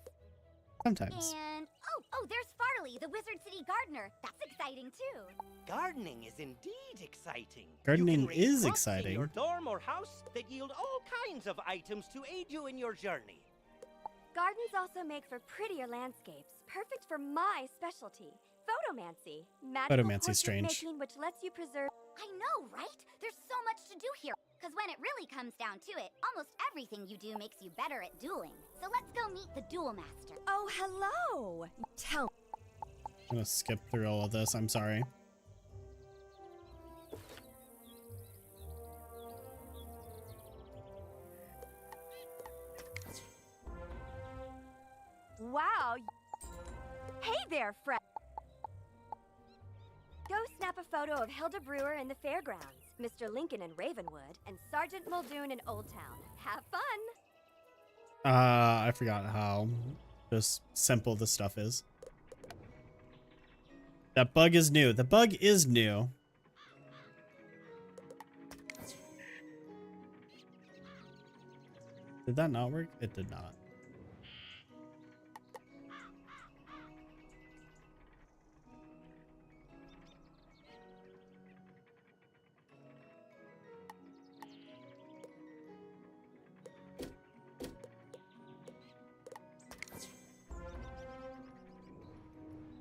Sometimes. And, oh, there's Farley, the Wizard City gardener. That's exciting, too. Gardening is indeed exciting. Gardening You can raise is crops exciting. in your dorm or house that yield all kinds of items to aid you in your journey. Gardens also make for prettier landscapes, perfect for my specialty, photomancy. Magical Photomancy's strange. portrait making, which lets you preserve. I know, right? There's so much to do here. Because when it really comes down to it, almost everything you do makes you better at dueling. So let's go meet the duel master. Oh, hello. Tell. I'm gonna skip through all of this. I'm sorry. Wow. Hey there, Fred. Go snap a photo of Hilda Brewer in the fairgrounds, Mr. Lincoln in Ravenwood, and Sergeant Muldoon in Old Town. Have fun! I forgot how just simple this stuff is. That bug is new. The bug is new. Did that not work? It did not.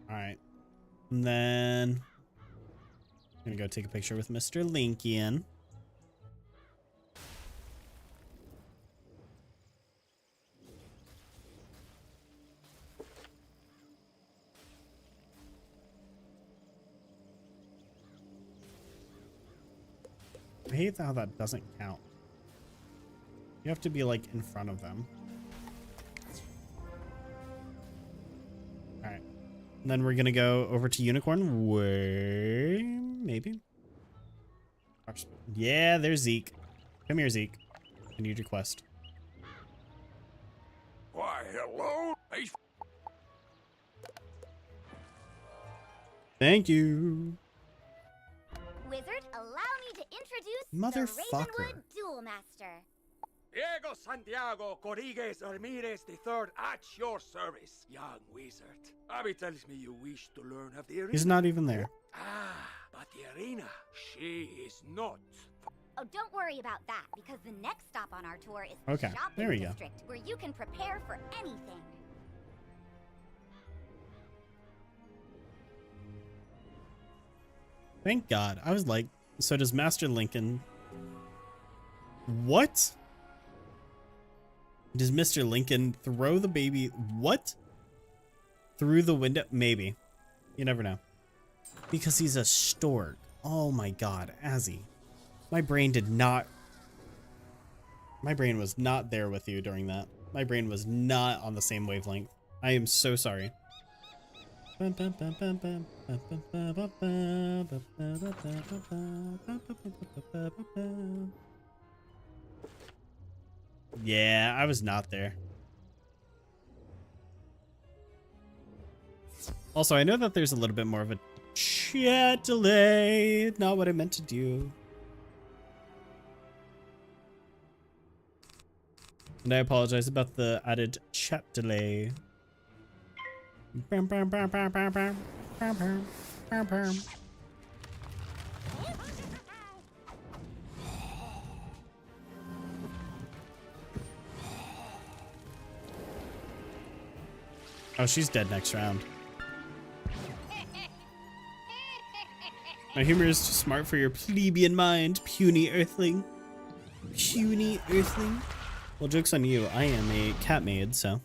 Alright. And then I'm gonna go take a picture with Mr. Lincoln. I hate how that doesn't count. You have to be like in front of them. Alright. And then we're gonna go over to Unicorn Way, maybe? Yeah, there's Zeke. Come here, Zeke. I need your quest. Why, hello? Hey. Thank you. Wizard, allow me to introduce the Motherfucker. Ravenwood Duel Master. Diego Santiago Rodriguez Ramirez III at your service, young wizard. Abby tells me you wish to learn of the arena. He's not even there. Ah, but the arena, she is not. Oh, don't worry about that, because the next stop on our tour is Okay, the shopping there we go. district, where you can prepare for anything. Thank God. I was like, so does Master Lincoln... What? Does Mr. Lincoln throw the baby... What? Through the window? Maybe. You never know. Because he's a stork. Oh my God, Azzy. My brain did not... My brain was not there with you during that. My brain was not on the same wavelength. I am so sorry. Yeah, I was not there. Also, I know that there's a little bit more of a chat delay. Not what I meant to do. And I apologize about the added chat delay. Oh, she's dead next round. My humor is too smart for your plebeian mind, puny earthling. Puny earthling. Well, joke's on you. I am a cat maid, so.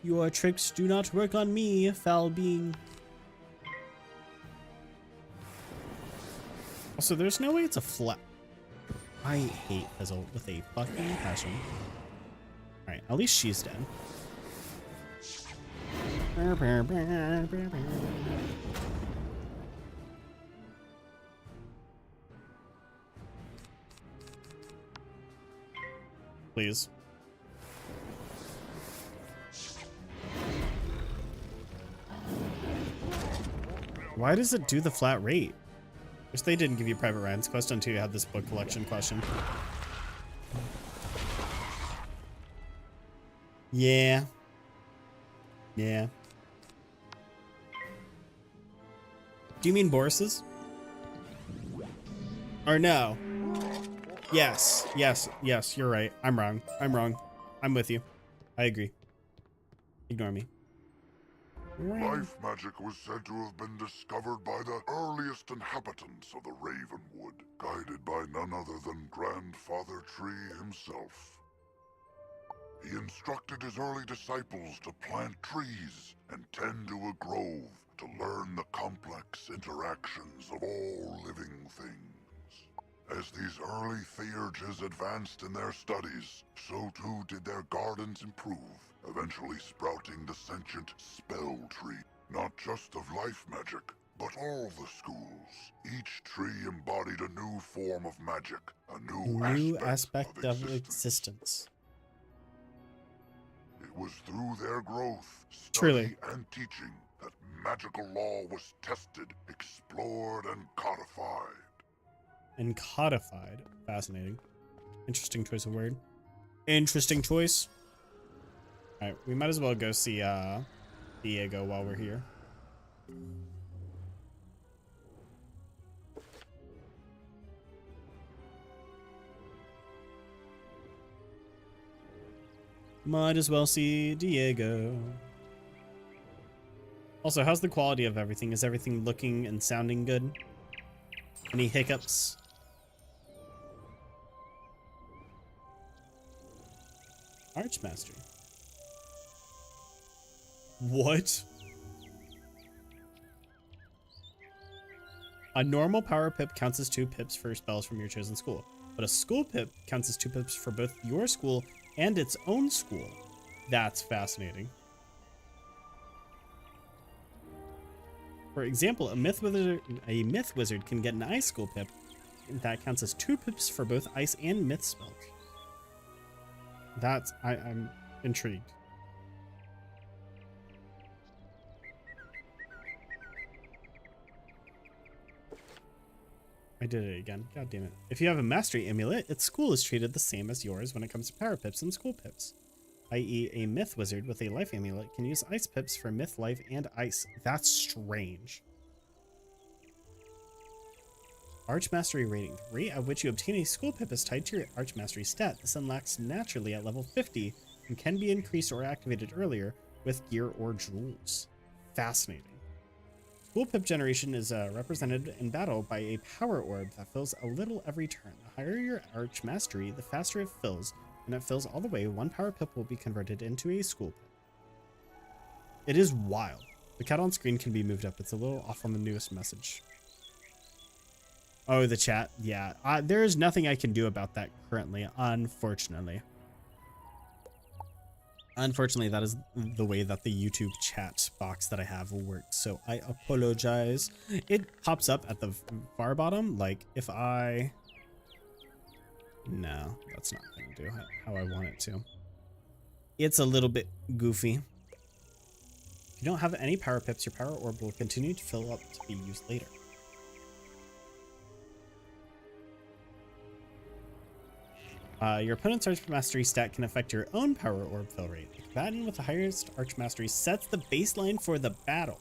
Your tricks do not work on me, foul being. Also, there's no way it's a flat. I hate Fizzle with a fucking passion. Alright, at least she's dead. Please. Why does it do the flat rate? Wish they didn't give you Private Ryan's quest until you had this book collection question. Yeah. Yeah. Do you mean Boris's? Or no? Yes, yes, yes, you're right. I'm wrong. I'm wrong. I'm with you. I agree. Ignore me. Life magic was said to have been discovered by the earliest inhabitants of the Ravenwood, guided by none other than Grandfather Tree himself. He instructed his early disciples to plant trees and tend to a grove to learn the complex interactions of all living things. As these early theurges advanced in their studies, so too did their gardens improve, eventually sprouting the sentient spell tree. Not just of life magic, but all the schools. Each tree embodied a new form of magic, a new aspect of existence. It was through their growth, study, and teaching that magical law was tested, explored, and codified. And codified. Fascinating. Interesting choice of word. Interesting choice. Alright, we might as well go see Diego while we're here. Might as well see Diego. Also, how's the quality of everything? Is everything looking and sounding good? Any hiccups? Archmaster. What? A normal power pip counts as 2 pips for spells from your chosen school, but a school pip counts as 2 pips for both your school and its own school. That's fascinating. For example, a myth wizard can get an ice school pip, and that counts as 2 pips for both ice and myth spells. That's I'm intrigued. I did it again. God damn it. If you have a mastery amulet, its school is treated the same as yours when it comes to power pips and school pips. I.e., a myth wizard with a life amulet can use ice pips for myth, life, and ice. That's strange. Archmastery rating. The rate at which you obtain a school pip is tied to your Archmastery stat. This unlocks naturally at level 50 and can be increased or activated earlier with gear or jewels. Fascinating. School pip generation is represented in battle by a power orb that fills a little every turn. The higher your Archmastery, the faster it fills. When it fills all the way, 1 power pip will be converted into a school pip. It is wild. The cat on screen can be moved up. It's a little off on the newest message. Oh, the chat. Yeah. There is nothing I can do about that currently, unfortunately. Unfortunately, that is the way that the YouTube chat box that I have works, so I apologize. It pops up at the far bottom, like if I No, that's not going to do how I want it to. It's a little bit goofy. If you don't have any power pips, your power orb will continue to fill up to be used later. Your opponent's Arch Mastery stat can affect your own power orb fill rate. The combatant with the highest Arch Mastery sets the baseline for the battle.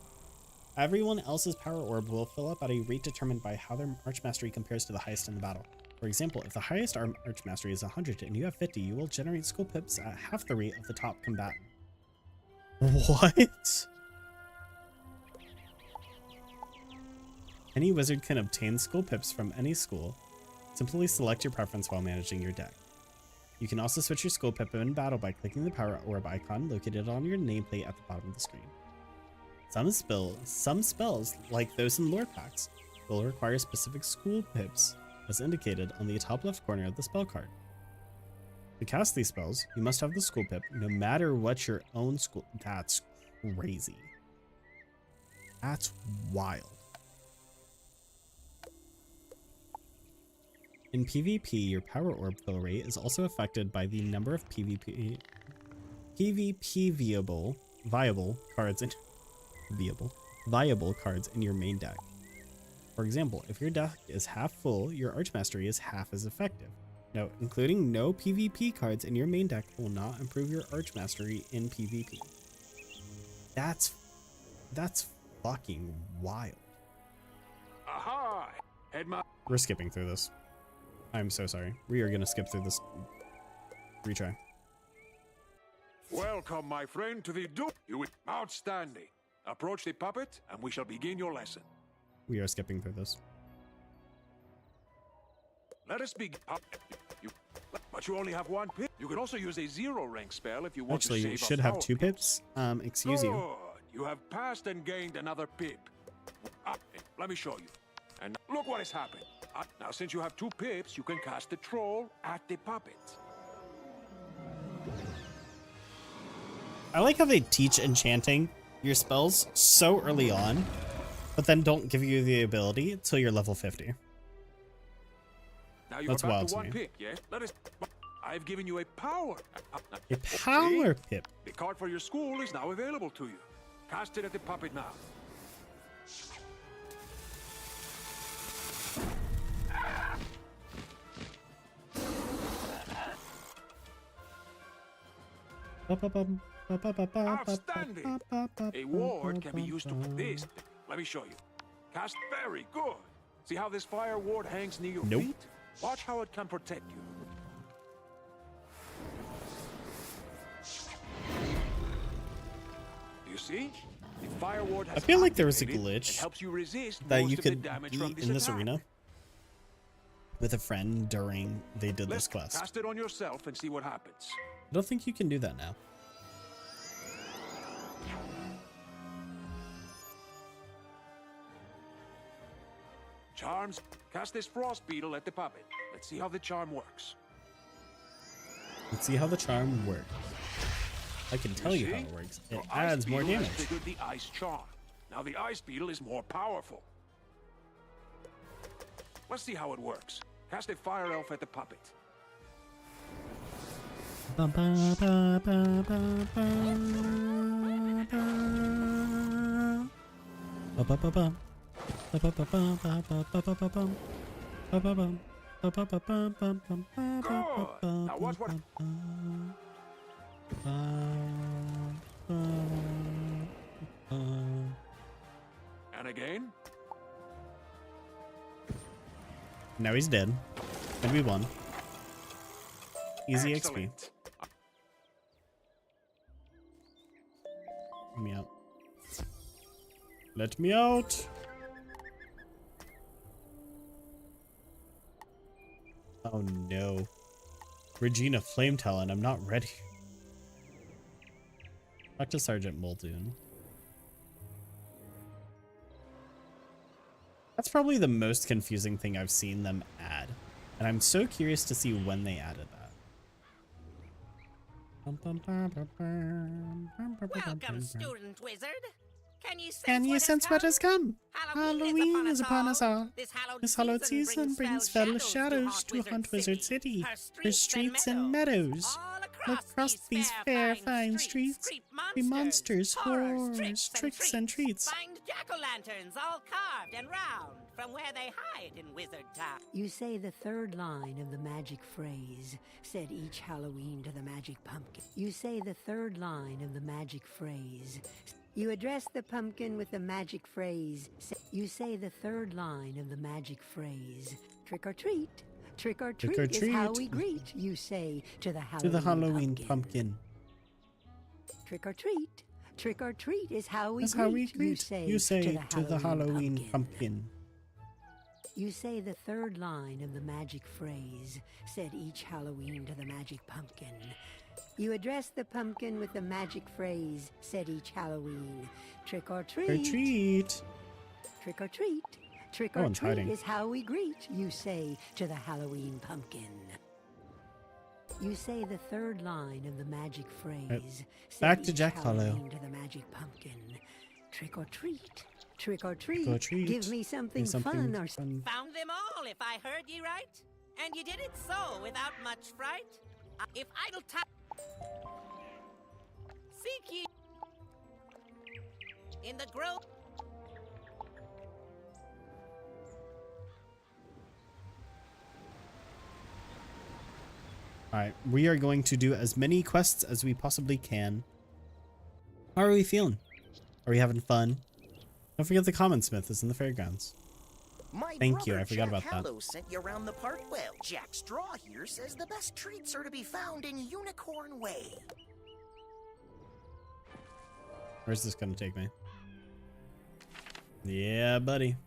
Everyone else's power orb will fill up at a rate determined by how their Arch Mastery compares to the highest in the battle. For example, if the highest Arch Mastery is 100 and you have 50, you will generate school pips at half the rate of the top combatant. What? Any wizard can obtain school pips from any school. Simply select your preference while managing your deck. You can also switch your school pip in battle by clicking the power orb icon located on your nameplate at the bottom of the screen. Some spells, like those in lore packs, will require specific school pips as indicated on the top left corner of the spell card. To cast these spells, you must have the school pip no matter what your own school. That's crazy. That's wild. In PvP, your power orb fill rate is also affected by the number of PvP viable cards in your main deck. For example, if your deck is half full, your Arch Mastery is half as effective. Note, including no PvP cards in your main deck will not improve your Arch Mastery in PvP. That's fucking wild. Aha! We're skipping through this. I'm so sorry. We are gonna skip through this retry. Welcome, my friend, to the outstanding. Approach the puppet, and we shall begin your lesson. We are skipping through this. Let us begin. But you only have one pip. You can also use a 0 rank spell if you want to save. Actually, you should have 2 pips. Excuse you. You have passed and gained another pip. Let me show you. And look what has happened. Now, since you have 2 pips, you can cast the troll at the puppet. I like how they teach enchanting your spells so early on, but then don't give you the ability until you're level 50. Now you're That's back wild to to 1 me. pip, yes? I've given you a power. A power pip. The card for your school is now available to you. Cast it at the puppet now. Outstanding! A ward can be used to this. Let me show you. Cast very good. See how this fire ward hangs near your feet? Watch how it can protect you. You see? The fire ward has I feel like there was a activated and glitch helps you resist that most you of the could damage beat from this in this attack. arena with a friend during they did this quest. Cast it on yourself and see what happens. I don't think you can do that now. Charms. Cast this frost beetle at the puppet. Let's see how the charm works. Let's see how the charm works. I can tell you how it works. It adds more damage. Triggered the ice charm. Now the ice beetle is more powerful. Let's see how it works. Cast a fire elf at the puppet. Now watch what. And again. Now he's dead. And we won. Easy Excellent. XP. Let me out. Let me out! Oh no. Regina Flame Talon, I'm not ready. Talk to Sergeant Muldoon. That's probably the most confusing thing I've seen them add. And I'm so curious to see when they added that. Welcome, student wizard. Can you sense what has come? Halloween is upon us all. This hallowed season brings fellow shadows to haunt Wizard City, her streets and meadows. Look across these fair, fine streets. Be monsters, horrors, tricks, and treats. Find jack-o'-lanterns all carved and round from where they hide in Wizard Town. You say the third line of the magic phrase, said each Halloween to the magic pumpkin. You say the third line of the magic phrase. You address the pumpkin with the magic phrase. You say the third line of the magic phrase. Trick or treat. Trick or treat, is how we greet, you say to the Halloween pumpkin. Trick or treat. Trick or treat is how we greet, you say to the Halloween pumpkin. You say the third line of the magic phrase, said each Halloween to the magic pumpkin. You address the pumpkin with the magic phrase, said each Halloween. Trick or treat. Trick or treat. Trick or treat. Trick or treat is how we greet, you say to the Halloween pumpkin. You say the third line of the magic phrase. Back to Jack Hollow. To the magic pumpkin. Trick or treat. Trick or treat. Give me something fun or Found them all, if I heard ye right. And you did it so without much fright. If idle time seek ye in the grove. Alright, we are going to do as many quests as we possibly can. How are we feeling? Are we having fun? Don't forget the Common Smith is in the fairgrounds. Thank you, I forgot about that. Sent you around the park. Well, Jack Straw here says the best treats are to be found in Unicorn Way. Where's this gonna take me? Yeah, buddy.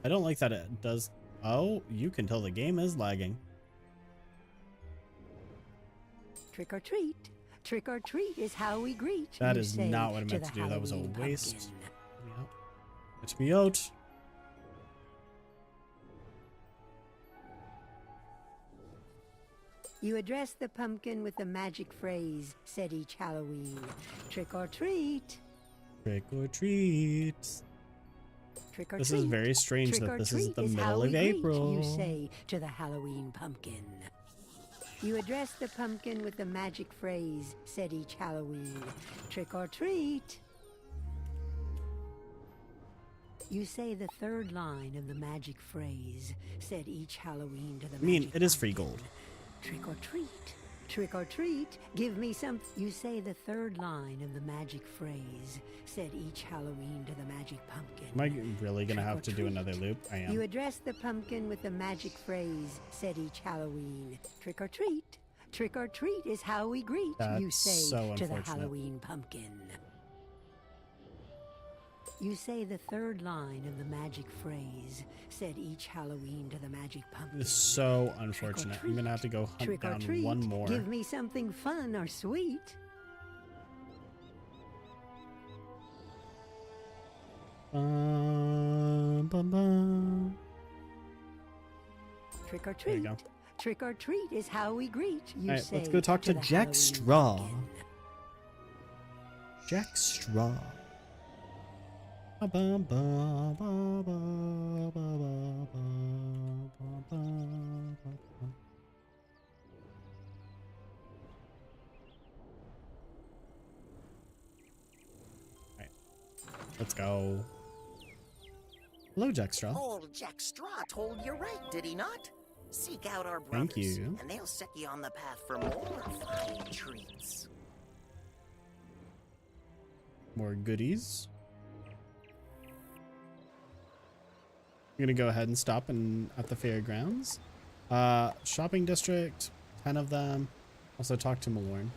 I don't like that it does... Oh, you can tell the game is lagging. Trick or treat. Trick or treat is how we greet. That is not what I meant to do. That was a waste. Get me out. You address the pumpkin with the magic phrase, said each Halloween. Trick or treat. Trick or treat. Trick or this treat. Is very strange that this is the middle of April. You say to the Halloween pumpkin. You address the pumpkin with the magic phrase, said each Halloween. Trick or treat. You say the third line of the magic phrase, said each Halloween to the magic it is free gold. Trick or treat. Trick or treat. Give me some. You say the third line of the magic phrase, said each Halloween to the magic pumpkin. Am I really going to have to do another loop? I am. You address the pumpkin with the magic phrase, said each Halloween. Trick or treat. Trick or treat is how we greet, you say to the Halloween pumpkin. You say the third line of the magic phrase, said each Halloween to the magic pumpkin. This is so unfortunate. I'm gonna have to go hunt down one more. Give me something fun or sweet. Trick or treat. There you go. Trick or treat is how we greet, you All right, say. let's go talk to Jack Straw. Jack Straw. Alright. Let's go. Hello, Jack Straw. Old Jack Straw told you right, did he not? Seek out our brothers, Thank you. and they'll set you on the path for more fine treats. More goodies. I'm gonna go ahead and stop at the fairgrounds. Shopping district, 10 of them. Also talk to Malorn.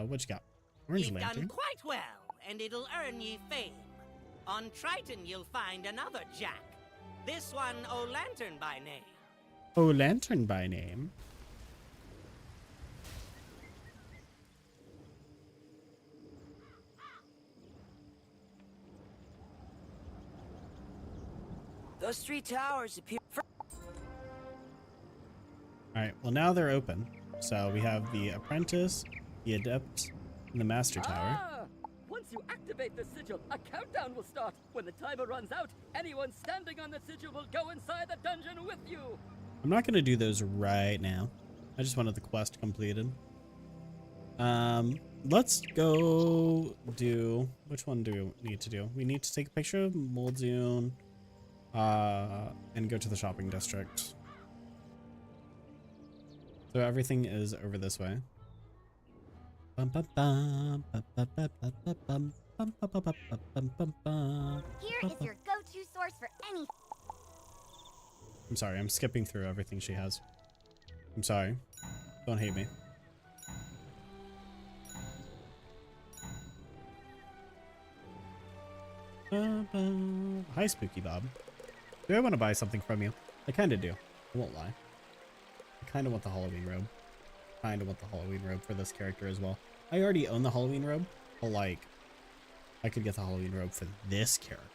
What you got? Orange You've lantern. done quite well, and it'll earn ye fame. On Triton you'll find another Jack. This one O'Lantern by name. O'Lantern by name. Those three towers appear. Alright, well now they're open. So we have the apprentice, the adept, and the master tower. Ah! Once you activate the sigil, a countdown will start. When the timer runs out, anyone standing on the sigil will go inside the dungeon with you. I'm not gonna do those right now. I just wanted the quest completed. Let's go do, which one do we need to do? We need to take a picture of Muldoon, and go to the shopping district. So everything is over this way. Here is your go-to source for any. I'm sorry, I'm skipping through everything she has. I'm sorry. Don't hate me. Hi, Spooky Bob. Do I want to buy something from you? I kind of do. I won't lie. I kind of want the Halloween robe. Kind of want the Halloween robe for this character as well. I already own the Halloween robe, but like, I could get the Halloween robe for this character.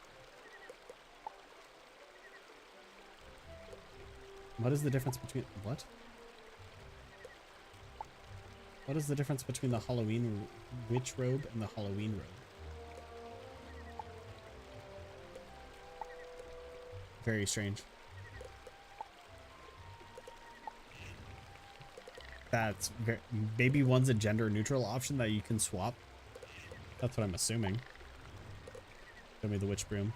What is the difference between what? What is the difference between the Halloween witch robe and the Halloween robe? Very strange. That's very, maybe one's a gender neutral option that you can swap. That's what I'm assuming. Show me the witch broom.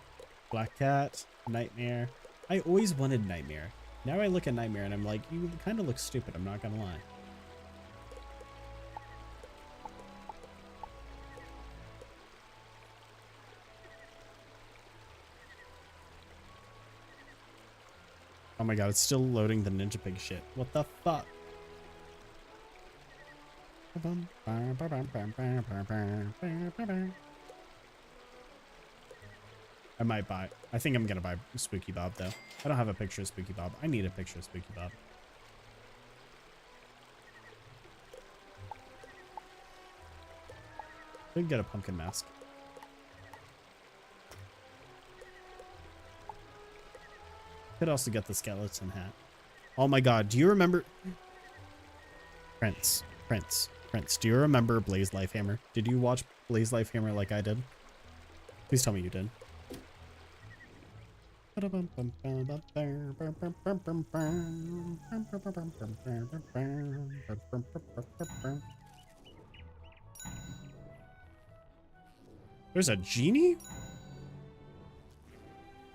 Black cat, nightmare. I always wanted nightmare. Now I look at nightmare and I'm like, you kind of look stupid, I'm not gonna lie. Oh my god, it's still loading the Ninja Pig shit. What the fuck? I might buy. I think I'm gonna buy Spooky Bob though. I don't have a picture of Spooky Bob. I need a picture of Spooky Bob. We can get a pumpkin mask. Could also get the skeleton hat. Oh my god, do you remember? Prince. Do you remember Blaze Lifehammer? Did you watch Blaze Lifehammer like I did? Please tell me you did. There's a genie?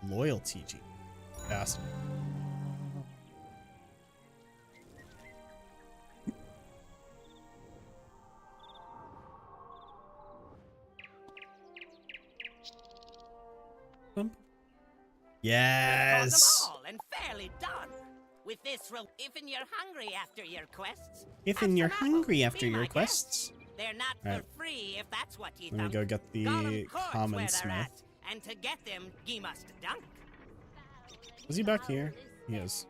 Loyalty genie. Bastard. Yes. All and fairly done. With this rope, if you're hungry after your quests. If you're hungry after your quests. They're not for free if that's what you Let me go get the common smith. And to get them, ye must dunk. Is he back here? He is.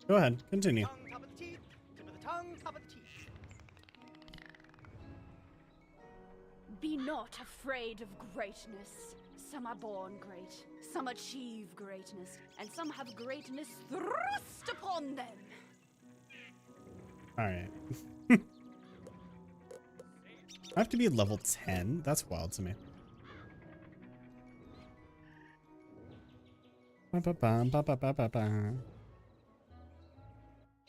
Go ahead, continue. Top of the teeth, tip of the tongue, top of the teeth. Be not afraid of greatness. Some are born great, some achieve greatness, and some have greatness thrust upon them. Alright. I have to be level 10? That's wild to me.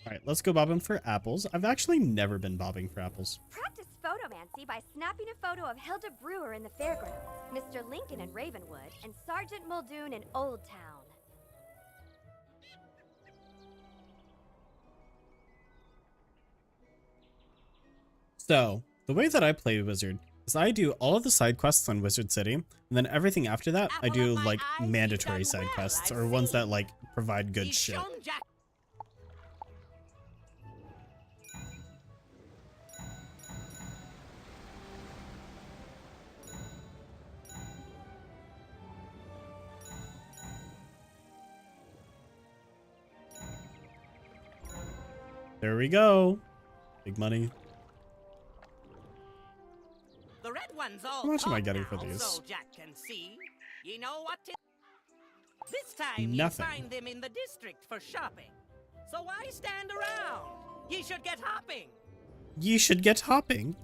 Alright, let's go bobbing for apples. I've actually never been bobbing for apples. Practice photomancy by snapping a photo of Hilda Brewer in the fairgrounds, Mr. Lincoln in Ravenwood, and Sergeant Muldoon in Old Town. So, the way that I play Wizard is I do all of the side quests on Wizard City, and then everything after that, I do like mandatory side quests or ones that like provide good shit. There we go. Big money. The red one's all How much am I caught getting now, for these? So Jack can see. You know what to This time Nothing. you find them in the district for shopping. So why stand around? Ye should get hopping. Ye should get hopping.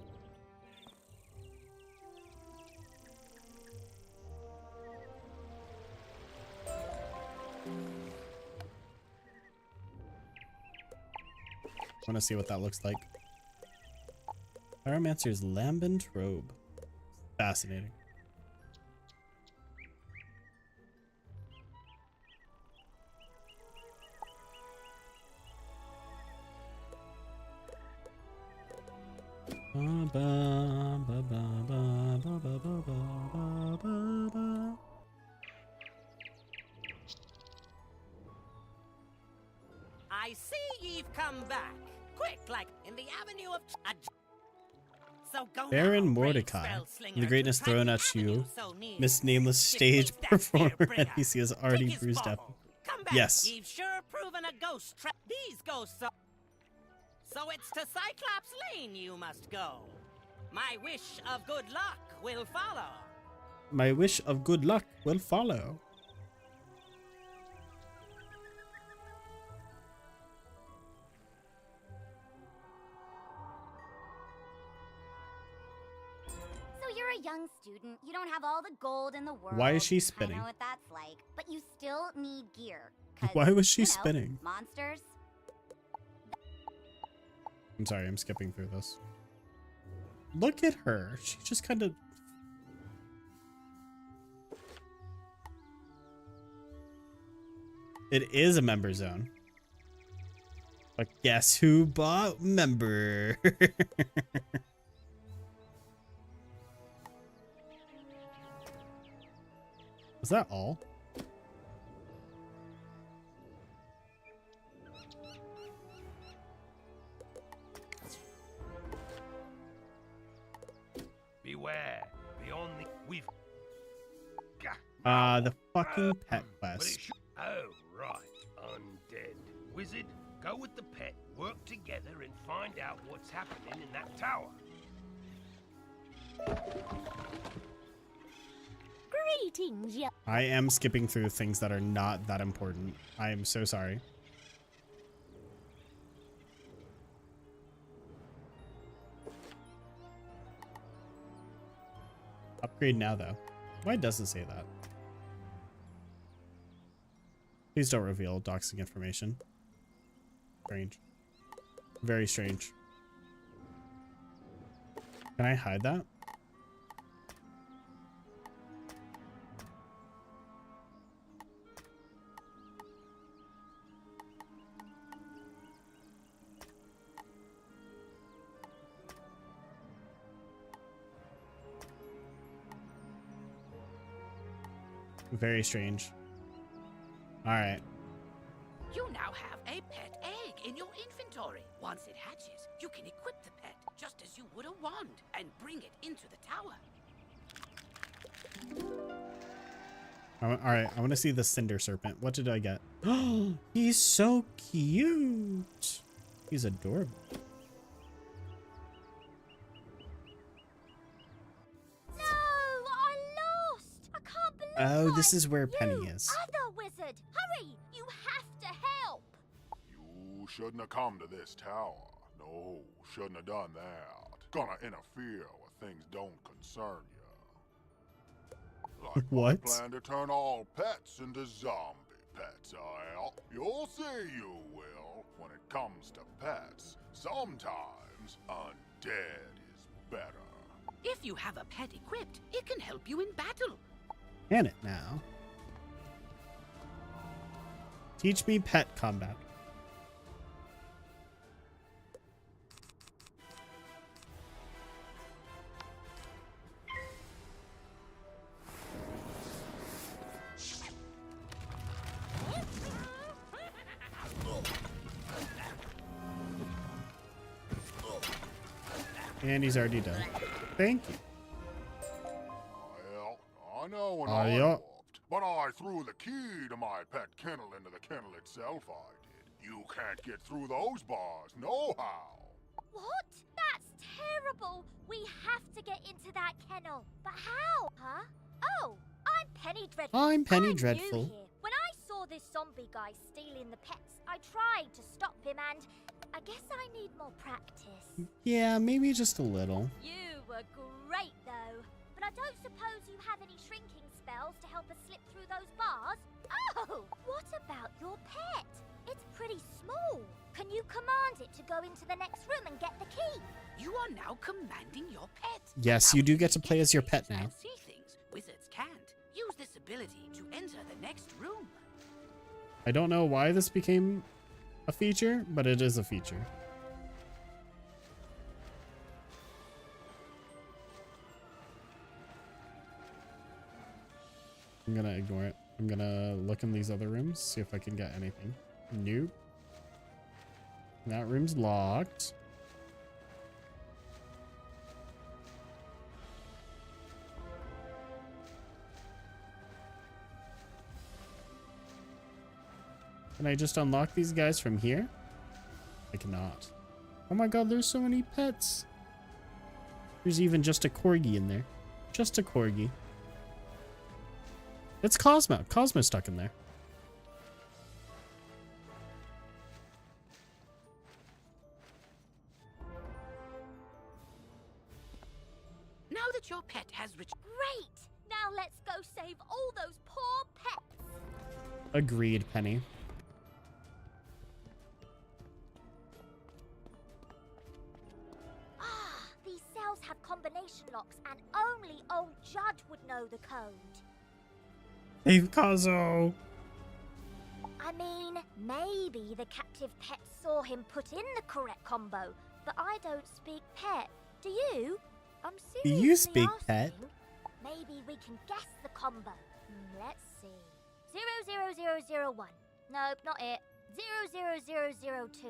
I want to see what that looks like. Pyromancer's lambent robe. Fascinating. I see ye've come back. Quick, like in the avenue of... So go Baron now, Mordecai. brave spell slinger, The greatness to tread thrown the at you. avenue so near. Miss Nameless stage performer NPC has already bruised up. Come back. Yes. You've sure proven a ghost trap. These ghosts are... So it's to Cyclops Lane you must go. My wish of good luck will follow. My wish of good luck will follow. So you're a young student. You don't have all the gold in the world. Why is she I spinning? know what that's like. But you still need gear. Why was she you know, spinning? Monsters. I'm sorry, I'm skipping through this. Look at her. She just kind of... It is a member zone. But guess who bought member? Was that all? Beware. Beyond the... We've... The fucking pet quest. Oh, right. Undead. Wizard, go with the pet, work together, and find out what's happening in that tower. Greetings, young. I am skipping through things that are not that important. I am so sorry. Upgrade now, though. Why does it say that? Please don't reveal doxing information. Strange. Very strange. Can I hide that? Very strange. All right. You now have a pet egg in your inventory. Once it hatches, you can equip the pet just as you would a wand and bring it into the tower. All right, I want to see the Cinder Serpent. What did I get? Oh, he's so cute. He's adorable. No, I lost. I can't believe Oh, this is where Penny is. Other wizard, hurry! You have to help. You shouldn't have come to this tower. No, shouldn't have done that. Gonna interfere with things don't concern you. Like What? I plan to turn all pets into zombie pets, You'll see you will. When it comes to pets, sometimes undead is better. If you have a pet equipped, it can help you in battle. Can it now? Teach me pet combat. And he's already done. Thank you. Well, I know when Oh, I yeah. loved, but I threw the key to my pet kennel into the kennel itself, I did. You can't get through those bars, no how. What? That's terrible. We have to get into that kennel. But how? Huh? Oh, I'm Penny Dreadful. I'm Penny new Dreadful. here. When saw this zombie guy stealing the pets, I tried to stop him and I guess I need more practice. Yeah, maybe just a little. You were great though, but I don't suppose you have any shrinking spells to help us slip through those bars? Oh, what about your pet? It's pretty small. Can you command it to go into the next room and get the key? You are now commanding your pet. Yes, you do get to play as your pet now. And see things wizards can't. Use this ability to enter the next room. I don't know why this became a feature, but it is a feature. I'm gonna ignore it. I'm gonna look in these other rooms, see if I can get anything. Nope. That room's locked. Can I just unlock these guys from here? I cannot. Oh my god, there's so many pets. There's even just a corgi in there. Just a corgi. It's Cosmo. Cosmo's stuck in there. Now that your pet has reached... Great! Now let's go save all those poor pets. Agreed, Penny. These cells have combination locks and only old Judd would know the code. Save Cosmo! I mean, maybe the captive pet saw him put in the correct combo, but I don't speak pet. Do you? I'm Do seriously you speak asking. pet? Maybe we can guess the combo. Let's see. 00001. Nope, not it. 00002.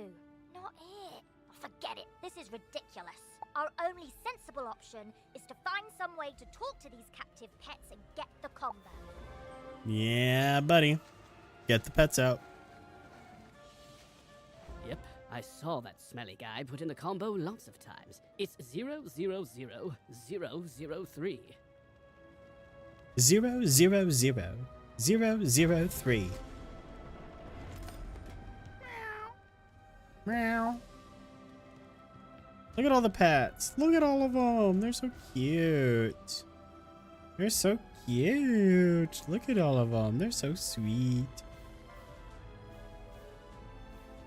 Not it. Forget it. This is ridiculous. Our only sensible option is to find some way to talk to these captive pets and get the combo. Yeah, buddy. Get the pets out. Yep, I saw that smelly guy put in the combo lots of times. It's 000003. 000 003. Meow. Look at all the pets. Look at all of them. They're so cute. They're so cute. Look at all of them. They're so sweet.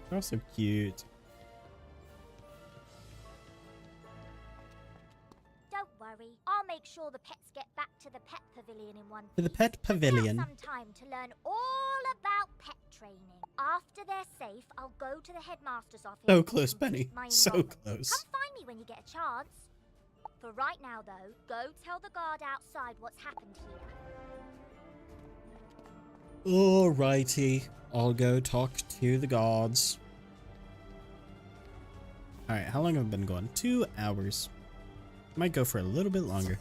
They're all so cute. Don't worry. I'll make sure the pets get back to the pet pavilion in one To the pet pavilion. Now some time to learn all about pet training. After they're safe, I'll go to the headmaster's office. So close, and Penny. complete my So involvement. close. Come find me when you get a chance. For right now, though, go tell the guard outside what's happened here. Alrighty. I'll go talk to the gods. Alright, how long have I been going? 2 hours. Might go for a little bit longer.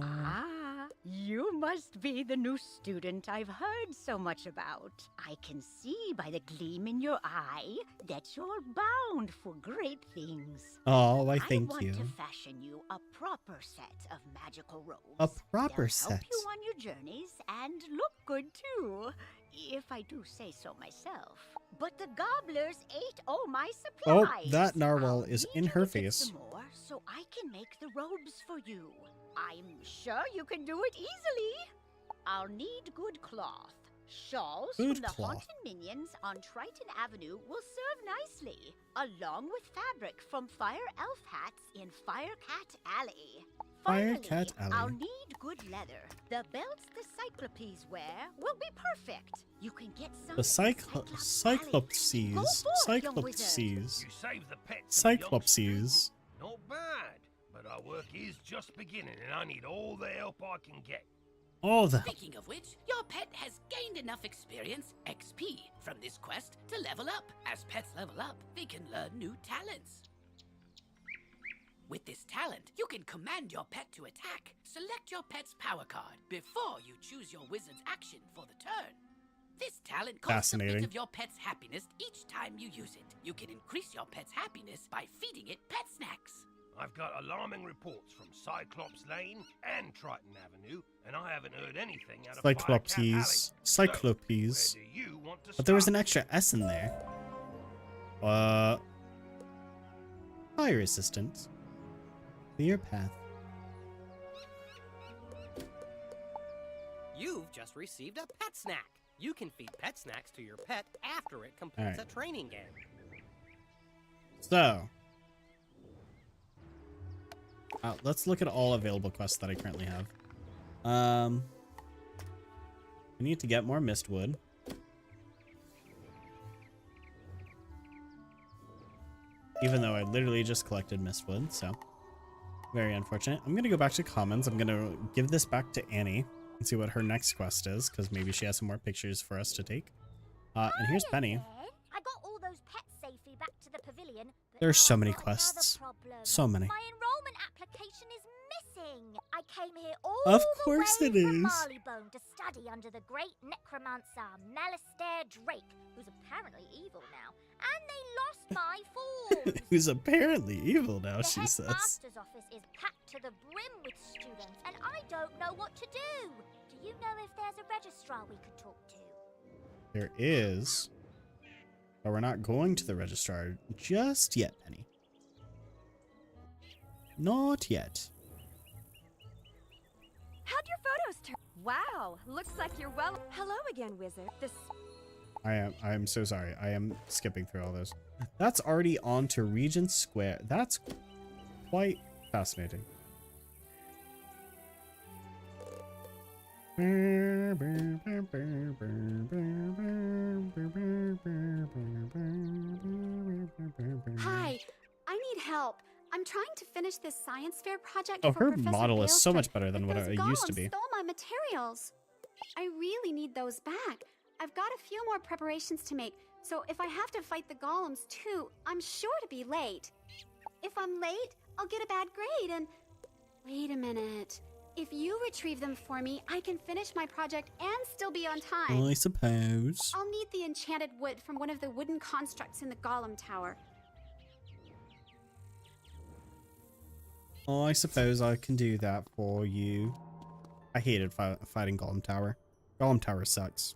Ah, you must be the new student I've heard so much about. I can see by the gleam in your eye that you're bound for great things. Oh, why thank I you. want to fashion you a proper set of magical robes. A proper They'll set. help you on your journeys and look good too, if I do say so myself. But the gobblers ate all my Oh, supplies. that narwhal is in her Get face. some more so I can make the robes for you. I'm sure you can do it easily. I'll need good cloth. Shawls Good from the cloth. haunted minions on Triton Avenue will serve nicely, along with fabric from Fire Elf hats in Firecat Alley. Firecat I'll Alley. need good leather. The belts the Cyclopes wear will be perfect. You can get some The Cyclopses. You saved the pets. Cyclopses. Not bad, but our work is just beginning and I need all the help I can get. All the Speaking of which, your pet has gained enough experience, XP, from this quest to level up. As pets level up, they can learn new talents. With this talent, you can command your pet to attack. Select your pet's power card before you choose your wizard's action for the turn. This talent talent costs a bit Fascinating. of your pet's happiness each time you use it. You can increase your pet's happiness by feeding it pet snacks. I've got alarming reports from Cyclops Lane and Triton Avenue, and I haven't heard anything out of Cyclopes. Cyclopes. But there was an extra S in there. Fire assistance. Clear path. You've just received a pet snack. You can feed pet snacks to your pet after it completes Alright. a training game. So, let's look at all available quests that I currently have. I need to get more mistwood. Even though I literally just collected mistwood, so very unfortunate. I'm gonna go back to commons. I'm gonna give this back to Annie and see what her next quest is, because maybe she has some more pictures for us to take. And here's Penny. I got all those pets safely back to the pavilion. But There's now so I've many got quests. another problem. So many. My enrollment application is missing. I came here all Of the course way it from is. Marleybone to study under the great necromancer Malistaire Drake, who's apparently evil now. And they lost my forms. Who's apparently evil now, The she says. headmaster's office is packed to the brim with students, and I don't know what to do. Do you know if there's a registrar we could talk to? There is. But we're not going to the registrar just yet, Penny. Not yet. How'd your photos turn? Wow, looks like you're well. Hello again, Wizard. I'm so sorry. I am skipping through all those. That's already on to Regent Square. That's quite fascinating. Hi, I need help. I'm trying to finish this science fair project Oh, for her Professor model is so Balestrin, much better than but what those it used to golems be. stole my materials. I really need those back. I've got a few more preparations to make, so if I have to fight the golems too, I'm sure to be late. If I'm late, I'll get a bad grade and... Wait a minute. If you retrieve them for me, I can finish my project and still be on time. I suppose. I'll need the enchanted wood from one of the wooden constructs in the golem tower. Oh, I suppose I can do that for you. I hated fighting Golem Tower. Golem Tower sucks.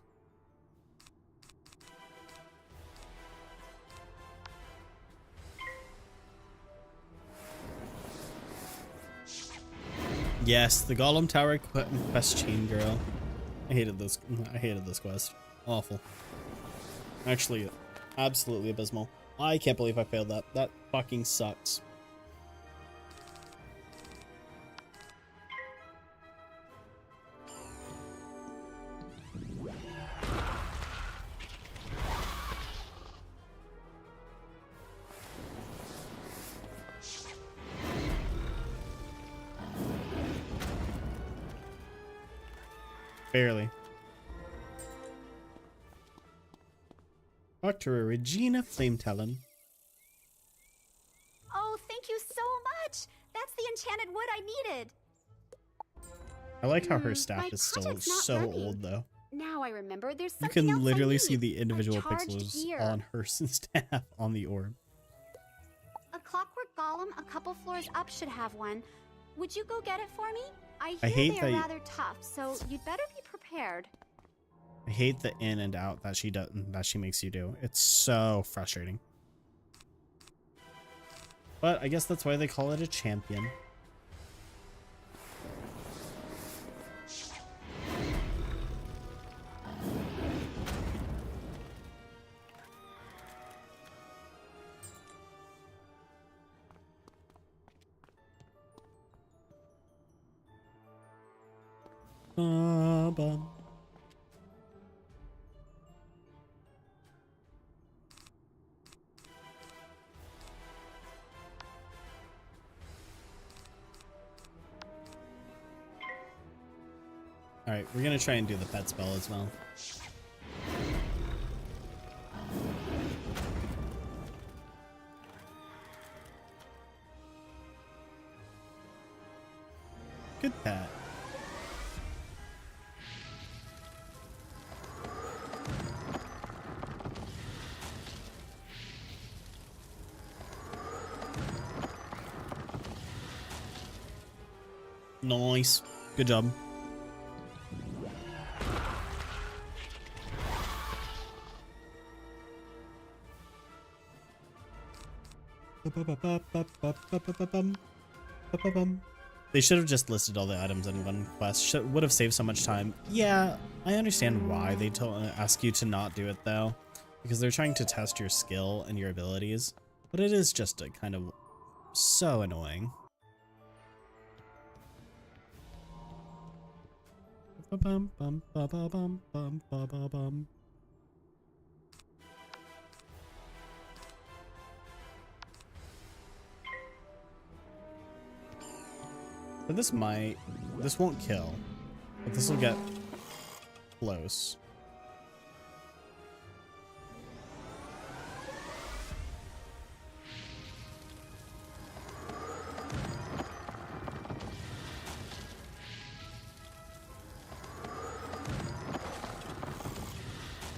Yes, the Golem Tower quest chain girl. I hated this quest. Awful. Actually, absolutely abysmal. I can't believe I failed that. That fucking sucks. Barely. Dr. Regina Flametalon. Oh, thank you so much! That's the enchanted wood I needed! I like how her staff my is still project's not so running. old, though. Now I remember there's You something else can I literally need. see the individual A charged pixels gear. on her staff on the orb. A clockwork golem a couple floors up should have one. Would you go get it for me? I I hear hate they are that- rather tough, so you'd better be prepared. I hate the in and out that she makes you do. It's so frustrating. But I guess that's why they call it a champion. Bum. Alright, we're gonna try and do the pet spell as well. Good pet. Nice. Good job. They should have just listed all the items in one quest. Would have saved so much time. Yeah, I understand why they ask you to not do it though, because they're trying to test your skill and your abilities, but it is just a kind of so annoying. But this won't kill, but this will get close.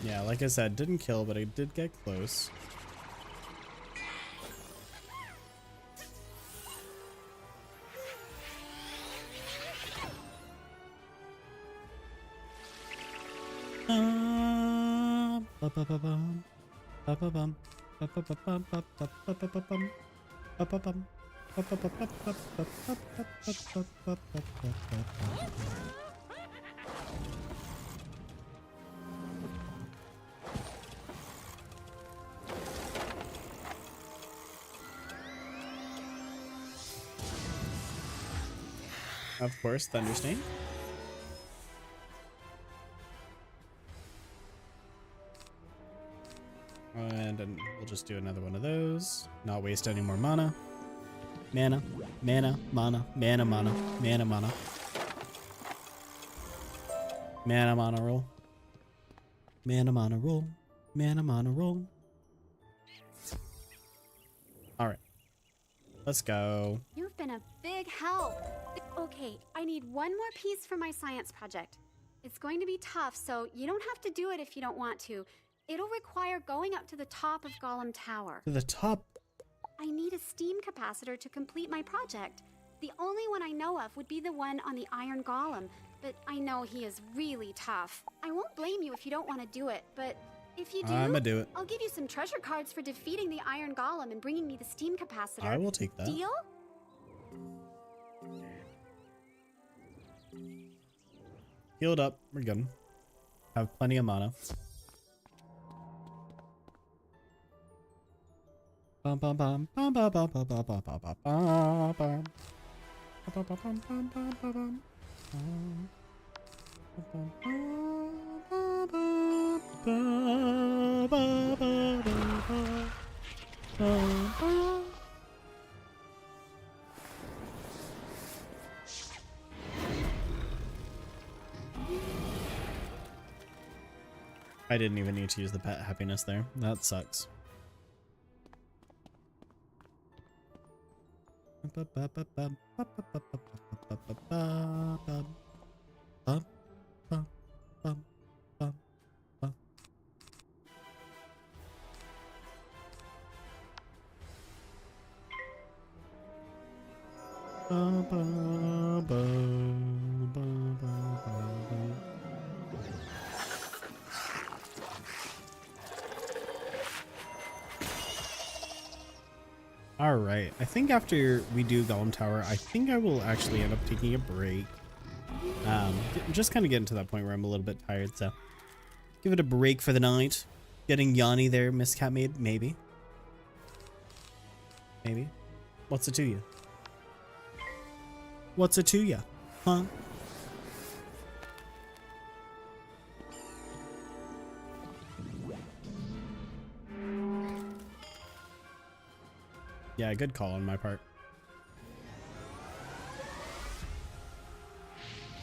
Yeah, like I said, didn't kill, but it did get close. Of course, Thunderstain. And then we'll just do another one of those. Not waste any more mana. Mana, mana, mana, mana, mana, mana, mana. Mana, mana roll. Mana, mana roll. Mana, mana roll. Alright. Let's go. You've been a big help. Okay, I need one more piece for my science project. It's going to be tough, so you don't have to do it if you don't want to. It'll require going up to the top of Golem Tower. To the top? I need a steam capacitor to complete my project. The only one I know of would be the one on the Iron Golem, but I know he is really tough. I won't blame you if you don't want to do it, but if you do, I'ma do it. I'll give you some treasure cards for defeating the Iron Golem and bringing me the steam capacitor. I will take that. Deal? Healed up. We're good. Have plenty of mana. Bum bum bum bum bum bum bum bum bum bum bum bum. Bum bum bum bum bum bum bum. I didn't even need to use the pet happiness there. That sucks. Alright, I think after we do Golem Tower, I think I will actually end up taking a break. Just kind of getting to that point where I'm a little bit tired, so give it a break for the night. Getting Yanni there, Miss Catmaid, maybe. Maybe. What's it to you? What's it to you? Huh? Yeah, good call on my part.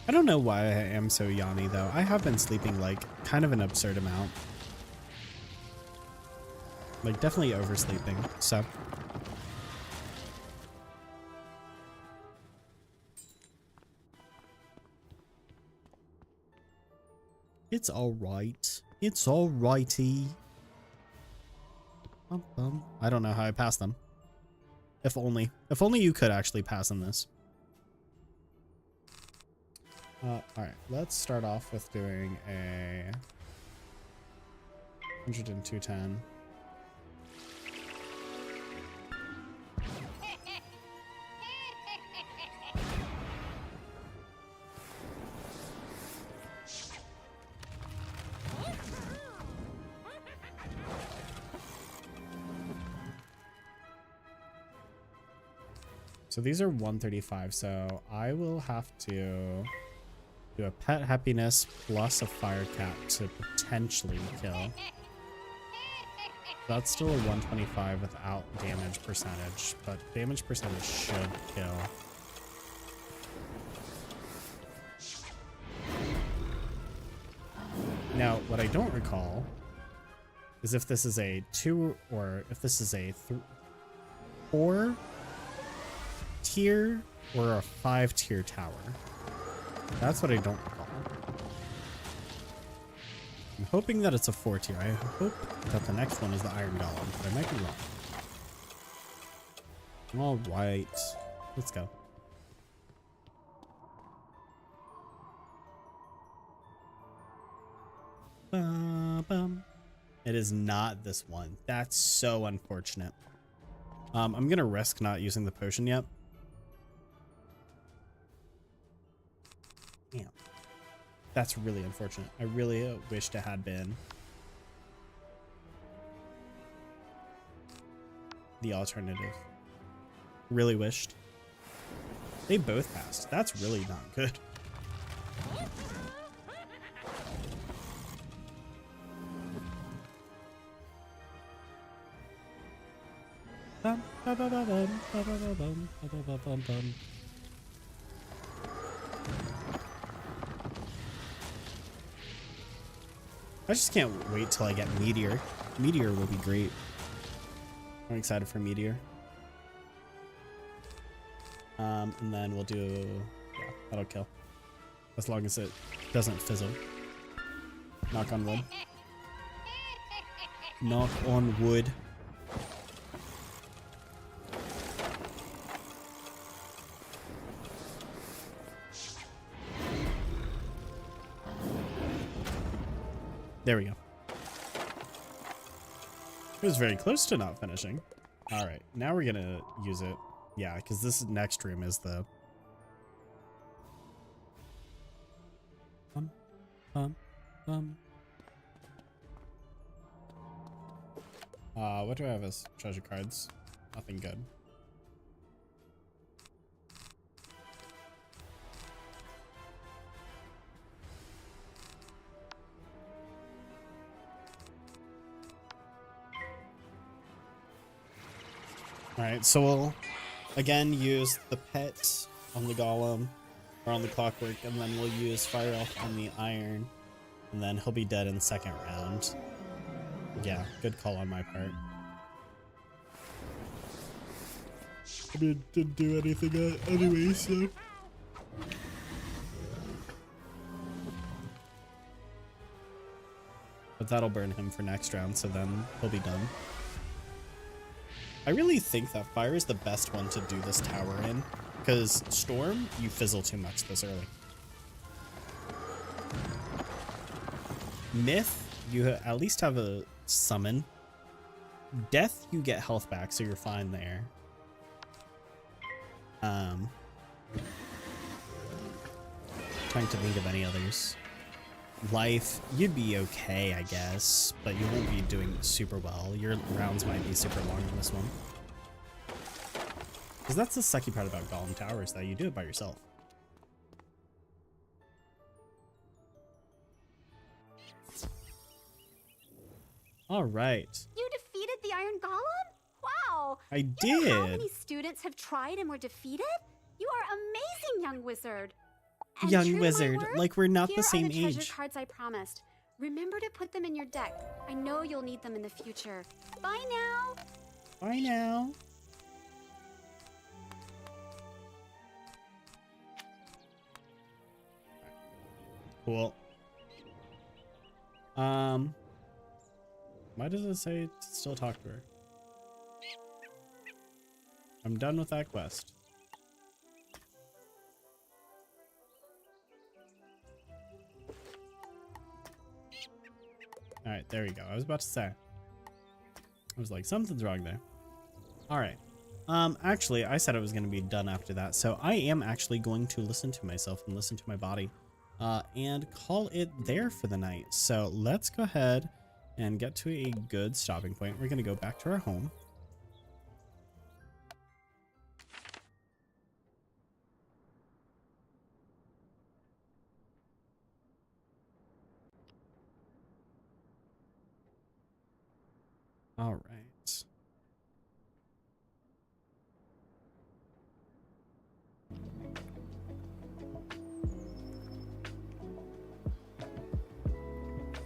I don't know why I am so yawny though. I have been sleeping like kind of an absurd amount. Like definitely oversleeping, so. It's alright. It's alrighty. I don't know how I passed them. If only you could actually pass in this. Alright, let's start off with doing a 100 and 210. So these are 135, so I will have to do a pet happiness plus a fire cat to potentially kill. That's still a 125 without damage percentage, but damage percentage should kill. Now, what I don't recall is if this is a 2 or if this is a 4 tier or a 5 tier tower. That's what I don't recall. I'm hoping that it's a 4 tier. I hope that the next one is the Iron Golem, but I might be wrong. All right, let's go. It is not this one. That's so unfortunate. I'm gonna risk not using the potion yet. Damn. That's really unfortunate. I really wished it had been the alternative. Really wished. They both passed. That's really not good. I just can't wait till I get Meteor. Meteor will be great. I'm excited for Meteor. And then we'll do, yeah, that'll kill. As long as it doesn't fizzle. Knock on wood. Knock on wood. There we go. It was very close to not finishing. All right, now we're gonna use it. Yeah, because this next room is the... what do I have as treasure cards? Nothing good. Alright, so we'll again use the pet on the golem, or on the clockwork, and then we'll use Fire Elf on the iron, and then he'll be dead in the second round. Yeah, good call on my part. I mean, didn't do anything anyway, so... But that'll burn him for next round, so then he'll be done. I really think that fire is the best one to do this tower in, because storm, you fizzle too much this early. Myth, you at least have a summon. Death, you get health back, so you're fine there. Trying to think of any others. Life, you'd be okay, I guess, but you won't be doing super well. Your rounds might be super long in this one. Because that's the sucky part about Golem Towers, that you do it by yourself. Alright. You defeated the Iron Golem? Wow! I did! You know how many students have tried and were defeated? You are amazing, young wizard! And Young wizard, word, like we're not here the same are the treasure age. cards I promised. Remember to put them in your deck. I know you'll need them in the future. Bye now! Bye now. Cool. Why does it say to still talk to her? I'm done with that quest. All right, there we go. I was about to say. I was like, something's wrong there. All right. Actually, I said it was going to be done after that. So I am actually going to listen to myself and listen to my body and call it there for the night. So let's go ahead and get to a good stopping point. We're going to go back to our home. All right.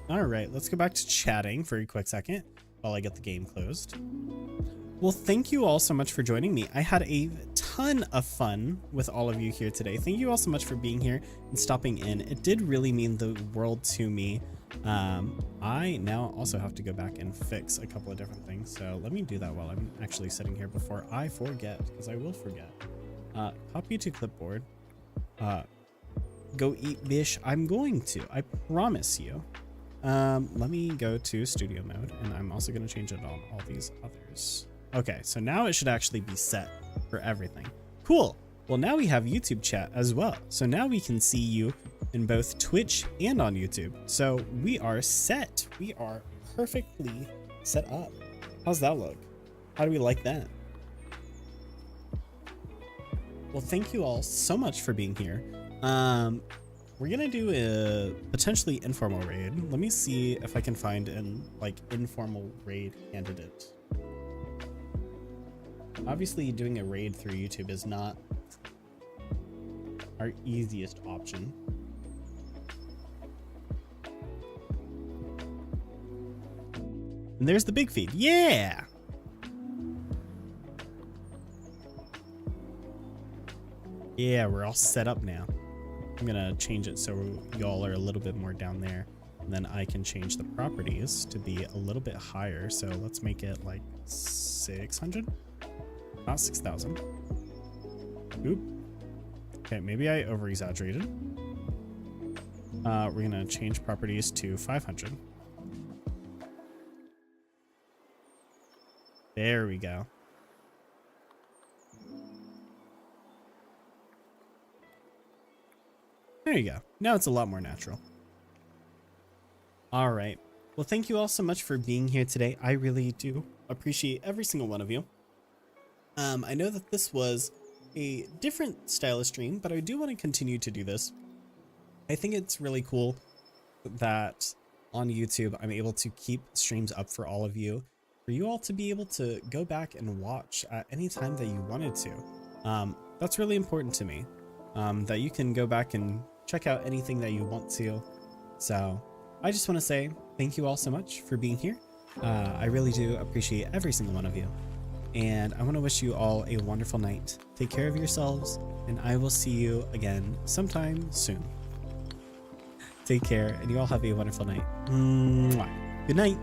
All right, let's go back to chatting for a quick second while I get the game closed. Well, thank you all so much for joining me. I had a ton of fun with all of you here today. Thank you all so much for being here and stopping in. It did really mean the world to me. I now also have to go back and fix a couple of different things. So let me do that while I'm actually sitting here before I forget, because I will forget. Copy to clipboard. Go eat fish. I'm going to. I promise you. Let me go to studio mode, and I'm also going to change it on all these others. Okay, so now it should actually be set for everything. Cool. Well, now we have YouTube chat as well. So now we can see you in both Twitch and on YouTube. So we are set. We are perfectly set up. How's that look? How do we like that? Well, thank you all so much for being here. We're gonna do a potentially informal raid. Let me see if I can find an informal raid candidate. Obviously, doing a raid through YouTube is not our easiest option. And there's the big feed. Yeah! Yeah, we're all set up now. I'm gonna change it so y'all are a little bit more down there, and then I can change the properties to be a little bit higher. So let's make it like 600, not 6,000. Oop. Okay, maybe I over exaggerated. We're gonna change properties to 500. There we go. There you go. Now it's a lot more natural. All right. Well, thank you all so much for being here today. I really do appreciate every single one of you. I know that this was a different style of stream, but I do want to continue to do this. I think it's really cool that on YouTube, I'm able to keep streams up for all of you, for you all to be able to go back and watch at any time that you wanted to. That's really important to me, that you can go back and check out anything that you want to. So I just want to say thank you all so much for being here. I really do appreciate every single one of you. And I want to wish you all a wonderful night. Take care of yourselves, and I will see you again sometime soon. Take care, and you all have a wonderful night. Mwah. Good night.